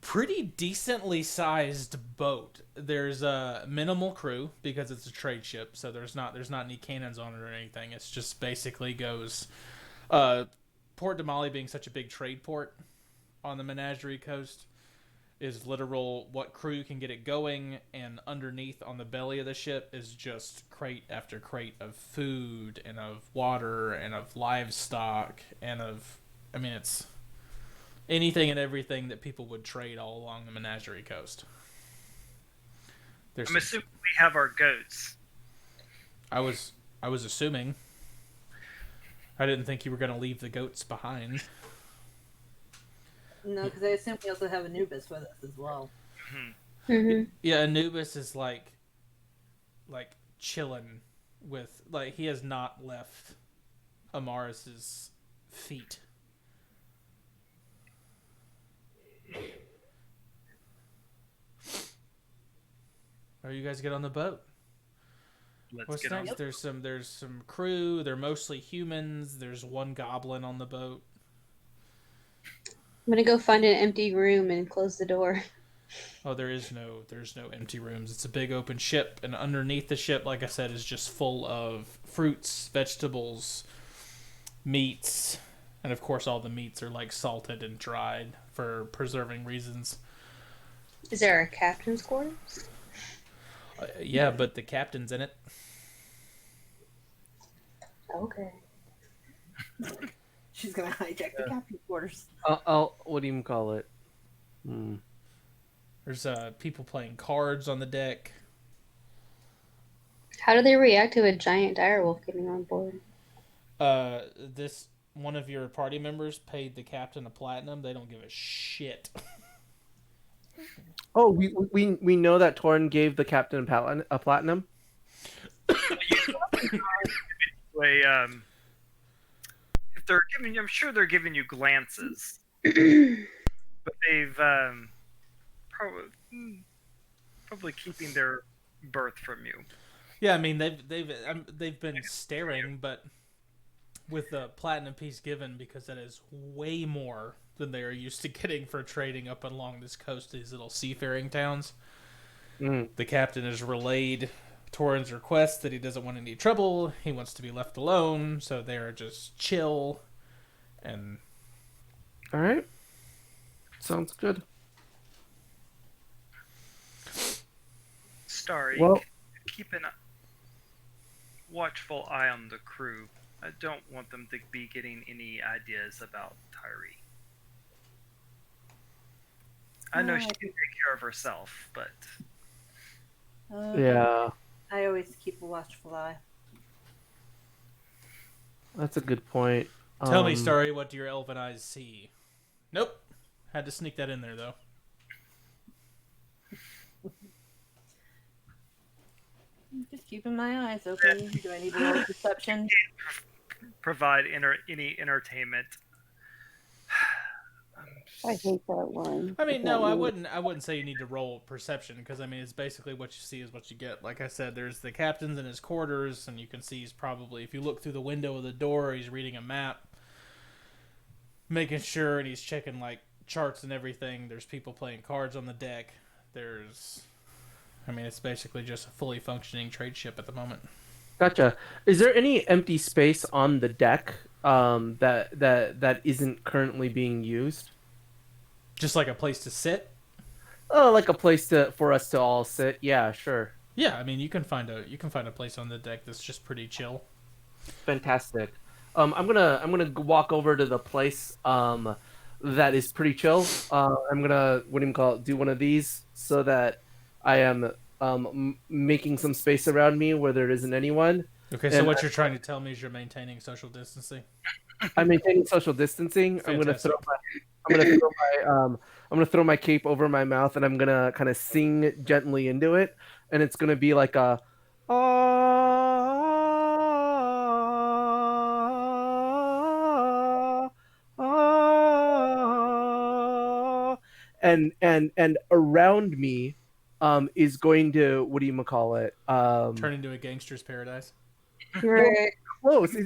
pretty decently sized boat. There's a minimal crew because it's a trade ship, so there's not any cannons on it or anything. It's just basically goes Port Damali being such a big trade port on the Menagerie coast is literal what crew can get it going, and underneath on the belly of the ship is just crate after crate of food and of water and of livestock and of, I mean, it's anything and everything that people would trade all along the Menagerie coast. I'm assuming we have our goats. I was assuming. I didn't think you were going to leave the goats behind. No, because I assume we also have Anubis with us as well. Yeah, Anubis is like chilling with, like, he has not left Amaris's feet. Or you guys get on the boat. What's Get on. next? There's some crew. They're mostly humans. There's one goblin on the boat. I'm gonna go find an empty room and close the door. Oh, there's no empty rooms. It's a big open ship, and underneath the ship, like I said, is just full of fruits, vegetables, meats, and of course all the meats are like salted and dried for preserving reasons. Is there a captain's quarters? Yeah, but the captain's in it. Okay. She's gonna hijack the captain's quarters. What do you call it? There's people playing cards on the deck. How do they react to a giant direwolf getting on board? This one of your party members paid the captain a platinum. They don't give a shit. Oh, we know that Torrin gave the captain a platinum. If they're giving you, I'm sure they're giving you glances, but they've probably keeping their berth from you. Yeah, I mean they've been staring, but with the platinum piece given, because that is way more than they are used to getting for trading up along this coast, these little seafaring towns. The captain has relayed Torrin's request that he doesn't want any trouble. He wants to be left alone, so they're just chill. And all right, sounds good. Starry, Well, keep a watchful eye on the crew. I don't want them to be getting any ideas about Tyree. I know she can take care of herself, but yeah, I always keep a watchful eye. that's a good point. tell me, Starry, what do your elven eyes see? Nope. Had to sneak that in there, though. Just keeping my eyes open. Do I need a little perception? provide any entertainment. I hate that one. I mean, With no, that I name. wouldn't say you need to roll perception because I mean it's basically what you see is what you get. Like I said, there's the captain's in his quarters, and you can see he's probably if you look through the window of the door, he's reading a map, making sure, and he's checking like charts and everything. There's people playing cards on the deck. I mean, it's basically just a fully functioning trade ship at the moment. Gotcha. Is there any empty space on the deck that isn't currently being used? Just like a place to sit. Oh, like a place for us to all sit. Yeah, sure. Yeah, I mean, you can find a place on the deck that's just pretty chill. Fantastic. I'm gonna walk over to the place that is pretty chill. I'm gonna what do you call it? Do one of these so that I am making some space around me where there isn't anyone. Okay, so And what you're trying to tell me is you're maintaining social distancing. I'm maintaining social distancing. Fantastic. I'm gonna throw my cape over my mouth and I'm gonna kind of sing gently into it, and it's gonna be like a ah, ah, and around me is going to what do you call it Turn into a gangster's paradise. Right. close.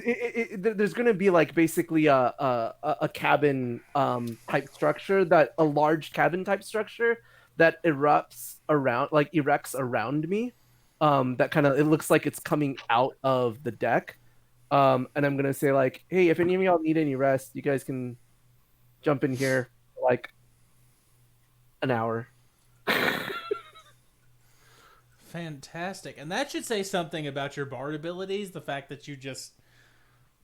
There's going to be like basically a cabin type structure, that a large cabin type structure that erects around me. That kind of, it looks like it's coming out of the deck. And I'm gonna say like, hey, if any of y'all need any rest, you guys can jump in here for like an hour. Fantastic. And that should say something about your bard abilities, the fact that you just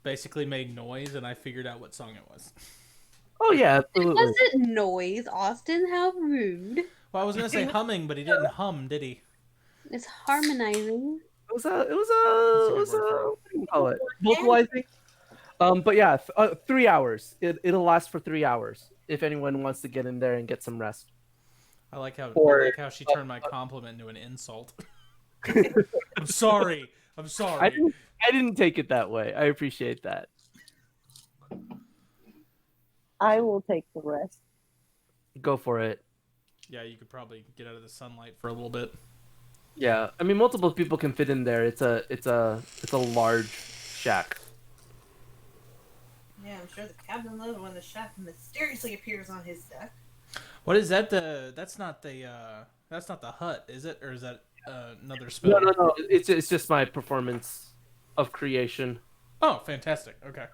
basically made noise and I figured out what song it was. Oh yeah, It absolutely. wasn't noise, Austin. How rude. Well, I was going to say humming, but he didn't hum, did he? It's harmonizing. It was a That's a good word for it. what do you call it? Vocalizing. But yeah, 3 hours. It'll last for 3 hours if anyone wants to get in there and get some rest. I like how Or- she turned my compliment into an insult. I'm sorry. I didn't take it that way. I appreciate that. I will take the rest. Go for it. Yeah, you could probably get out of the sunlight for a little bit. Yeah, I mean, multiple people can fit in there. It's a large shack. Yeah, I'm sure the captain loves when the chef mysteriously appears on his deck. What is that? That's not the hut, is it? Or is that another spell? No. It's just my performance of creation. Oh, fantastic. Okay.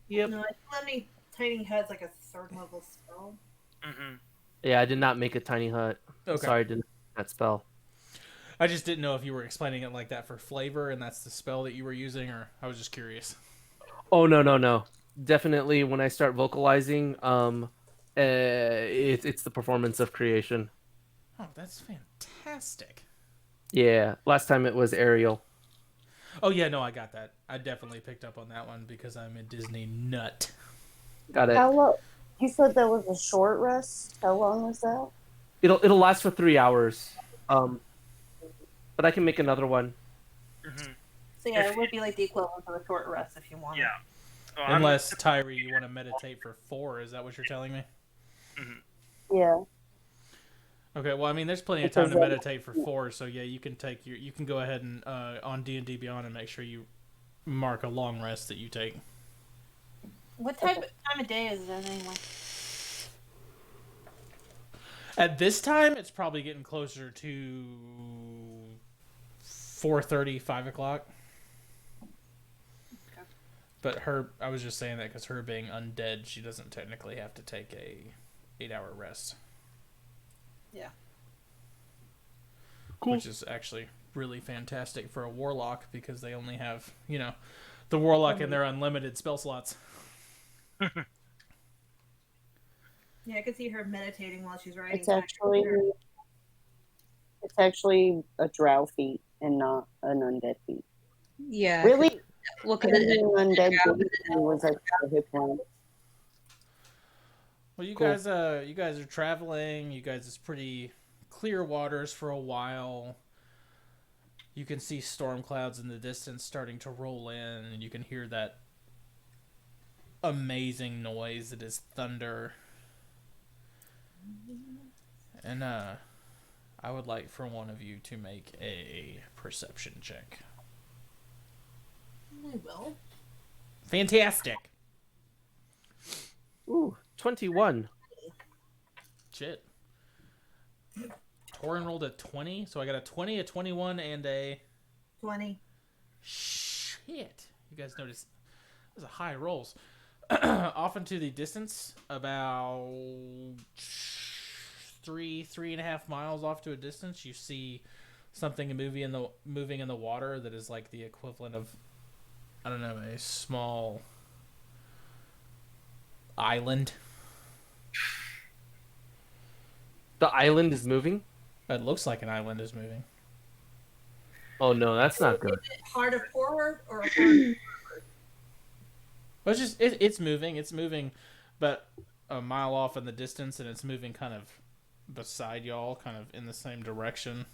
Yep. No, I think Lemmy Tiny has like a third level spell. Mm-hmm. Yeah, I did not make a tiny hut. Okay. Sorry, I didn't make that spell. I just didn't know if you were explaining it like that for flavor and that's the spell that you were using, or I was just curious. Oh no. Definitely, when I start vocalizing, it's the performance of creation. Oh, that's fantastic. Yeah, last time it was Ariel. Oh yeah, no, I got that. I definitely picked up on that one because I'm a Disney nut. Got it. How long? You said that was a short rest. How long was that? It'll last for 3 hours. But I can make another one. Mm-hmm. So yeah, it would be like the equivalent of a short rest if you want. Yeah. So Unless, Tyree, you want to meditate for 4, is that what you're telling me? Yeah. Okay, well, I mean, there's plenty of time to meditate for 4, so yeah, you can go ahead and on D&D Beyond and make sure you mark a long rest that you take. What time of day is it anyway? At this time, it's probably getting closer to 4:30, 5 o'clock. But I was just saying that because her being undead, she doesn't technically have to take a 8-hour rest. Yeah. Cool. Which is actually really fantastic for a warlock because they only have, the warlock and their unlimited spell slots. Yeah, I could see her meditating while she's writing. It's actually a drow feat and not an undead feat. Yeah. Really? Well, An because undead feat was like a hit point. Well, you Cool. guys are traveling. You guys, it's pretty clear waters for a while. You can see storm clouds in the distance starting to roll in, and you can hear that amazing noise that is thunder. And I would like for one of you to make a perception check. I will. Fantastic. Ooh, 21. Shit. Torin rolled a 20, so I got a 20, a 21, and a... 20. Shit. You guys notice those are high rolls. Off into the distance, about 3.5 miles off to a distance, you see something moving in the water that is like the equivalent of, I don't know, a small island. The island is moving? It looks like an island is moving. Oh no, that's not good. Is it hard of forward or hard? Well, it's just it's moving. It's moving, but a mile off in the distance, and it's moving kind of beside y'all, kind of in the same direction.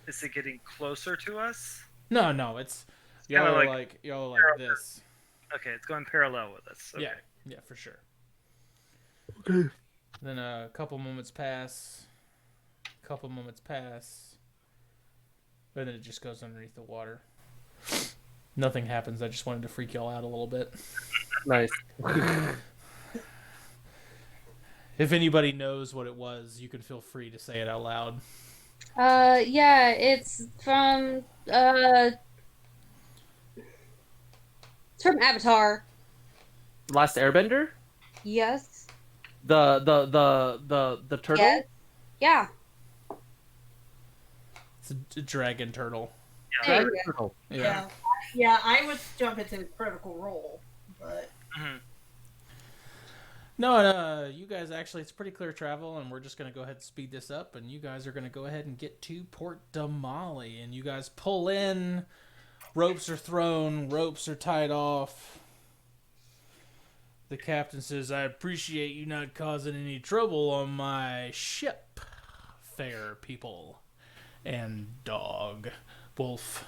Is it getting closer to us? No, it's y'all kinda are like y'all are like this. Okay, it's going parallel with us. Okay. Yeah, for sure. Okay. Then a couple moments pass. And then it just goes underneath the water. Nothing happens. I just wanted to freak y'all out a little bit. Nice. If anybody knows what it was, you can feel free to say it out loud. Yeah, it's from Avatar. Last Airbender? Yes. The turtle? Yes. Yeah. It's a dragon turtle. There Dragon you go. turtle. Yeah. Yeah, I would jump into Critical Role, but Mhm. No, you guys actually, it's pretty clear travel, and we're just going to go ahead and speed this up, and you guys are going to go ahead and get to Port Damali, and you guys pull in, ropes are thrown, ropes are tied off. The captain says, I appreciate you not causing any trouble on my ship, fair people. And dog. Wolf.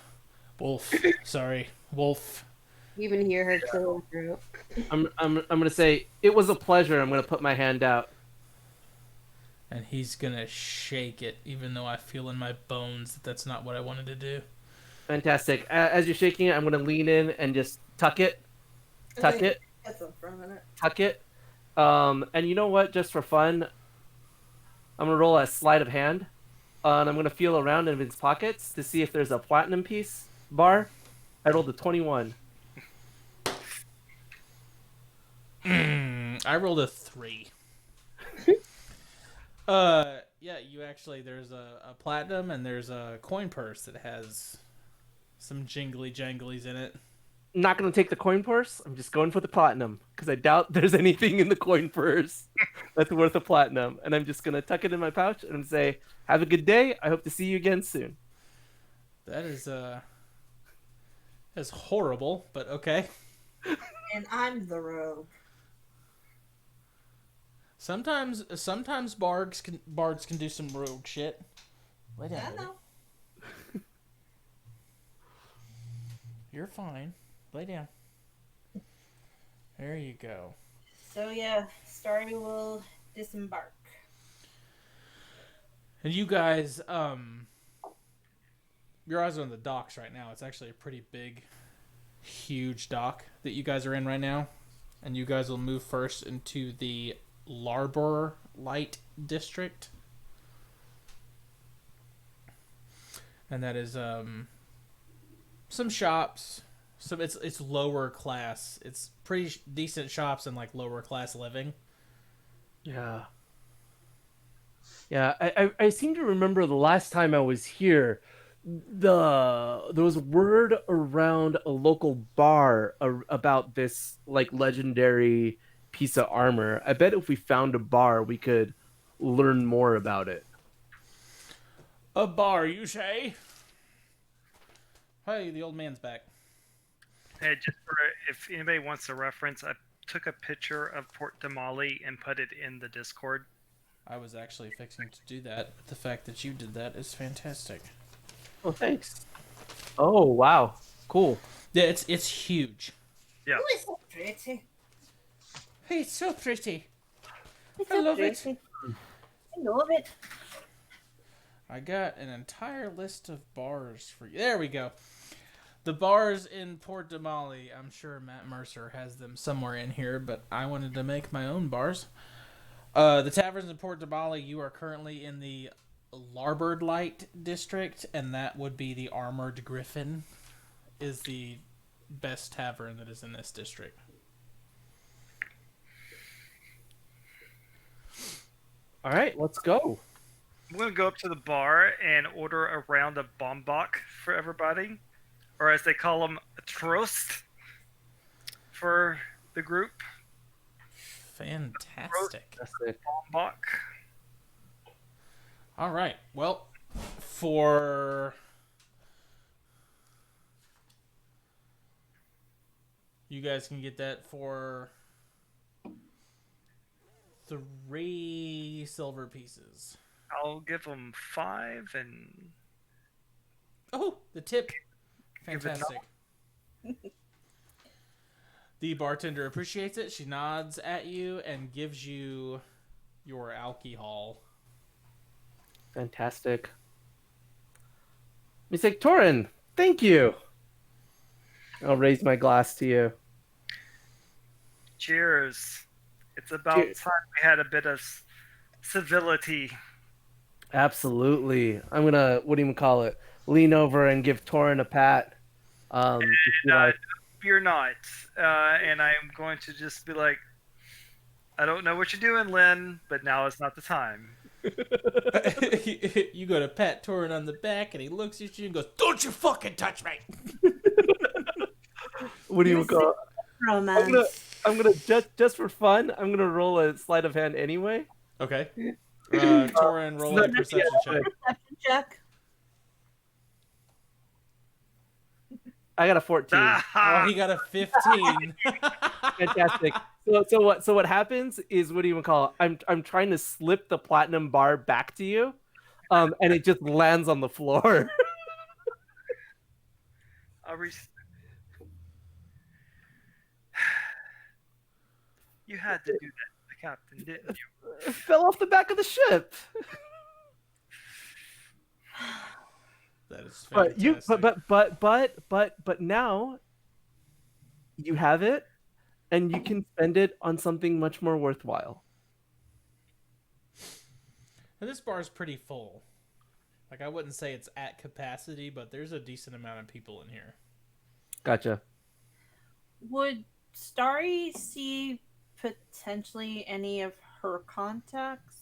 Sorry. Wolf. You even hear her clear throat. I'm gonna say it was a pleasure. I'm gonna put my hand out. And he's gonna shake it, even though I feel in my bones that that's not what I wanted to do. Fantastic. As you're shaking it, I'm gonna lean in and just tuck it. Tuck it. that's up for a minute. Tuck it. And you know what? Just for fun, I'm gonna roll a sleight of hand, and I'm gonna feel around in his pockets to see if there's a platinum piece bar. I rolled a 21. I rolled a 3. Yeah, you actually, there's a platinum and there's a coin purse that has some jingly janglies in it. Not gonna take the coin purse. I'm just going for the platinum because I doubt there's anything in the coin purse that's worth a platinum. And I'm just gonna tuck it in my pouch and say, "Have a good day. I hope to see you again soon." That is horrible, but okay. And I'm the rogue. Sometimes bards can do some rogue shit. Lay down. I Lily. know. You're fine. Lay down. There you go. So yeah, Starry will disembark. And you guys, your eyes are on the docks right now. It's actually a pretty big, huge dock that you guys are in right now. And you guys will move first into the Larbor Light District. And that is some shops. So it's lower class. It's pretty decent shops and like lower class living. Yeah. Yeah, I seem to remember the last time I was here, there was word around a local bar about this like legendary piece of armor. I bet if we found a bar, we could learn more about it. A bar, you say? Hey, the old man's back. Hey, just for if anybody wants a reference, I took a picture of Port Damali and put it in the Discord. I was actually fixing to do that, but the fact that you did that is fantastic. Oh, thanks. Oh, wow. Cool. Yeah, it's huge. Yeah. Oh, it's so pretty. Hey, it's so pretty. It's I love okay. it. I love it. I got an entire list of bars for you. There we go. The bars in Port Damali. I'm sure Matt Mercer has them somewhere in here, but I wanted to make my own bars. The taverns in Port Damali, you are currently in the Larboard Light district, and that would be the Armored Griffin, is the best tavern that is in this district. All right, let's go. I'm gonna go up to the bar and order a round of bombach for everybody, or as they call them, a trost for the group. Fantastic. Bombach. All right. Well, for you guys can get that for 3 silver pieces. I'll give them 5 and Oh, the tip. Give it Fantastic. The bartender appreciates it. She nods at you and gives you your alcohol. Fantastic. Miss Torin, thank you. I'll raise my glass to you. cheers. It's about Cheers. time we had a bit of civility. Absolutely. I'm gonna, what do you call it? Lean over and give Torin a pat. Just be like, You're not. And I'm going to just be like, I don't know what you're doing, Lynn, but now is not the time. You go to pat Torin on the back, and he looks at you and goes, "Don't you fucking touch me!" what do you call it? Romance. I'm gonna just for fun, I'm gonna roll a sleight of hand anyway. Okay. Torin, roll a perception check. Perception check. I got a 14. Oh, he got a 15. Fantastic. So what happens is, what do you call it? I'm trying to slip the platinum bar back to you, and it just lands on the floor. You had to do that, Captain, didn't you? It fell off the back of the ship. That is But fantastic. but now you have it, and you can spend it on something much more worthwhile. And this bar is pretty full. Like, I wouldn't say it's at capacity, but there's a decent amount of people in here. Gotcha. Would Starry see potentially any of her contacts?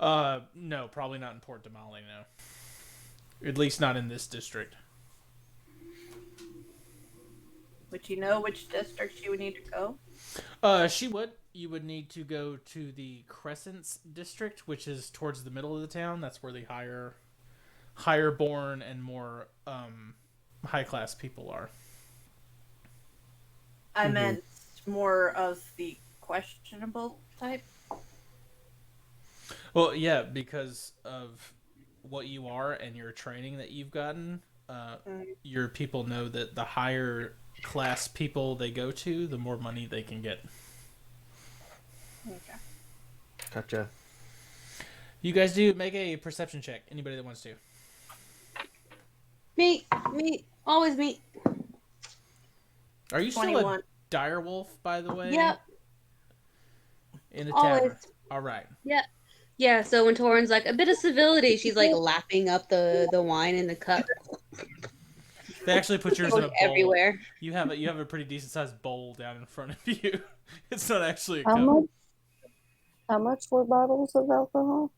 No, probably not in Port Damali, no. At least not in this district. Would you know which district she would need to go? She would. You would need to go to the Crescents district, which is towards the middle of the town. That's where the higher born and more high class people are. I meant more of the questionable type. Well, yeah, because of what you are and your training that you've gotten, your people know that the higher class people they go to, the more money they can get. Okay. Gotcha. You guys do make a perception check. Anybody that wants to. Me, always me. Are you still 21. a direwolf, by the way? Yep. In the Always. tavern. All right. Yeah, so when Torin's like, a bit of civility, she's like lapping up the wine in the cup. They actually put yours in a bowl. Everywhere. You have a pretty decent sized bowl down in front of you. It's not actually a How cup. much? How much were bottles of alcohol?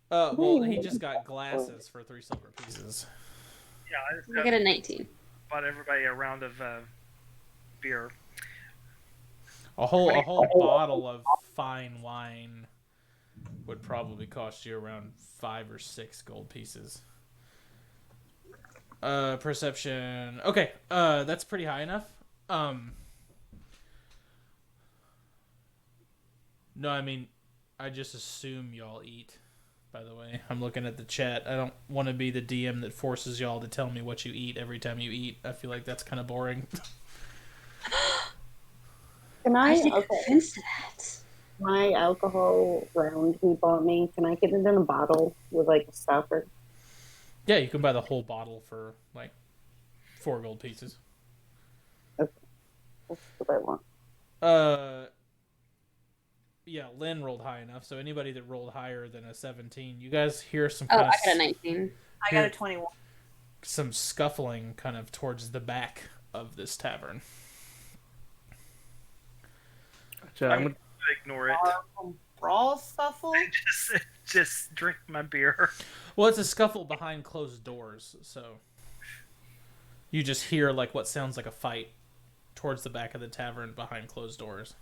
Well, he just got glasses for 3 silver pieces. Yeah, I just I got a 19. bought everybody a round of beer. A whole bottle of fine wine would probably cost you around 5 or 6 gold pieces. Perception. Okay, that's pretty high enough. No, I mean, I just assume y'all eat. By the way, I'm looking at the chat. I don't want to be the DM that forces y'all to tell me what you eat every time you eat. I feel like that's kind of boring. Can I I? take Okay. offense to that. My alcohol round he bought me. Can I get it in a bottle with like a stopper? Yeah, you can buy the whole bottle for like 4 gold pieces. Okay. That's what I want. Yeah, Lynn rolled high enough, so anybody that rolled higher than a 17, you guys hear some Oh, kind I of got a 19. I got a 21. some scuffling kind of towards the back of this tavern. Gotcha. I'm gonna... Ignore it. Brawl scuffle? Just drink my beer. Well, it's a scuffle behind closed doors, so you just hear like what sounds like a fight towards the back of the tavern behind closed doors.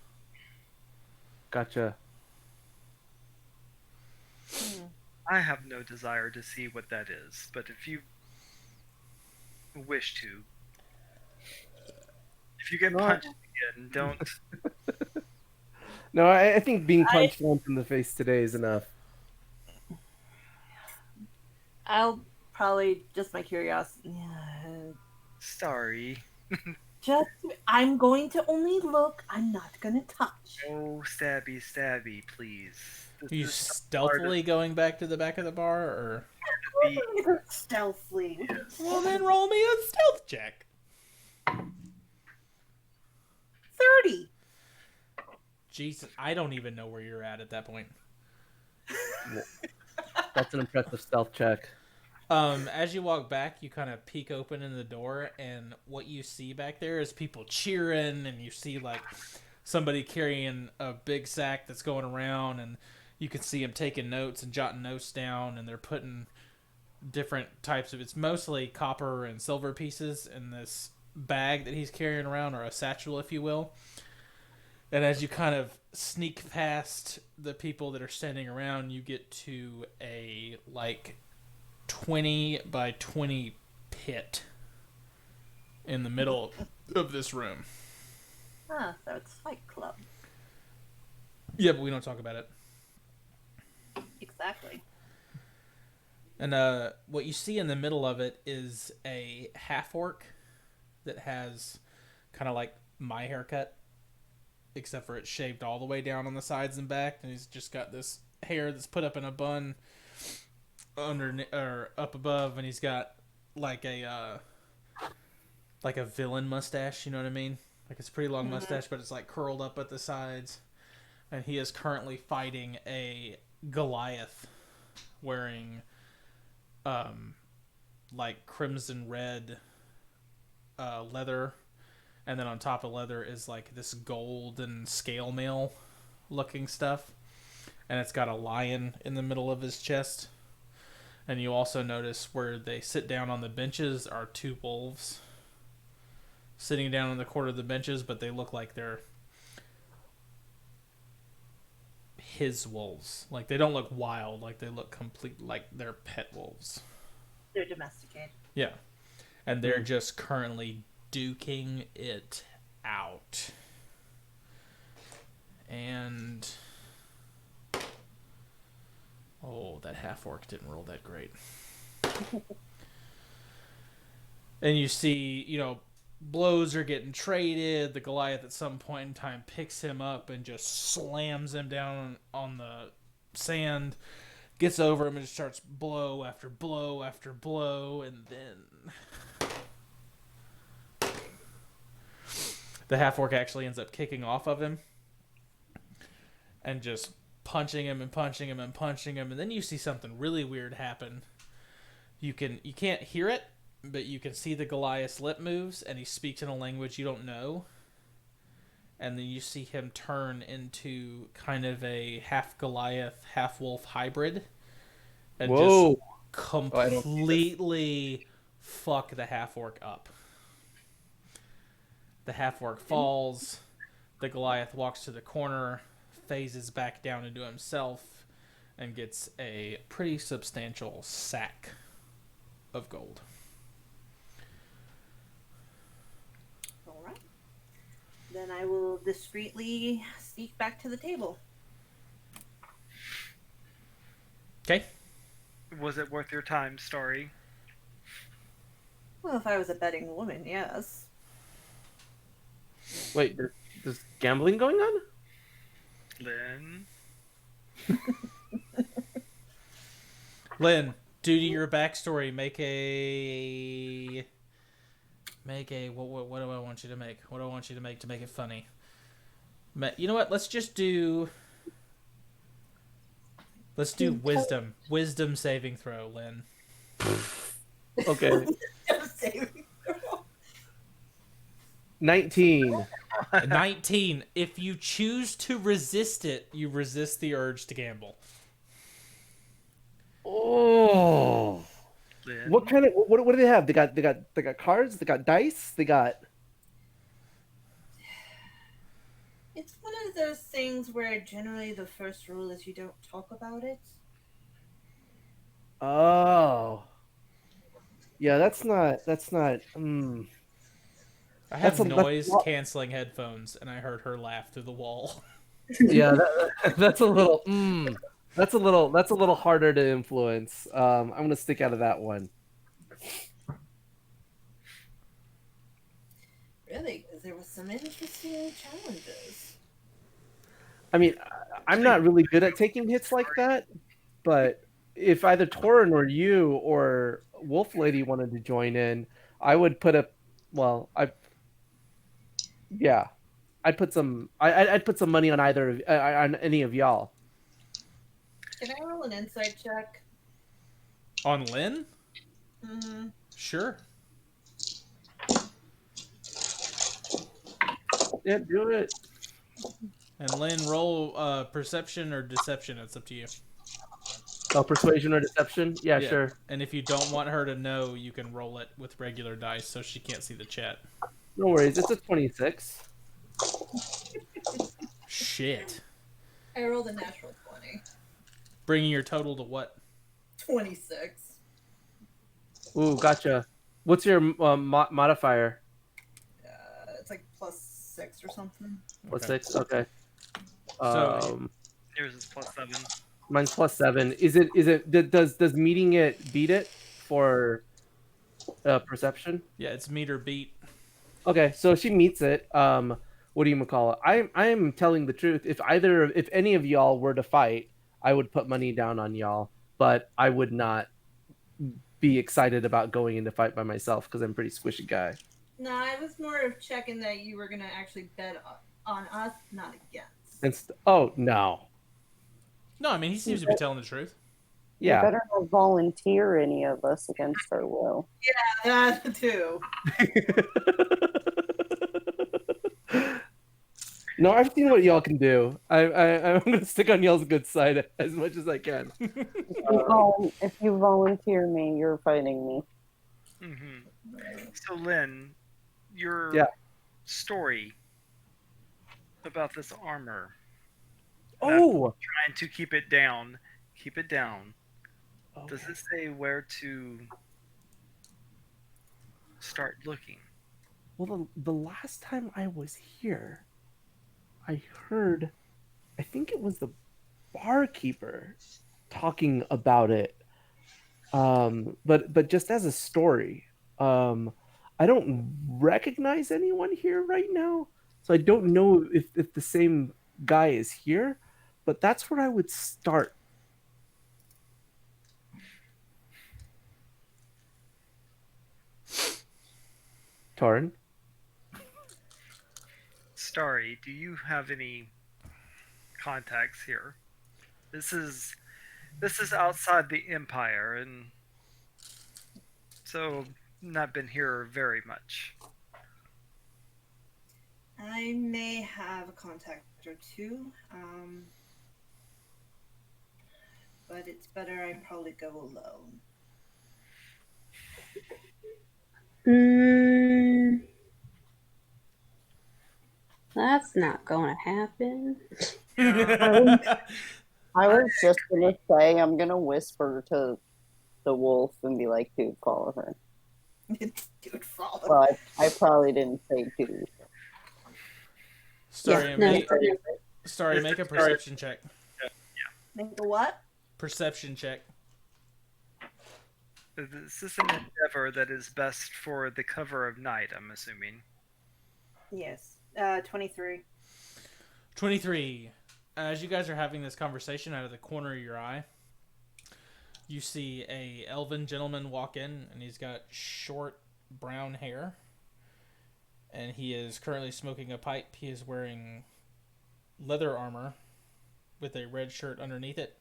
Gotcha. I have no desire to see what that is, but if you wish to, if you get punched again, don't. No, I think being punched once in the face today is enough. I'll probably just my curiosity. Sorry. I'm going to only look. I'm not going to touch. No stabby, stabby, please. Are you stealthily going back to the back of the bar, or? I'm gonna go stealthily. Well, then roll me a stealth check. 30. Jesus, I don't even know where you're at that point. That's an impressive stealth check. As you walk back, you kind of peek open in the door, and what you see back there is people cheering, and you see like somebody carrying a big sack that's going around, and you can see him taking notes and jotting notes down, and they're putting different types of, it's mostly copper and silver pieces in this bag that he's carrying around, or a satchel, if you will. And as you kind of sneak past the people that are standing around, you get to a like 20 by 20 pit in the middle of this room. Ah, so it's Fight Club. Yeah, but we don't talk about it. Exactly. And what you see in the middle of it is a half-orc that has kind of like my haircut, except for it's shaved all the way down on the sides and back, and he's just got this hair that's put up in a bun under or up above, and he's got like a villain mustache, you know what I mean? Like it's a pretty long mustache, but it's like curled up at the sides. And he is currently fighting a Goliath wearing like crimson red leather, and then on top of leather is like this golden scale mail looking stuff, and it's got a lion in the middle of his chest. And you also notice where they sit down on the benches are 2 wolves sitting down in the corner of the benches, but they look like they're his wolves. Like they don't look wild, like they look complete, like they're pet wolves. They're domesticated. Yeah. And they're just currently duking it out. And oh, that half-orc didn't roll that great. And you see, you know, blows are getting traded. The Goliath at some point in time picks him up and just slams him down on the sand, gets over him and just starts blow after blow after blow, and then the half-orc actually ends up kicking off of him and just punching him and punching him and punching him, and then you see something really weird happen. You can't hear it, but you can see the Goliath's lip moves, and he speaks in a language you don't know. And then you see him turn into kind of a half Goliath, half wolf hybrid, and just completely fuck the half-orc up. The half-orc falls. The Goliath walks to the corner, phases back down into himself, and gets a pretty substantial sack of gold. All right. Then I will discreetly sneak back to the table. Okay. Was it worth your time, Story? Well, if I was a betting woman, yes. Wait, There's gambling going on? Lynn. Lynn, due to your backstory, make a what do I want you to make? What do I want you to make it funny? You know what? Let's do wisdom saving throw, Lynn. Okay. 19. 19. If you choose to resist it, you resist the urge to gamble. Oh. Lynn. What kind of what do they have? They got cards, they got dice, they got It's one of those things where generally the first rule is you don't talk about it. Oh. Yeah, that's not I have That's a- noise canceling headphones, and I heard her laugh through the wall. yeah, that's a little that's a little harder to influence. I'm gonna stick out of that one. Really, because there were some interesting challenges. I mean, I'm not really good at taking hits like that, but if either Torin or you or Wolf Lady wanted to join in, I would put I'd put some I'd put some money on either of on any of y'all. Can I roll an insight check? On Lynn? Mm-hmm. Sure. Yeah, do it. And Lynn, roll perception or deception. It's up to you. Oh, persuasion or deception? Yeah, sure. And if you don't want her to know, you can roll it with regular dice so she can't see the chat. No worries. It's a 26. Shit. I rolled a natural 20. Bringing your total to what? 26. Ooh, gotcha. What's your modifier? It's like +6 or something. Plus Okay. 6. Okay. So- Yours is +7. Mine's +7. Does meeting it beat it for perception? Yeah, it's meter beat. Okay, so she meets it. What do you call it? I am telling the truth. If any of y'all were to fight, I would put money down on y'all, but I would not be excited about going into fight by myself because I'm a pretty squishy guy. No, I was more of checking that you were going to actually bet on us, not against. Oh no. No, I mean, he seems to be telling the truth. Yeah. You better not volunteer any of us against our will. Yeah, that too. No, I've seen what y'all can do. I'm gonna stick on y'all's good side as much as I can. If you volunteer me, you're fighting me. So Lynn, your story about this armor. Oh, Trying to keep it down. Keep it down. okay. Does it say where to start looking? Well, the last time I was here, I heard, I think it was the barkeeper talking about it. But just as a story, I don't recognize anyone here right now, so I don't know if the same guy is here. But that's where I would start. Torin? Starry, do you have any contacts here? This is outside the Empire, and so not been here very much. I may have a contact or two, but it's better I probably go alone. That's not gonna happen. I was just gonna say I'm gonna whisper to the wolf and be like, "Dude, follow her." Dude, follow. But I probably didn't say dude. Sorry, Yeah, no, make a perception check. Make a what? Perception check. This is an endeavor that is best for the cover of night, I'm assuming. Yes. 23. 23. As you guys are having this conversation, out of the corner of your eye, you see a elven gentleman walk in, and he's got short brown hair, and he is currently smoking a pipe. He is wearing leather armor with a red shirt underneath it,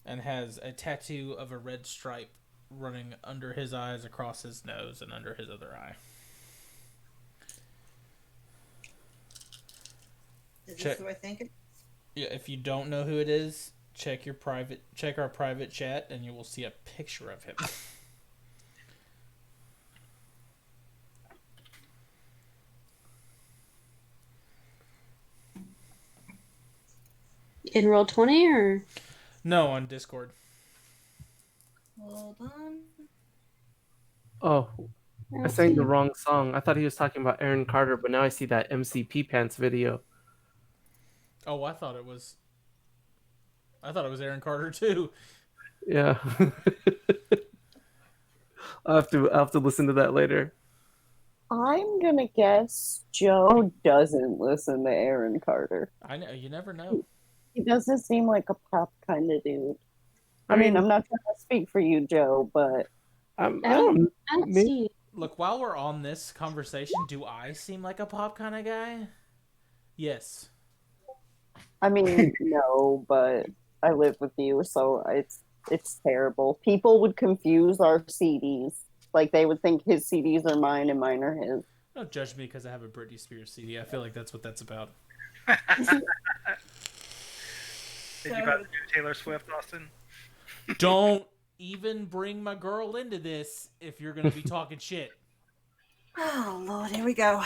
and has a tattoo of a red stripe running under his eyes, across his nose, and under his other eye. Is Check. this who I think it? Yeah, if you don't know who it is, check our private chat, and you will see a picture of him. In Roll20 or? No, on Discord. Hold on. Oh, I I don't sang see the him. wrong song. I thought he was talking about Aaron Carter, but now I see that MCP Pants video. Oh, I thought it was Aaron Carter too. Yeah. I'll have to listen to that later. I'm gonna guess Joe doesn't listen to Aaron Carter. I know, you never know. He doesn't seem like a pop kind of dude. I I mean, mean, I'm not trying to speak for you, Joe, but I don't maybe- see. Look, while we're on this conversation, do I seem like a pop kind of guy? Yes. I mean, no, but I live with you, so it's terrible. People would confuse our CDs. Like they would think his CDs are mine and mine are his. Don't judge me because I have a Britney Spears CD. I feel like that's what that's about. Did So- you about to do Taylor Swift, Austin? Don't even bring my girl into this if you're going to be talking shit. Oh, Lord, here we go.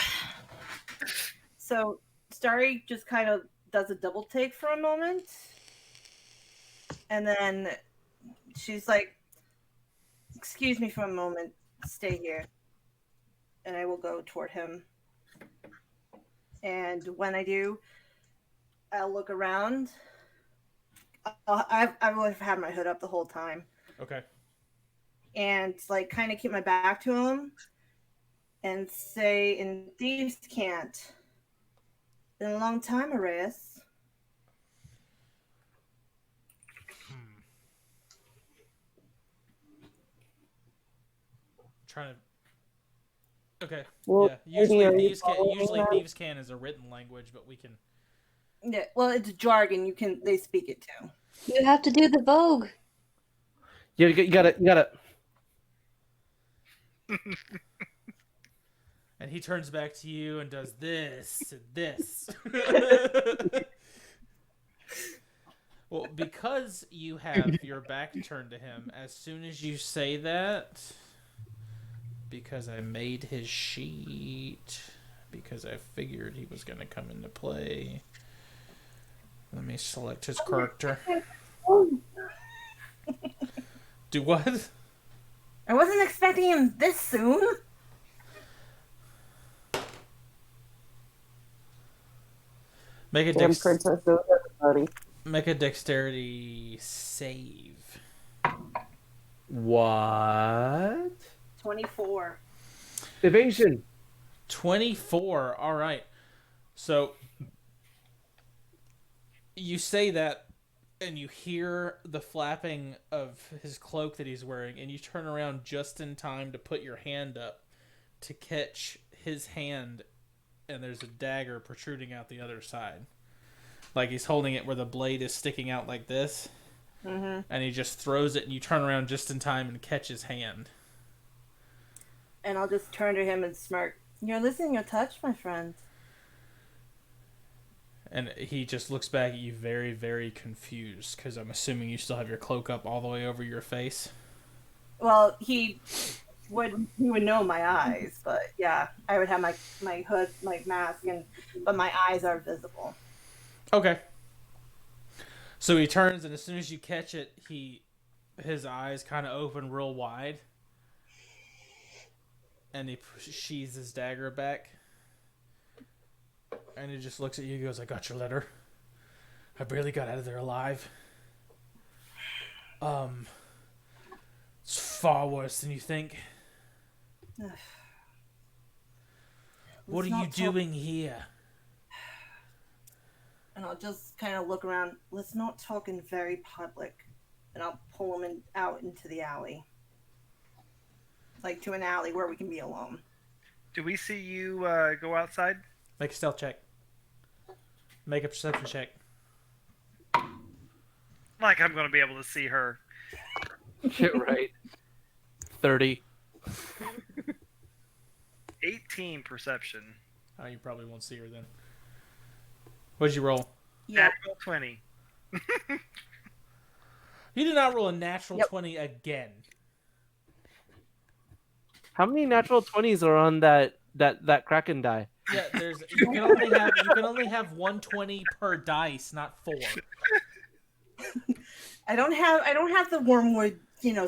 So, Starry just kind of does a double take for a moment. And then she's like, "Excuse me for a moment. Stay here." And I will go toward him. And when I do, I'll look around. I will have had my hood up the whole time. Okay. And like kind of keep my back to him and say in thieves can't. Been a long time, Arias. Trying to. Okay. Well, Yeah. maybe are you following Usually that? thieves can is a written language, but we can. Yeah, well, it's jargon. They speak it too. You have to do the Vogue. Yeah, you gotta. And he turns back to you and does this and this. Well, because you have your back turned to him, as soon as you say that, because I made his sheet, because I figured he was going to come into play, let me select his character. Do what? I wasn't expecting him this soon. Make a Damn princess knows everybody. Make a dexterity save. What? 24. Evasion. 24. All right. So you say that and you hear the flapping of his cloak that he's wearing, and you turn around just in time to put your hand up to catch his hand, and there's a dagger protruding out the other side. Like he's holding it where the blade is sticking out like this. Mm-hmm. And he just throws it, and you turn around just in time and catch his hand. And I'll just turn to him and smirk. You're losing your touch, my friend. And he just looks back at you very, very confused, because I'm assuming you still have your cloak up all the way over your face. Well, he would know my eyes, but yeah, I would have my hood, my mask, but my eyes are visible. Okay. So he turns, and as soon as you catch it, his eyes kind of open real wide, and he sheathes his dagger back, and he just looks at you and goes, "I got your letter. I barely got out of there alive. It's far worse than you think." What are Let's you not talk- doing here? And I'll just kind of look around. Let's not talk in very public. And I'll pull him out into the alley. Like to an alley where we can be alone. Do we see you go outside? Make a stealth check. Make a perception check. Like I'm going to be able to see her. Shit, right. 30. 18 perception. Oh, you probably won't see her then. What'd you roll? Yeah. Natural 20. You did not roll a natural Yep. 20 again. How many natural 20s are on that Kraken die? Yeah, you can only have 120 per dice, not 4. I don't have the wormwood,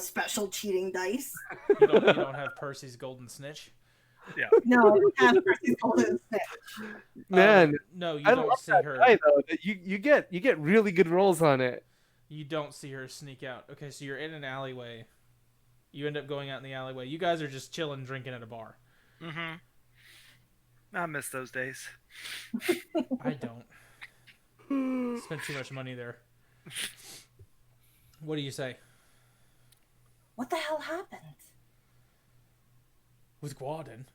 special cheating dice. You don't have Percy's golden snitch. No, I don't have Percy's golden snitch. Man, No, you I don't love see that her. die, though. That you get really good rolls on it. You don't see her sneak out. Okay, so you're in an alleyway. You end up going out in the alleyway. You guys are just chilling, drinking at a bar. Mm-hmm. I miss those days. I don't. Spent too much money there. What do you say? What the hell happened? With Gordon?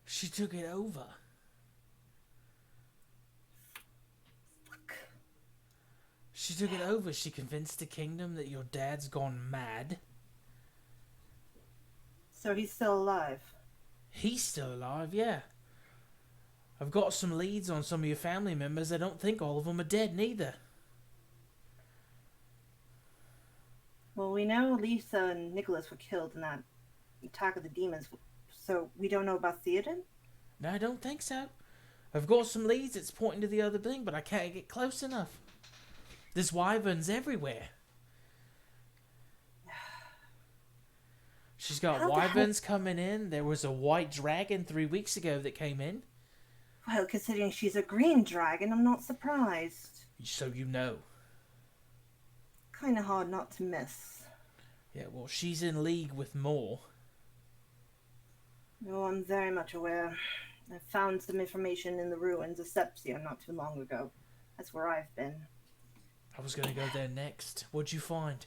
She took it over. She took it over. She convinced the kingdom that your dad's gone mad. So he's still alive. He's still alive, yeah. I've got some leads on some of your family members. I don't think all of them are dead, neither. Well, we know Lisa and Nicholas were killed in that attack of the demons, so we don't know about Theoden? No, I don't think so. I've got some leads that's pointing to the other thing, but I can't get close enough. There's wyverns everywhere. She's got How the hell- wyverns coming in. There was a white dragon 3 weeks ago that came in. Well, considering she's a green dragon, I'm not surprised. So you know. Kinda hard not to miss. Yeah, well, she's in league with more. No, I'm very much aware. I found some information in the ruins of Sepsia not too long ago. That's where I've been. I was going to go there next. What'd you find?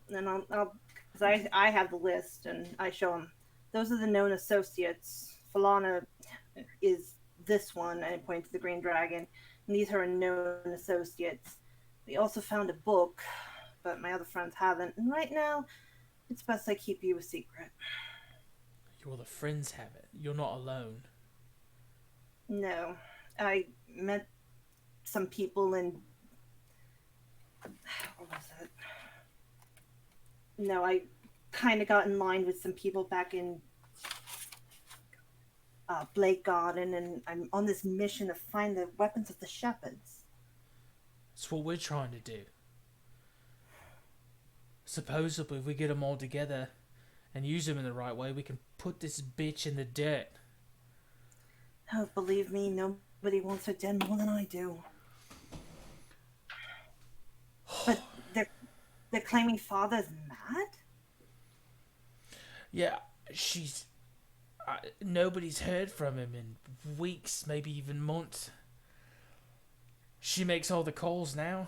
And because I have the list and I show them. Those are the known associates. Falana is this one, and I point to the green dragon. And these are known associates. We also found a book, but my other friends haven't. And right now, it's best I keep you a secret. Well, the friends have it. You're not alone. No, I met some people in. What was it? No, I kind of got in line with some people back in Blake Garden, and I'm on this mission to find the weapons of the shepherds. That's what we're trying to do. Supposedly, if we get them all together and use them in the right way, we can put this bitch in the dirt. Oh, believe me, nobody wants her dead more than I do. But they're claiming Father's mad? Yeah, she's... nobody's heard from him in weeks, maybe even months. She makes all the calls now.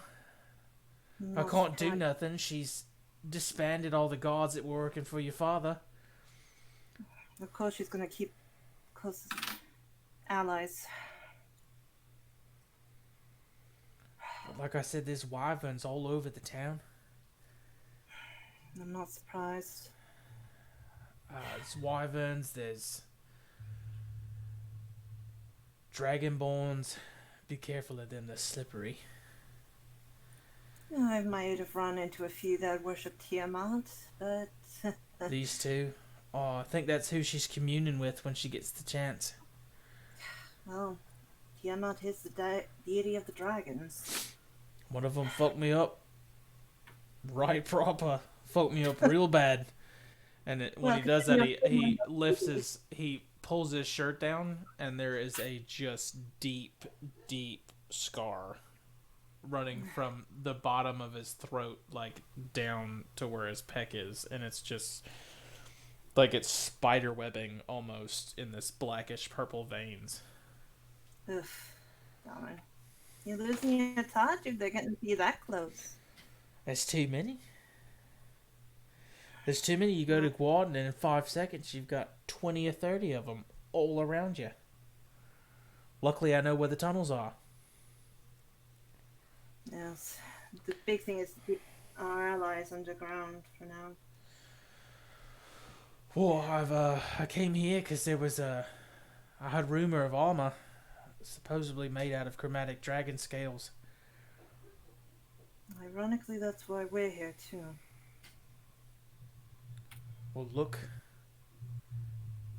I Not can't do surprised. nothing. She's disbanded all the guards that were working for your father. Of course, she's gonna keep close allies. But like I said, there's wyverns all over the town. I'm not surprised. There's wyverns, there's dragonborns. Be careful of them, they're slippery. I might have run into a few that worship Tiamat, but These two. Oh, I think that's who she's communing with when she gets the chance. well, Tiamat is the deity of the dragons. One of them fucked me up. Right proper. Fucked me up real bad. And when Well, he does that, considering- he pulls his shirt down, and there is a just deep, deep scar running from the bottom of his throat, like, down to where his pec is. And it's just Like it's spider webbing almost in this blackish purple veins. Oof. Darn. You're losing your touch if they're getting to be that close. There's too many. There's too many. You go to Guad, and in 5 seconds, you've got 20 or 30 of them all around you. Luckily, I know where the tunnels are. Yes. The big thing is to keep our allies underground for now. Well, I came here because there was I heard rumor of armor, supposedly made out of chromatic dragon scales. Ironically, that's why we're here too. Well, look,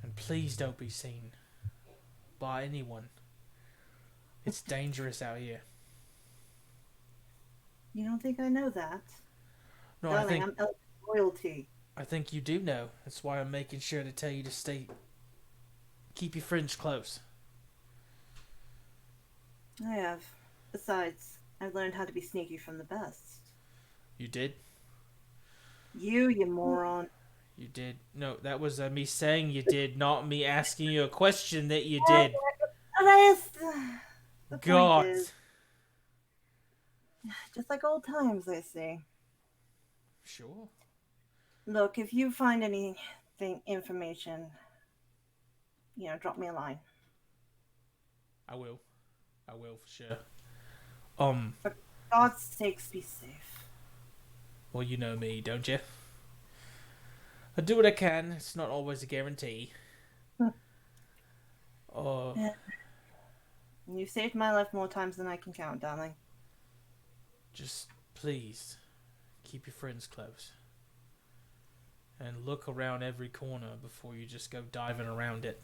and please don't be seen by anyone. It's dangerous out here. You don't think I know that? No, Darling, I'm elf royalty. I think you do know. That's why I'm making sure to tell you to keep your fringe close. I have. Besides, I've learned how to be sneaky from the best. You did? You moron. You did. No, that was me saying you did, not me asking you a question that you did. The God. point is, just like old times, they say. Sure. Look, if you find information, drop me a line. I will. I will for sure. For God's sakes, be safe. Well, you know me, don't you? I do what I can. It's not always a guarantee. Yeah. You've saved my life more times than I can count, darling. Just please keep your friends close. And look around every corner before you just go diving around it.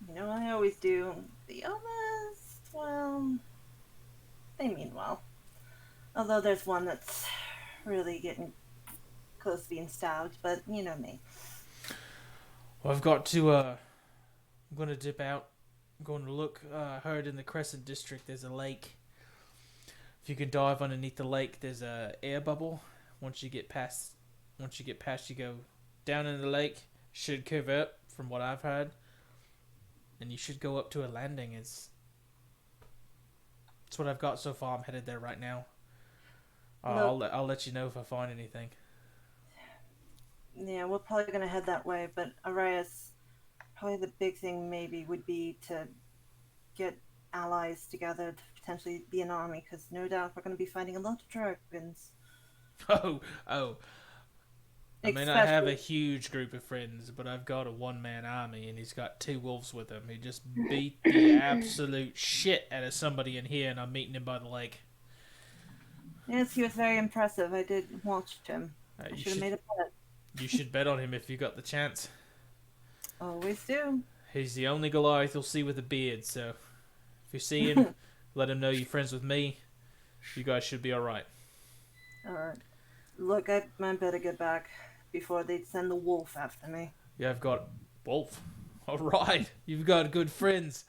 You know, I always do. The others, well, they mean well. Although there's one that's really getting close to being stabbed, but you know me. Well, I've got to, I'm going to dip out. I'm going to look. I heard in the Crescent District there's a lake. If you can dive underneath the lake, there's a air bubble. Once you get past, you go down in the lake. Should curve up, from what I've heard. And you should go up to a landing. It's what I've got so far. I'm headed there right now. I'll let you know if I find anything. Yeah, we're probably going to head that way, but Arias, probably the big thing maybe would be to get allies together to potentially be an army, because no doubt we're going to be fighting a lot of dragons. Oh. I may not have a huge group of friends, but I've got a one-man army, and he's got 2 wolves with him. He just beat the absolute shit out of somebody in here, and I'm meeting him by the lake. Yes, he was very impressive. I did watch him. I should have made a bet. You should bet on him if you got the chance. Always do. He's the only Goliath you'll see with a beard, so if you see him, let him know you're friends with me. You guys should be alright. Alright. Look, I better get back before they send the wolf after me. Yeah, I've got wolf. Alright, you've got good friends.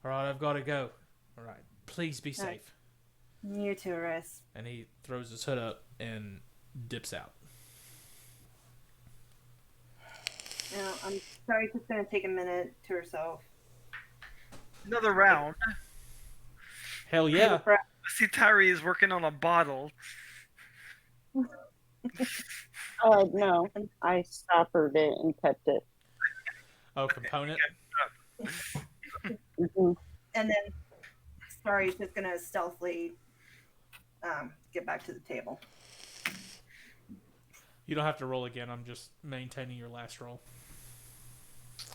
Alright, I've got to go. Alright, please be safe. You too, Rice. And he throws his hood up and dips out. Now, I'm sorry, it's just going to take a minute to herself. Another round. Hell yeah. I see Tyree is working on a bottle. No, I stoppered it and kept it. Oh, component? Mm-hmm. And then, sorry, just going to stealthily get back to the table. You don't have to roll again. I'm just maintaining your last roll.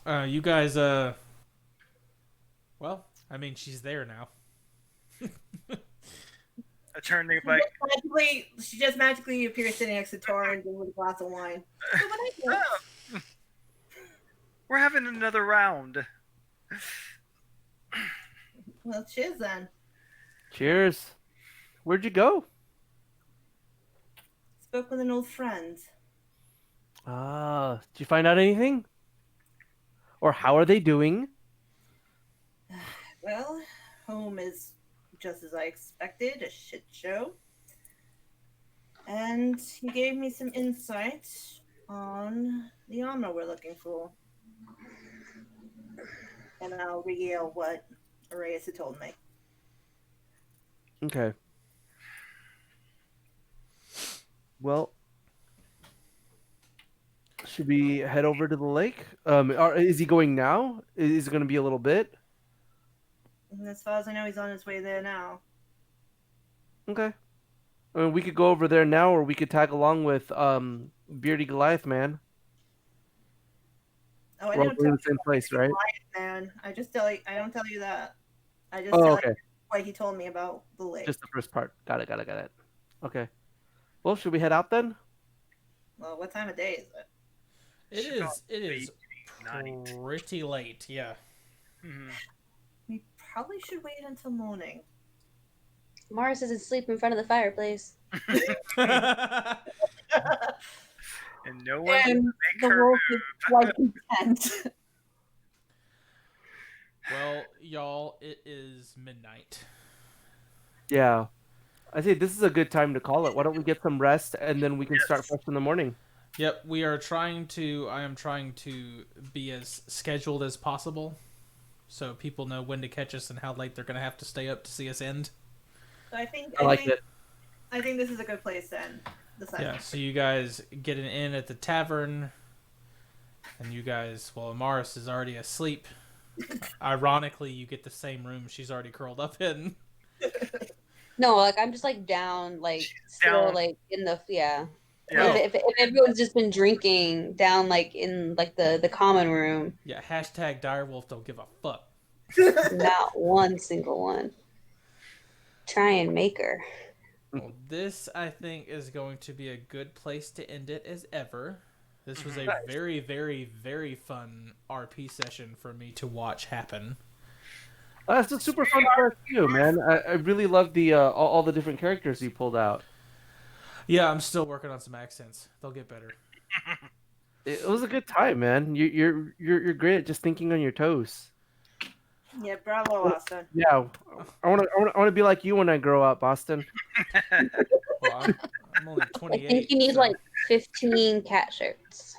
You guys, well, I mean, she's there now. I turn to like. She just magically appears sitting next to Torrent with a glass of wine. Oh, we're having another round. Well, cheers then. Cheers. Where'd you go? Spoke with an old friend. Did you find out anything? Or how are they doing? Well, home is just as I expected, a shit show. And he gave me some insight on the armor we're looking for. And I'll regale what Arias had told me. Okay. Well, should we head over to the lake? Is he going now? Is it going to be a little bit? And as far as I know, he's on his way there now. Okay. I mean, we could go over there now, or we could tag along with Beardy Goliath Man. Oh, I We're all don't going tell to the same place, right? you, man. I don't tell you that. I just Oh, tell okay. you what he told me about the lake. Just the first part. Got it. Okay. Well, should we head out then? Well, what time of day is it? It is Night. pretty late, yeah. Mhm. We probably should wait until morning. Mars doesn't sleep in front of the fireplace. And no one will And make the her wolf is quite content. Well, y'all, it is midnight. Yeah. I think this is a good time to call it. Why don't we get some rest and then we can start fresh in the morning? Yep, I am trying to be as scheduled as possible so people know when to catch us and how late they're going to have to stay up to see us end. So I think it. I think this is a good place to end the session. Yeah, so you guys get an inn at the tavern, and you guys, well, Amaris is already asleep. Ironically, you get the same room she's already curled up in. No, like I'm just like down, like still down. like in the Yeah. If everyone's just been drinking down like in like the common room, Yeah, hashtag Direwolf don't give a fuck. not one single one. Try and make her. Well, this, I think, is going to be a good place to end it as ever. This was a very, very, very fun RP session for me to watch happen. That's just super fun for us too, man. I really love the all the different characters you pulled out. Yeah, I'm still working on some accents. They'll get better. It was a good time, man. You're great at just thinking on your toes. Yeah, bravo, Austin. Yeah, I want to be like you when I grow up, Boston. Well, I'm only 28. I think you need so- like 15 cat shirts.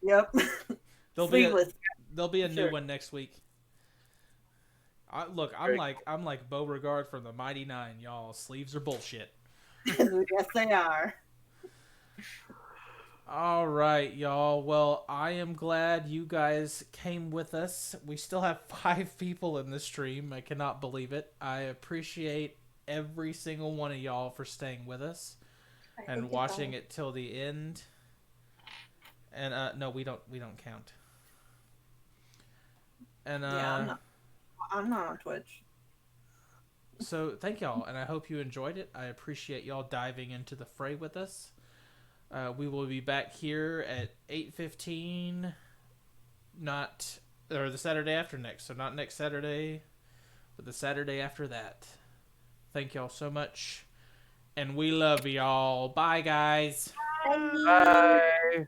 Yep. There'll Sleeveless. be a new Sure. one next week. I'm like Beauregard from the Mighty Nine, y'all. Sleeves are bullshit. Yes, they are. All right, y'all. Well, I am glad you guys came with us. We still have 5 people in the stream. I cannot believe it. I appreciate every single one of y'all for staying with us and watching it till the end. And no, we don't count. And Yeah, I'm not on Twitch. so thank y'all, and I hope you enjoyed it. I appreciate y'all diving into the fray with us. We will be back here at 8:15, or the Saturday after next. So not next Saturday, but the Saturday after that. Thank y'all so much, and we love y'all. Bye, guys. Bye. Bye.